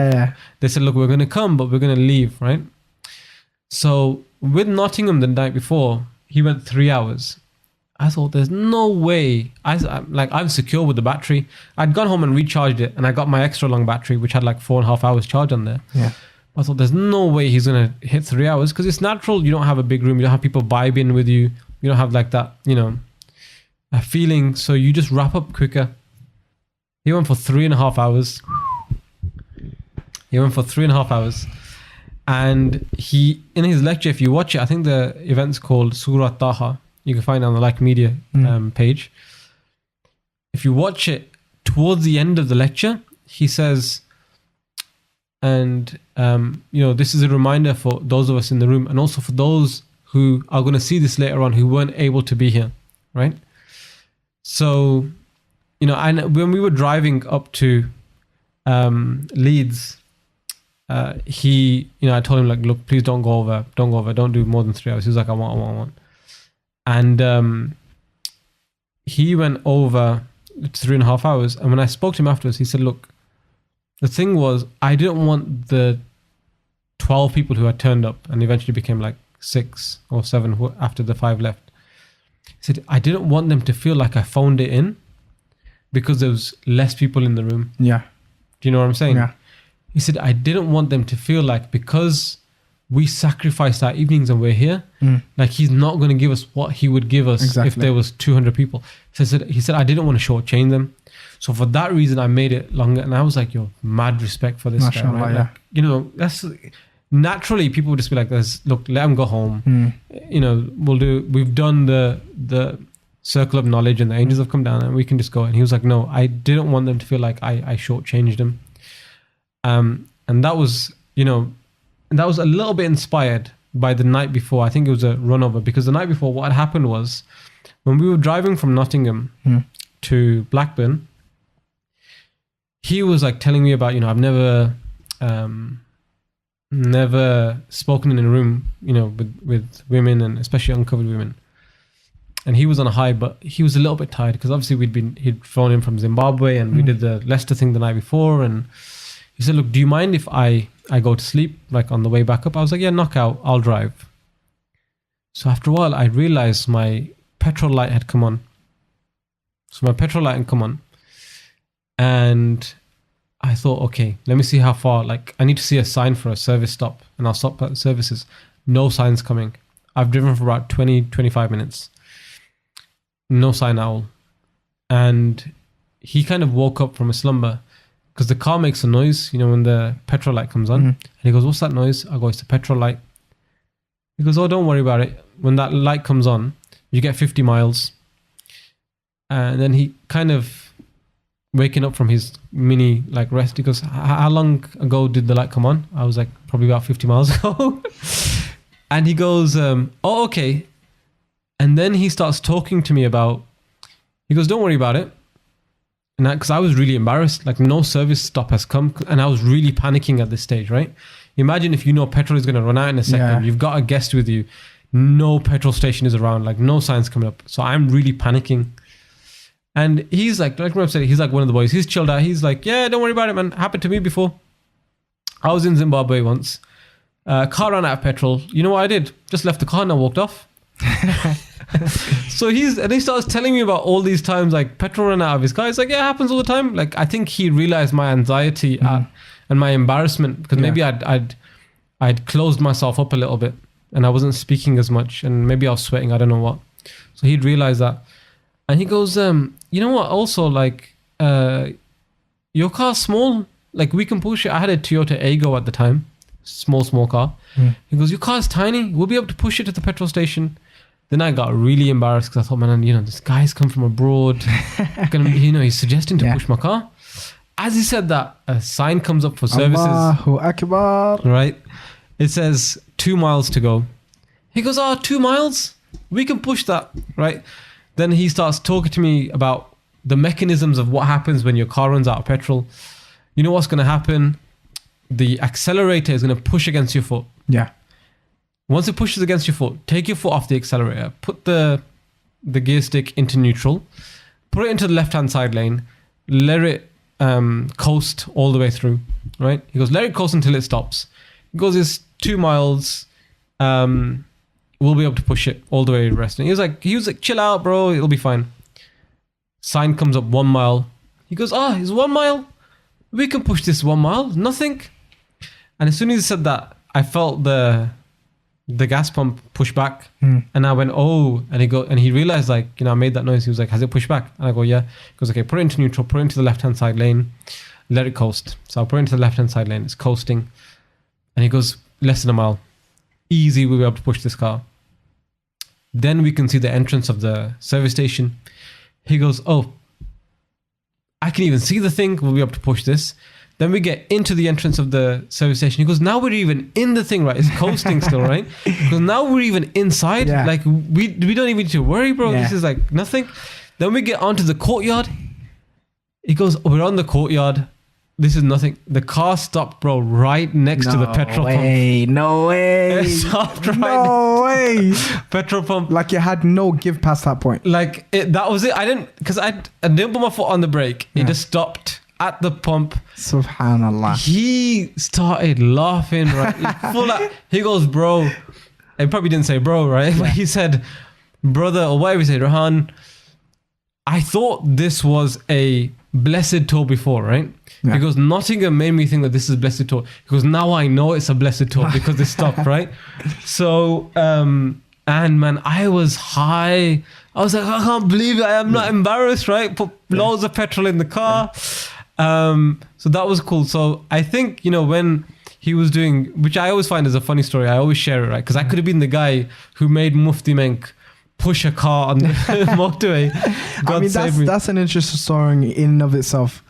They said, look, we're going to come, but we're going to leave, right? So with Nottingham the night before, he went 3 hours. I thought, there's no way. I'm secure with the battery. I'd gone home and recharged it, and I got my extra long battery, which had like 4.5 hours charge on there. Yeah. I thought, there's no way he's going to hit 3 hours, because it's natural. You don't have a big room. You don't have people vibing with you. You don't have like that, a feeling. So you just wrap up quicker. He went for 3.5 hours. And he, in his lecture, if you watch it, I think the event's called Surah Taha. You can find it on the Like Media page. If you watch it, towards the end of the lecture, he says, and this is a reminder for those of us in the room, and also for those who are going to see this later on who weren't able to be here, right? So, and when we were driving up to Leeds, I told him, like, look, please don't go over, don't do more than 3 hours. He was like, I want. And he went over 3.5 hours. And when I spoke to him afterwards, he said, look, the thing was, I didn't want the 12 people who had turned up, and eventually became like 6 or 7 after the 5 left. He said, I didn't want them to feel like I phoned it in. because there was less people in the room. Yeah. Do you know what I'm saying? Yeah. He said, I didn't want them to feel like because we sacrificed our evenings and we're here, like he's not going to give us what he would give us if there was 200 people. So he said, I didn't want to shortchange them. So for that reason, I made it longer. And I was like, yo, mad respect for this guy. Right? Yeah. Like, you know, that's naturally people would just be like, look, let him go home. You know, we've done the circle of knowledge and the angels have come down and we can just go. And he was like, no, I didn't want them to feel like I shortchanged them. And that was, you know, that was a little bit inspired by the night before. I think it was a run over, because the night before what had happened was when we were driving from Nottingham to Blackburn, he was like telling me about, you know, I've never spoken in a room, you know, with women and especially uncovered women. And he was on a high, but he was a little bit tired because obviously he'd flown in from Zimbabwe and we did the Leicester thing the night before. And he said, look, do you mind if I go to sleep like on the way back up? I was like, yeah, knock out, I'll drive. So after a while, I realized my petrol light had come on. And I thought, okay, let me see how far, like I need to see a sign for a service stop and I'll stop at the services. No signs coming. I've driven for about 20-25 minutes. No sign at all. And he kind of woke up from a slumber because the car makes a noise, you know, when the petrol light comes on. And he goes, what's that noise? I go, it's the petrol light. He goes, oh, don't worry about it. When that light comes on, you get 50 miles. And then he kind of waking up from his mini like rest. He goes, how long ago did the light come on? I was like, probably about 50 miles ago. And he goes, oh, okay. And then he starts talking to me about, he goes, don't worry about it. And because I was really embarrassed, like no service stop has come. And I was really panicking at this stage, right? Imagine if you know petrol is going to run out in a second. You've got a guest with you. No petrol station is around, like no signs coming up. So I'm really panicking. And he's like Rob said, he's like one of the boys. He's chilled out. He's like, yeah, don't worry about it, man. Happened to me before. I was in Zimbabwe once. Car ran out of petrol. You know what I did? Just left the car and I walked off. So he starts telling me about all these times like petrol ran out of his car. It's like, yeah, it happens all the time. Like I think he realized my anxiety and my embarrassment because maybe I'd closed myself up a little bit and I wasn't speaking as much and maybe I was sweating. I don't know what. So he'd realized that. And he goes, you know what? Also, like, your car's small. Like, we can push it. I had a Toyota Aygo at the time. Small car. He goes, your car's tiny. We'll be able to push it to the petrol station. Then I got really embarrassed because I thought, man, you know, this guy's come from abroad. You know, he's suggesting to push my car. As he said that, a sign comes up for services. Allahu Akbar. Right? It says 2 miles to go. He goes, 2 miles? We can push that. Right? Then he starts talking to me about the mechanisms of what happens when your car runs out of petrol. You know what's going to happen? The accelerator is going to push against your foot. Yeah. Once it pushes against your foot, take your foot off the accelerator, put the gear stick into neutral, put it into the left-hand side lane, let it coast all the way through, right? He goes, let it coast until it stops. He goes, it's 2 miles. We'll be able to push it all the way to the rest. And he was like, chill out, bro. It'll be fine. Sign comes up 1 mile. He goes, it's 1 mile. We can push this 1 mile. Nothing. And as soon as he said that, I felt the gas pump push back. And I went, oh. And he realized, like, you know, I made that noise. He was like, has it pushed back? And I go, yeah. He goes, okay, put it into neutral, put it into the left-hand side lane, let it coast. So I'll put it into the left-hand side lane. It's coasting. And he goes, less than a mile. Easy, we'll be able to push this car. Then we can see the entrance of the service station. He goes, oh, I can even see the thing. We'll be able to push this. Then we get into the entrance of the service station. He goes, now we're even in the thing, right? It's coasting still, right? Because now we're even inside. Yeah. Like, we don't even need to worry, bro. Yeah. This is like nothing. Then we get onto the courtyard. He goes, we're on the courtyard. This is nothing. The car stopped, bro, right next to the petrol pump. No way. It stopped right No way. Petrol pump. Like you had no give past that point. Like that was it. I didn't put my foot on the brake. It just stopped at the pump. Subhanallah. He started laughing, right? He goes, bro. He probably didn't say bro, right? Yeah. But he said, brother, or whatever he said, Rahan, I thought this was a blessed tour before, right? Yeah. Because Nottingham made me think that this is blessed tour. Because now I know it's a blessed tour because it stopped, right? So, and man, I was high. I was like, I can't believe it. I am not embarrassed, right? Put loads of petrol in the car. So that was cool. So I think, you know, when he was doing, which I always find is a funny story, I always share it, right? Because I could have been the guy who made Mufti Menk push a car on the motorway. God I mean, that's an interesting story in and of itself.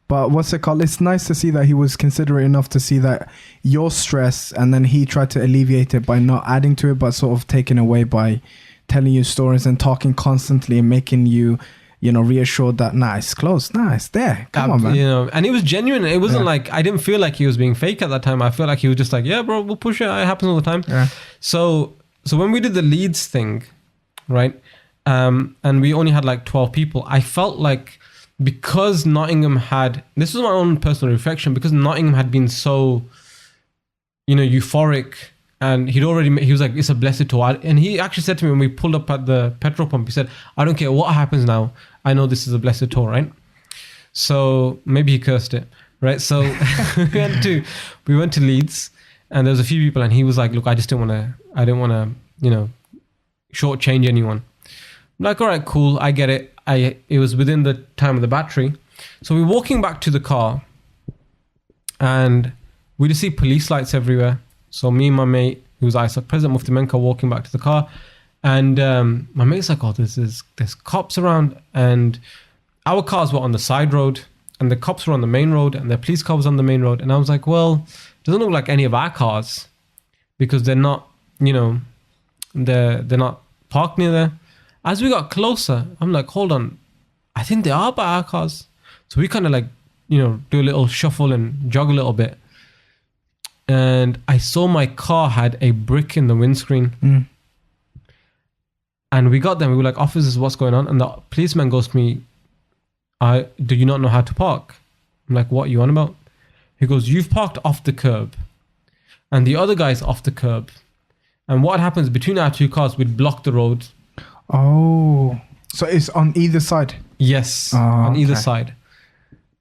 But what's it called? It's nice to see that he was considerate enough to see that your stress, and then he tried to alleviate it by not adding to it, but sort of taking away by telling you stories and talking constantly and making you, you know, reassured that, nah, it's close. Nah, it's there. Come on, man. You know, and it was genuine. It wasn't like, I didn't feel like he was being fake at that time. I felt like he was just like, yeah, bro, we'll push it. It happens all the time. Yeah. So when we did the Leeds thing, right, and we only had like 12 people, I felt like because Nottingham had, this was my own personal reflection, because Nottingham had been so, you know, euphoric, and he was like, it's a blessed tour. And he actually said to me when we pulled up at the petrol pump, he said, I don't care what happens now, I know this is a blessed tour, right? So maybe he cursed it, right? So we went to Leeds, and there was a few people, and he was like, look, I didn't want to, you know, shortchange anyone. I'm like, all right, cool, I get it. It was within the time of the battery. So we're walking back to the car, and we just see police lights everywhere. So me and my mate, who was President Mufti Menk, walking back to the car, and my mate's like, oh, there's cops around, and our cars were on the side road, and the cops were on the main road, and the police car was on the main road. And I was like, well, it doesn't look like any of our cars, because they're not, you know, they're not parked near there. As we got closer, I'm like, hold on, I think they are by our cars. So we kind of like, you know, do a little shuffle and jog a little bit. And I saw my car had a brick in the windscreen. And we got them. We were like, officers, what's going on? And the policeman goes to me, do you not know how to park? I'm like, what are you on about? He goes, you've parked off the curb, and the other guy's off the curb. And what happens between our two cars, we'd block the road. Oh, so it's on either side? Yes, on either side.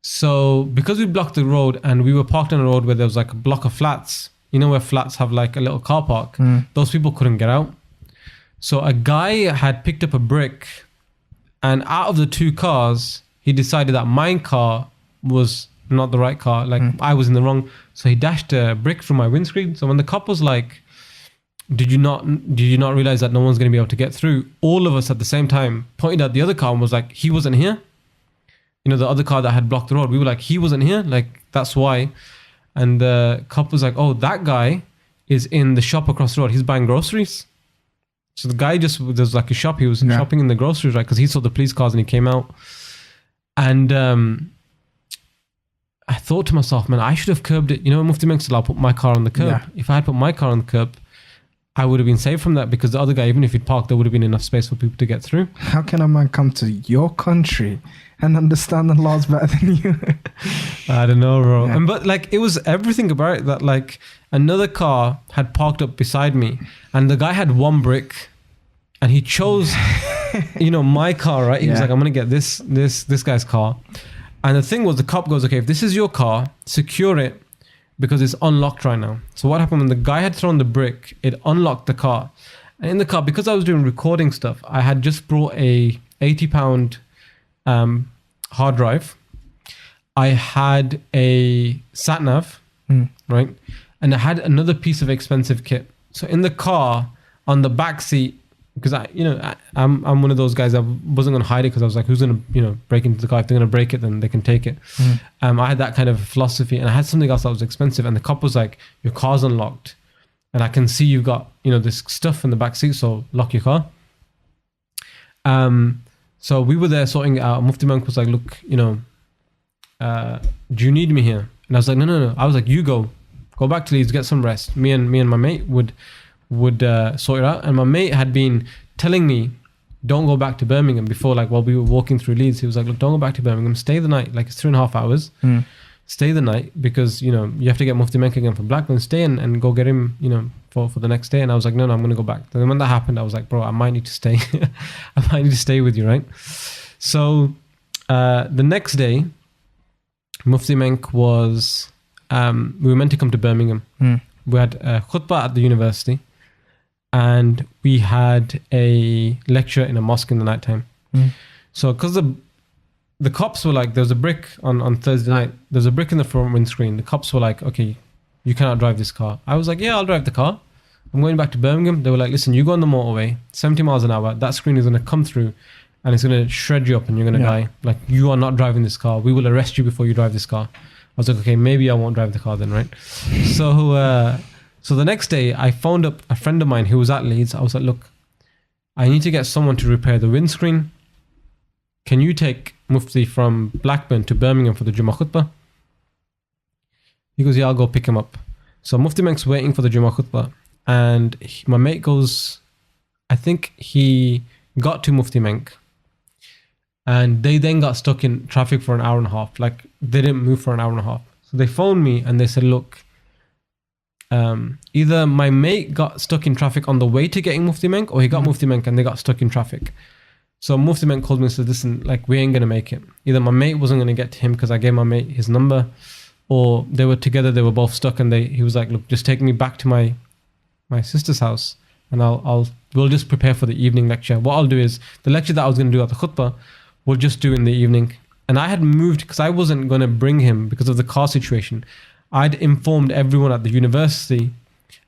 So because we blocked the road, and we were parked on a road where there was like a block of flats, you know, where flats have like a little car park, those people couldn't get out. So a guy had picked up a brick, and out of the two cars, he decided that my car was not the right car. Like I was in the wrong. So he dashed a brick from my windscreen. So when the cop was like, did you not realize that no one's going to be able to get through? All of us at the same time pointed at the other car and was like, he wasn't here. You know, the other car that had blocked the road. We were like, he wasn't here. Like, that's why. And the cop was like, oh, that guy is in the shop across the road. He's buying groceries. So the guy there's like a shop. He was shopping in the groceries, right? Because he saw the police cars and he came out. And I thought to myself, man, I should have curbed it. You know, Mufti Menk said, I'll put my car on the curb. Yeah. If I had put my car on the curb, I would have been saved from that, because the other guy, even if he'd parked, there would have been enough space for people to get through. How can a man come to your country and understand the laws better than you? I don't know, bro. Yeah. But like, it was everything about it that like another car had parked up beside me, and the guy had one brick, and he chose, you know, my car, right? He was like, I'm going to get this guy's car. And the thing was, the cop goes, okay, if this is your car, secure it, because it's unlocked right now. So what happened when the guy had thrown the brick, it unlocked the car. And in the car, because I was doing recording stuff, I had just brought a 80-pound hard drive. I had a sat nav, right? And I had another piece of expensive kit. So in the car, on the back seat, because I'm one of those guys that wasn't going to hide it, because I was like, who's going to break into the car? If they're going to break it, then they can take it. I had that kind of philosophy, and I had something else that was expensive, and the cop was like, your car's unlocked, and I can see you've got this stuff in the back seat, so lock your car. So we were there sorting it out. Mufti Menk was like, look, do you need me here? And I was like, no. I was like, you go back to Leeds, get some rest. Me and my mate would sort it out. And my mate had been telling me, don't go back to Birmingham before, like, while we were walking through Leeds. He was like, look, don't go back to Birmingham, stay the night. Like, it's 3.5 hours. Stay the night, because you have to get Mufti Menk again from Blackburn. Stay and go get him for the next day. And I was like, no, I'm going to go back. And then when that happened, I was like, bro, I might need to stay. I might need to stay with you, right? So the next day, Mufti Menk was, we were meant to come to Birmingham. We had a khutbah at the university, and we had a lecture in a mosque in the nighttime. So because the cops were like, there was a brick on Thursday night, there's a brick in the front windscreen. The cops were like, okay, you cannot drive this car. I was like, yeah, I'll drive the car. I'm going back to Birmingham. They were like, listen, you go on the motorway, 70 miles an hour, that screen is going to come through and it's going to shred you up and you're going to die. Like, you are not driving this car. We will arrest you before you drive this car. I was like, okay, maybe I won't drive the car then, right? So the next day, I phoned up a friend of mine who was at Leeds. I was like, look, I need to get someone to repair the windscreen. Can you take Mufti from Blackburn to Birmingham for the Jummah khutbah? He goes, yeah, I'll go pick him up. So Mufti Menk's waiting for the Jummah khutbah. And my mate goes, I think he got to Mufti Menk. And they then got stuck in traffic for an hour and a half. Like, they didn't move for an hour and a half. So they phoned me and they said, look, either my mate got stuck in traffic on the way to getting Mufti Menk, or he got Mufti Menk and they got stuck in traffic. So Mufti Menk called me and said, listen, like, we ain't going to make it. Either my mate wasn't going to get to him because I gave my mate his number, or they were together, they were both stuck, and he was like, look, just take me back to my sister's house and we'll just prepare for the evening lecture. What I'll do is, the lecture that I was going to do at the khutbah, we'll just do in the evening. And I had moved because I wasn't going to bring him because of the car situation. I'd informed everyone at the university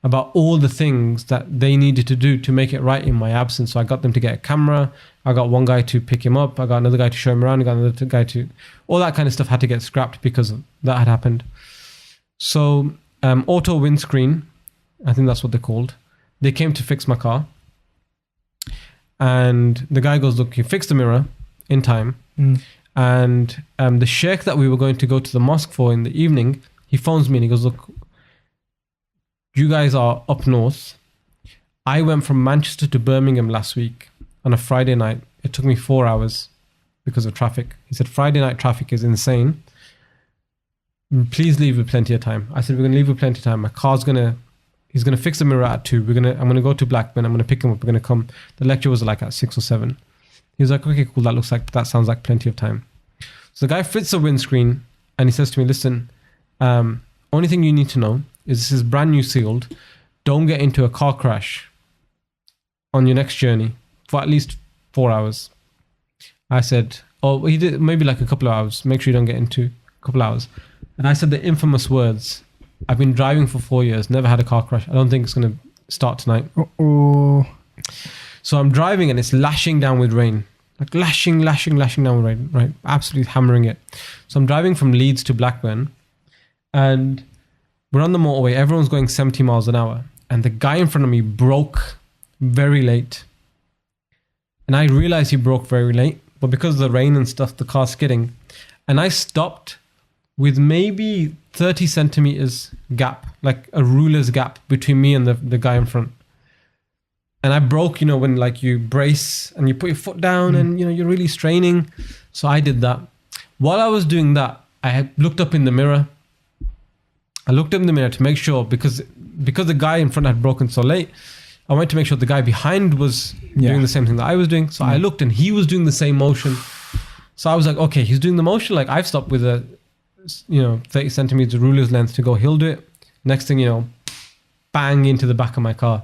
about all the things that they needed to do to make it right in my absence. So I got them to get a camera. I got one guy to pick him up. I got another guy to show him around. I got another guy to... All that kind of stuff had to get scrapped because that had happened. So auto windscreen, I think that's what they're called. They came to fix my car. And the guy goes, look, he fixed the mirror in time. And the sheikh that we were going to go to the mosque for in the evening, he phones me and he goes, look, you guys are up north. I went from Manchester to Birmingham last week on a Friday night. It took me 4 hours because of traffic. He said, Friday night traffic is insane. Please leave with plenty of time. I said, we're going to leave with plenty of time. My car's he's going to fix the mirror at 2. I'm going to go to Blackburn. I'm going to pick him up. We're going to come. The lecture was like at 6 or 7. He was like, okay, cool. That sounds like plenty of time. So the guy fits the windscreen and he says to me, listen, only thing you need to know is this is brand new sealed. Don't get into a car crash on your next journey for at least 4 hours. I said, oh, he did maybe like a couple of hours. Make sure you don't get into a couple of hours. And I said the infamous words, I've been driving for 4 years, never had a car crash. I don't think it's going to start tonight. So I'm driving and it's lashing down with rain. Like lashing down with rain, right? Absolutely hammering it. So I'm driving from Leeds to Blackburn and we're on the motorway. Everyone's going 70 miles an hour. And the guy in front of me broke very late. And I realized he broke very late. But because of the rain and stuff, the car's skidding. And I stopped with maybe 30 centimeters gap, like a ruler's gap between me and the guy in front. And I broke, when like you brace and you put your foot down and, you're really straining. So I did that. While I was doing that, I had looked up in the mirror. I looked up in the mirror to make sure, because the guy in front had broken so late, I wanted to make sure the guy behind was doing the same thing that I was doing. So I looked and he was doing the same motion. So I was like, okay, he's doing the motion. Like I've stopped with a, 30 centimeters ruler's length to go. He'll do it. Next thing, bang into the back of my car.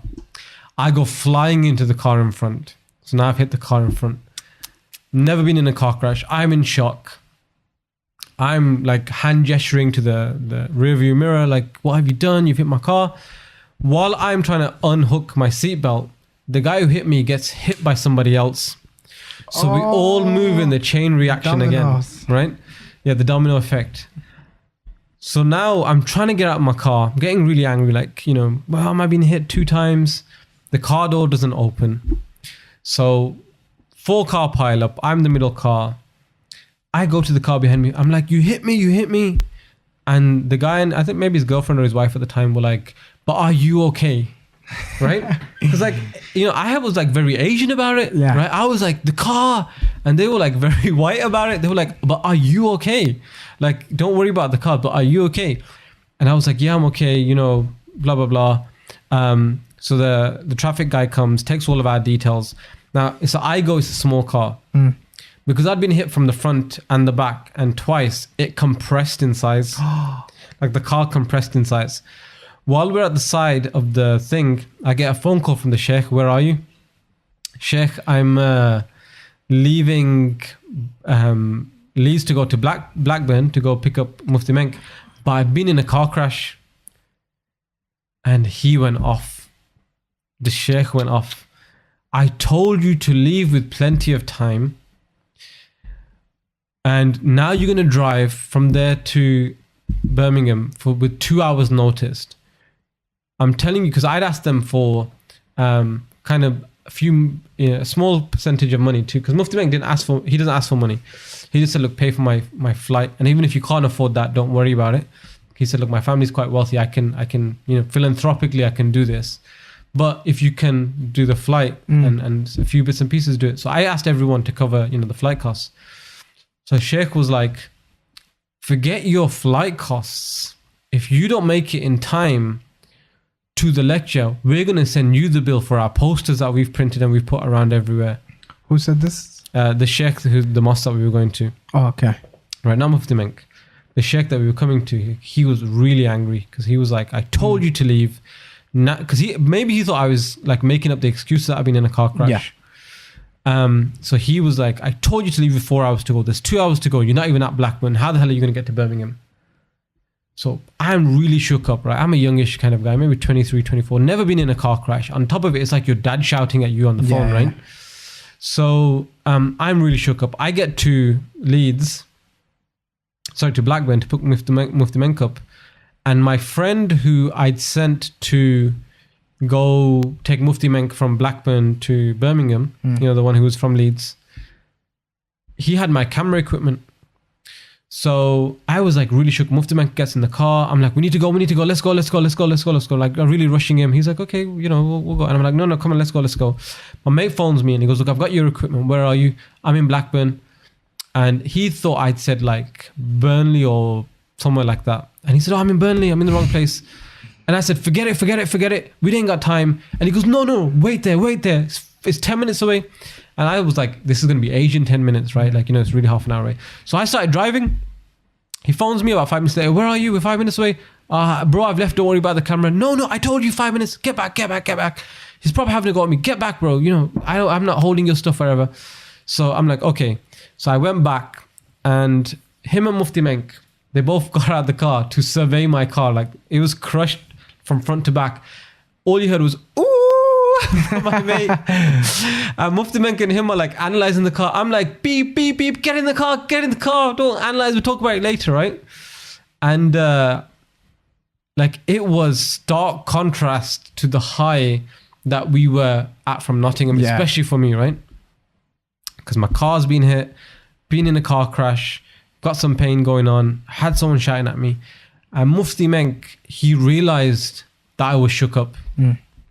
I go flying into the car in front. So now I've hit the car in front. Never been in a car crash. I'm in shock. I'm like hand gesturing to the rear view mirror. Like, what have you done? You've hit my car. While I'm trying to unhook my seatbelt, the guy who hit me gets hit by somebody else. So we all move in the chain reaction dominoes. Again, right? Yeah, the domino effect. So now I'm trying to get out of my car. I'm getting really angry. Like, well, am I being hit 2 times? The car door doesn't open. So 4 car pile up. I'm the middle car. I go to the car behind me. I'm like, you hit me. And the guy, and I think maybe his girlfriend or his wife at the time were like, but are you okay? Right? Because like, I was like very Asian about it. Yeah. Right? I was like, the car. And they were like very white about it. They were like, but are you okay? Like, don't worry about the car, but are you okay? And I was like, yeah, I'm okay. Blah, blah, blah. So the traffic guy comes, takes all of our details. Now, it's a small car. because I'd been hit from the front and the back, and twice it compressed in size. Like the car compressed in size. While we're at the side of the thing, I get a phone call from the Shaykh. Where are you? Shaykh, I'm leaving Leeds to go to Blackburn to go pick up Mufti Menk, but I've been in a car crash. And he went off. The Shaykh went off. I told you to leave with plenty of time. And now you're going to drive from there to Birmingham with 2 hours notice. I'm telling you, because I'd asked them for kind of a small percentage of money too, because Mufti Menk he doesn't ask for money. He just said, look, pay for my flight. And even if you can't afford that, don't worry about it. He said, look, my family's quite wealthy. I can, philanthropically, I can do this. But if you can do the flight and a few bits and pieces, do it. So I asked everyone to cover, the flight costs. So Shaykh was like, forget your flight costs. If you don't make it in time to the lecture, we're going to send you the bill for our posters that we've printed and we've put around everywhere. Who said this? The Shaykh, the mosque that we were going to. Oh, okay. Right, now Mufti Menk. The Shaykh that we were coming to, he was really angry because he was like, I told you to leave. Because he thought I was like making up the excuse that I've been in a car crash. Yeah. So he was like, I told you to leave with 4 hours to go. There's 2 hours to go. You're not even at Blackburn. How the hell are you going to get to Birmingham? So I'm really shook up, right? I'm a youngish kind of guy, maybe 23, 24, never been in a car crash. On top of it, it's like your dad shouting at you on the phone, right? So I'm really shook up. I get to Blackburn to pick Mufti Menk up. And my friend who I'd sent to go take Mufti Menk from Blackburn to Birmingham, the one who was from Leeds, he had my camera equipment. So I was like really shook. Mufti Menk gets in the car. I'm like, we need to go. Let's go. Like I'm really rushing him. He's like, okay, we'll go. And I'm like, no, come on, let's go. My mate phones me and he goes, look, I've got your equipment. Where are you? I'm in Blackburn. And he thought I'd said like Burnley or somewhere like that. And he said, oh, I'm in Burnley. I'm in the wrong place. And I said, forget it. We ain't got time. And he goes, no, wait there. It's 10 minutes away. And I was like, this is going to be Asian 10 minutes, right? Like, it's really half an hour away. So I started driving. He phones me about 5 minutes later. Where are you? We're 5 minutes away. Bro, I've left. Don't worry about the camera. No, I told you 5 minutes. Get back. He's probably having to go at me. Get back, bro. I'm not holding your stuff forever. So I'm like, okay. So I went back and him and Mufti Menk, they both got out of the car to survey my car. Like it was crushed from front to back. All you heard was, ooh, from my mate. And Mufti Menk and him are like analyzing the car. I'm like, beep, beep, beep, get in the car. Don't analyze, we'll talk about it later, right? And like it was stark contrast to the high that we were at from Nottingham, especially for me, right? Because my car's been hit, been in a car crash, got some pain going on, had someone shouting at me. And Mufti Menk, he realized that I was shook up.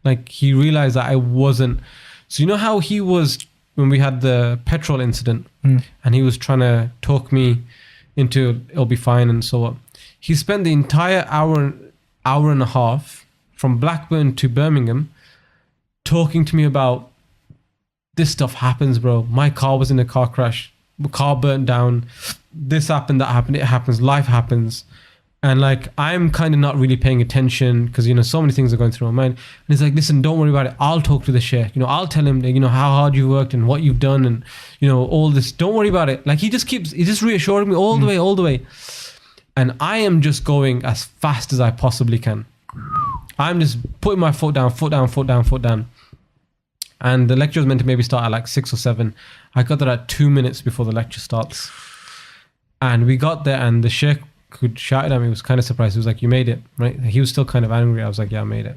Like he realized that I wasn't. So you know how he was when we had the petrol incident and he was trying to talk me into it'll be fine and so on. He spent the entire hour and a half from Blackburn to Birmingham talking to me about this stuff happens, bro. My car was in a car crash. The car burnt down. This happened, that happened. It happens. Life happens. And like, I'm kind of not really paying attention because, so many things are going through my mind. And he's like, listen, don't worry about it. I'll talk to the Shaykh. I'll tell him, how hard you worked and what you've done and, all this. Don't worry about it. Like, he's just reassuring me all the way. And I am just going as fast as I possibly can. I'm just putting my foot down. And the lecture was meant to maybe start at like 6 or 7. I got there at 2 minutes before the lecture starts. And we got there and the Shaykh who shouted at me was kind of surprised. He was like, you made it, right? He was still kind of angry. I was like, yeah, I made it.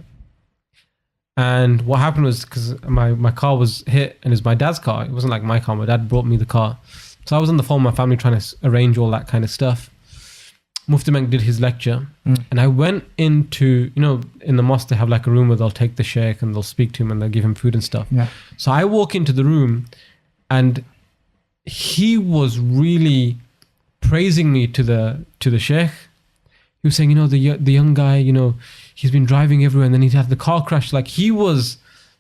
And what happened was, because my car was hit and it was my dad's car. It wasn't like my car. My dad brought me the car. So I was on the phone with my family trying to arrange all that kind of stuff. Mufti Menk did his lecture and I went into, in the mosque they have like a room where they'll take the Shaykh and they'll speak to him and they'll give him food and stuff. Yeah. So I walk into the room and he was really praising me to the Shaykh. He was saying, the young guy, he's been driving everywhere and then he had the car crash. Like he was,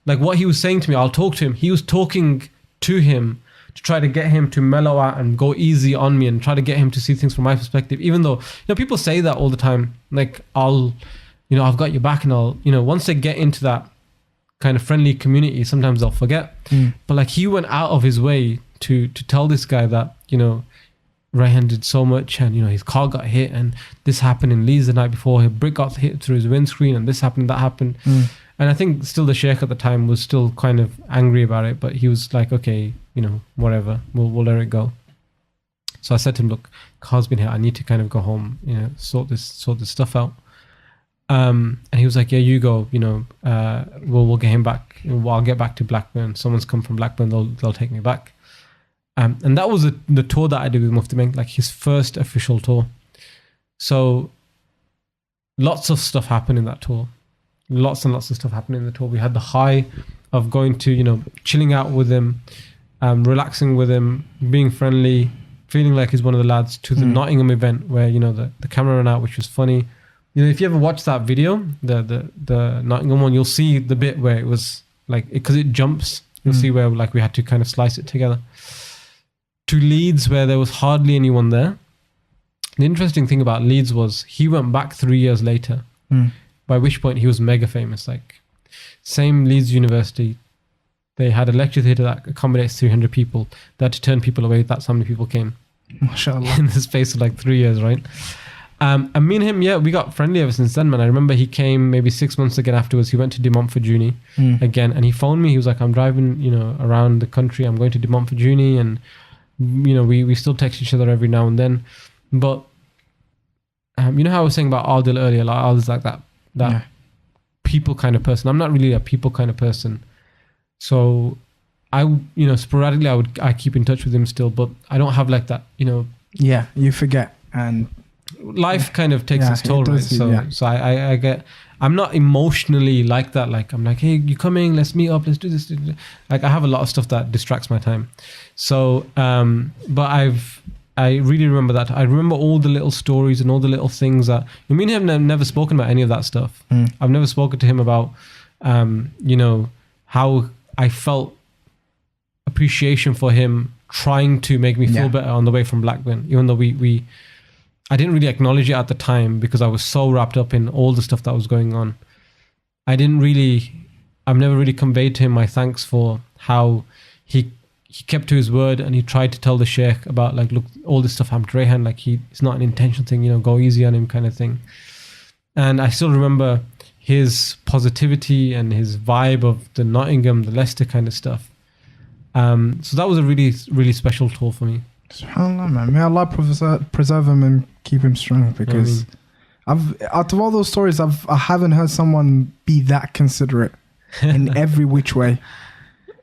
like what he was saying to me, I'll talk to him. He was talking to him to try to get him to mellow out and go easy on me and try to get him to see things from my perspective, even though, people say that all the time, like, I've got your back, and I'll, once they get into that kind of friendly community, sometimes they'll forget. But like, he went out of his way to tell this guy that, Rayhan did so much, and his car got hit, and this happened in Leeds the night before, his brick got hit through his windscreen, and this happened, that happened. And I think still the Sheikh at the time was still kind of angry about it, but he was like, okay, whatever, we'll let it go. So I said to him, look, car's been hit, I need to kind of go home, sort this stuff out. And he was like, yeah, you go, we'll get him back. I'll get back to Blackburn. Someone's come from Blackburn, they'll take me back. And that was the tour that I did with Mufti Menk, like his first official tour. So lots of stuff happened in that tour. Lots and lots of stuff happened in the tour. We had the high of going to, chilling out with him, relaxing with him, being friendly, feeling like he's one of the lads, to the Nottingham event where, the camera ran out, which was funny. If you ever watch that video, the Nottingham one, you'll see the bit where it was like, because it jumps, you'll see where like we had to kind of slice it together. To Leeds, where there was hardly anyone there. The interesting thing about Leeds was he went back 3 years later, by which point he was mega famous. Like, same Leeds University, they had a lecture theatre that accommodates 300 people. They had to turn people away. That's how many people came. MashaAllah. In the space of like 3 years, right? And me and him, we got friendly ever since then, man. I remember he came maybe 6 months again afterwards. He went to De Montfort Uni again, and he phoned me. He was like, I'm driving, around the country. I'm going to De Montfort Uni, and we still text each other every now and then. But how I was saying about Adil earlier, like Adil's like that people kind of person. I'm not really a people kind of person. So I, sporadically I keep in touch with him still, but I don't have like that, Yeah, you forget, and life kind of takes its toll, right? So I get, I'm not emotionally like that. Like, I'm like, hey, you coming? Let's meet up. Let's do this. Like, I have a lot of stuff that distracts my time. So, but I really remember that. I remember all the little stories and all the little things that, me and him have never spoken about any of that stuff. I've never spoken to him about, how I felt appreciation for him trying to make me feel better on the way from Blackburn, even though I didn't really acknowledge it at the time because I was so wrapped up in all the stuff that was going on. I've never really conveyed to him my thanks for how he kept to his word, and he tried to tell the Sheikh about, like, look, all this stuff happened to Rayhan, like, it's not an intentional thing, go easy on him kind of thing. And I still remember his positivity and his vibe of the Nottingham, the Leicester kind of stuff. So that was a really, really special tour for me. SubhanAllah, man. May Allah preserve him and keep him strong, because out of all those stories, I haven't heard someone be that considerate in every which way.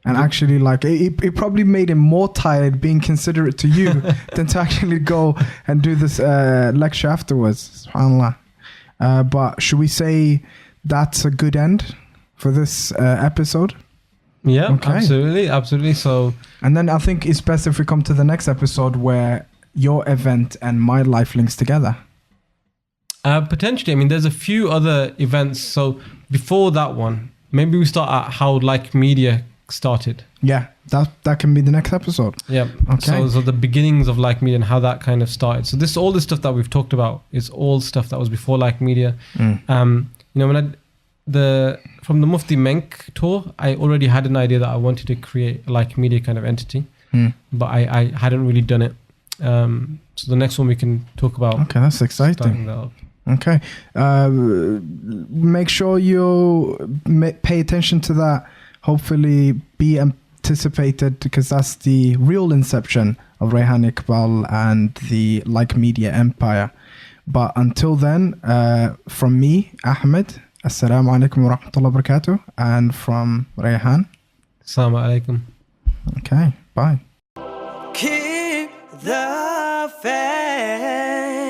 And actually, like, it probably made him more tired being considerate to you than to actually go and do this lecture afterwards. SubhanAllah. But should we say that's a good end for this episode? Yeah, okay. Absolutely. So, and then I think it's best if we come to the next episode where your event and my life links together. Potentially. I mean, there's a few other events. So before that one, maybe we start at how Like Media started. Yeah, that can be the next episode. Yeah. Okay. So the beginnings of Like Media and how that kind of started. So all the stuff that we've talked about is all stuff that was before Like Media. When from the Mufti Menk tour, I already had an idea that I wanted to create a Like Media kind of entity, but I hadn't really done it. So the next one we can talk about. Okay, that's exciting. Okay. Make sure you pay attention to that. Hopefully be anticipated, because that's the real inception of Rayhan Iqbal and the Like Media empire. But until then, from me, Ahmed, Assalamu alaikum wa rahmatullahi wa barakatuh, and from Rayhan, Assalamu alaikum. Okay, bye. Keep the faith.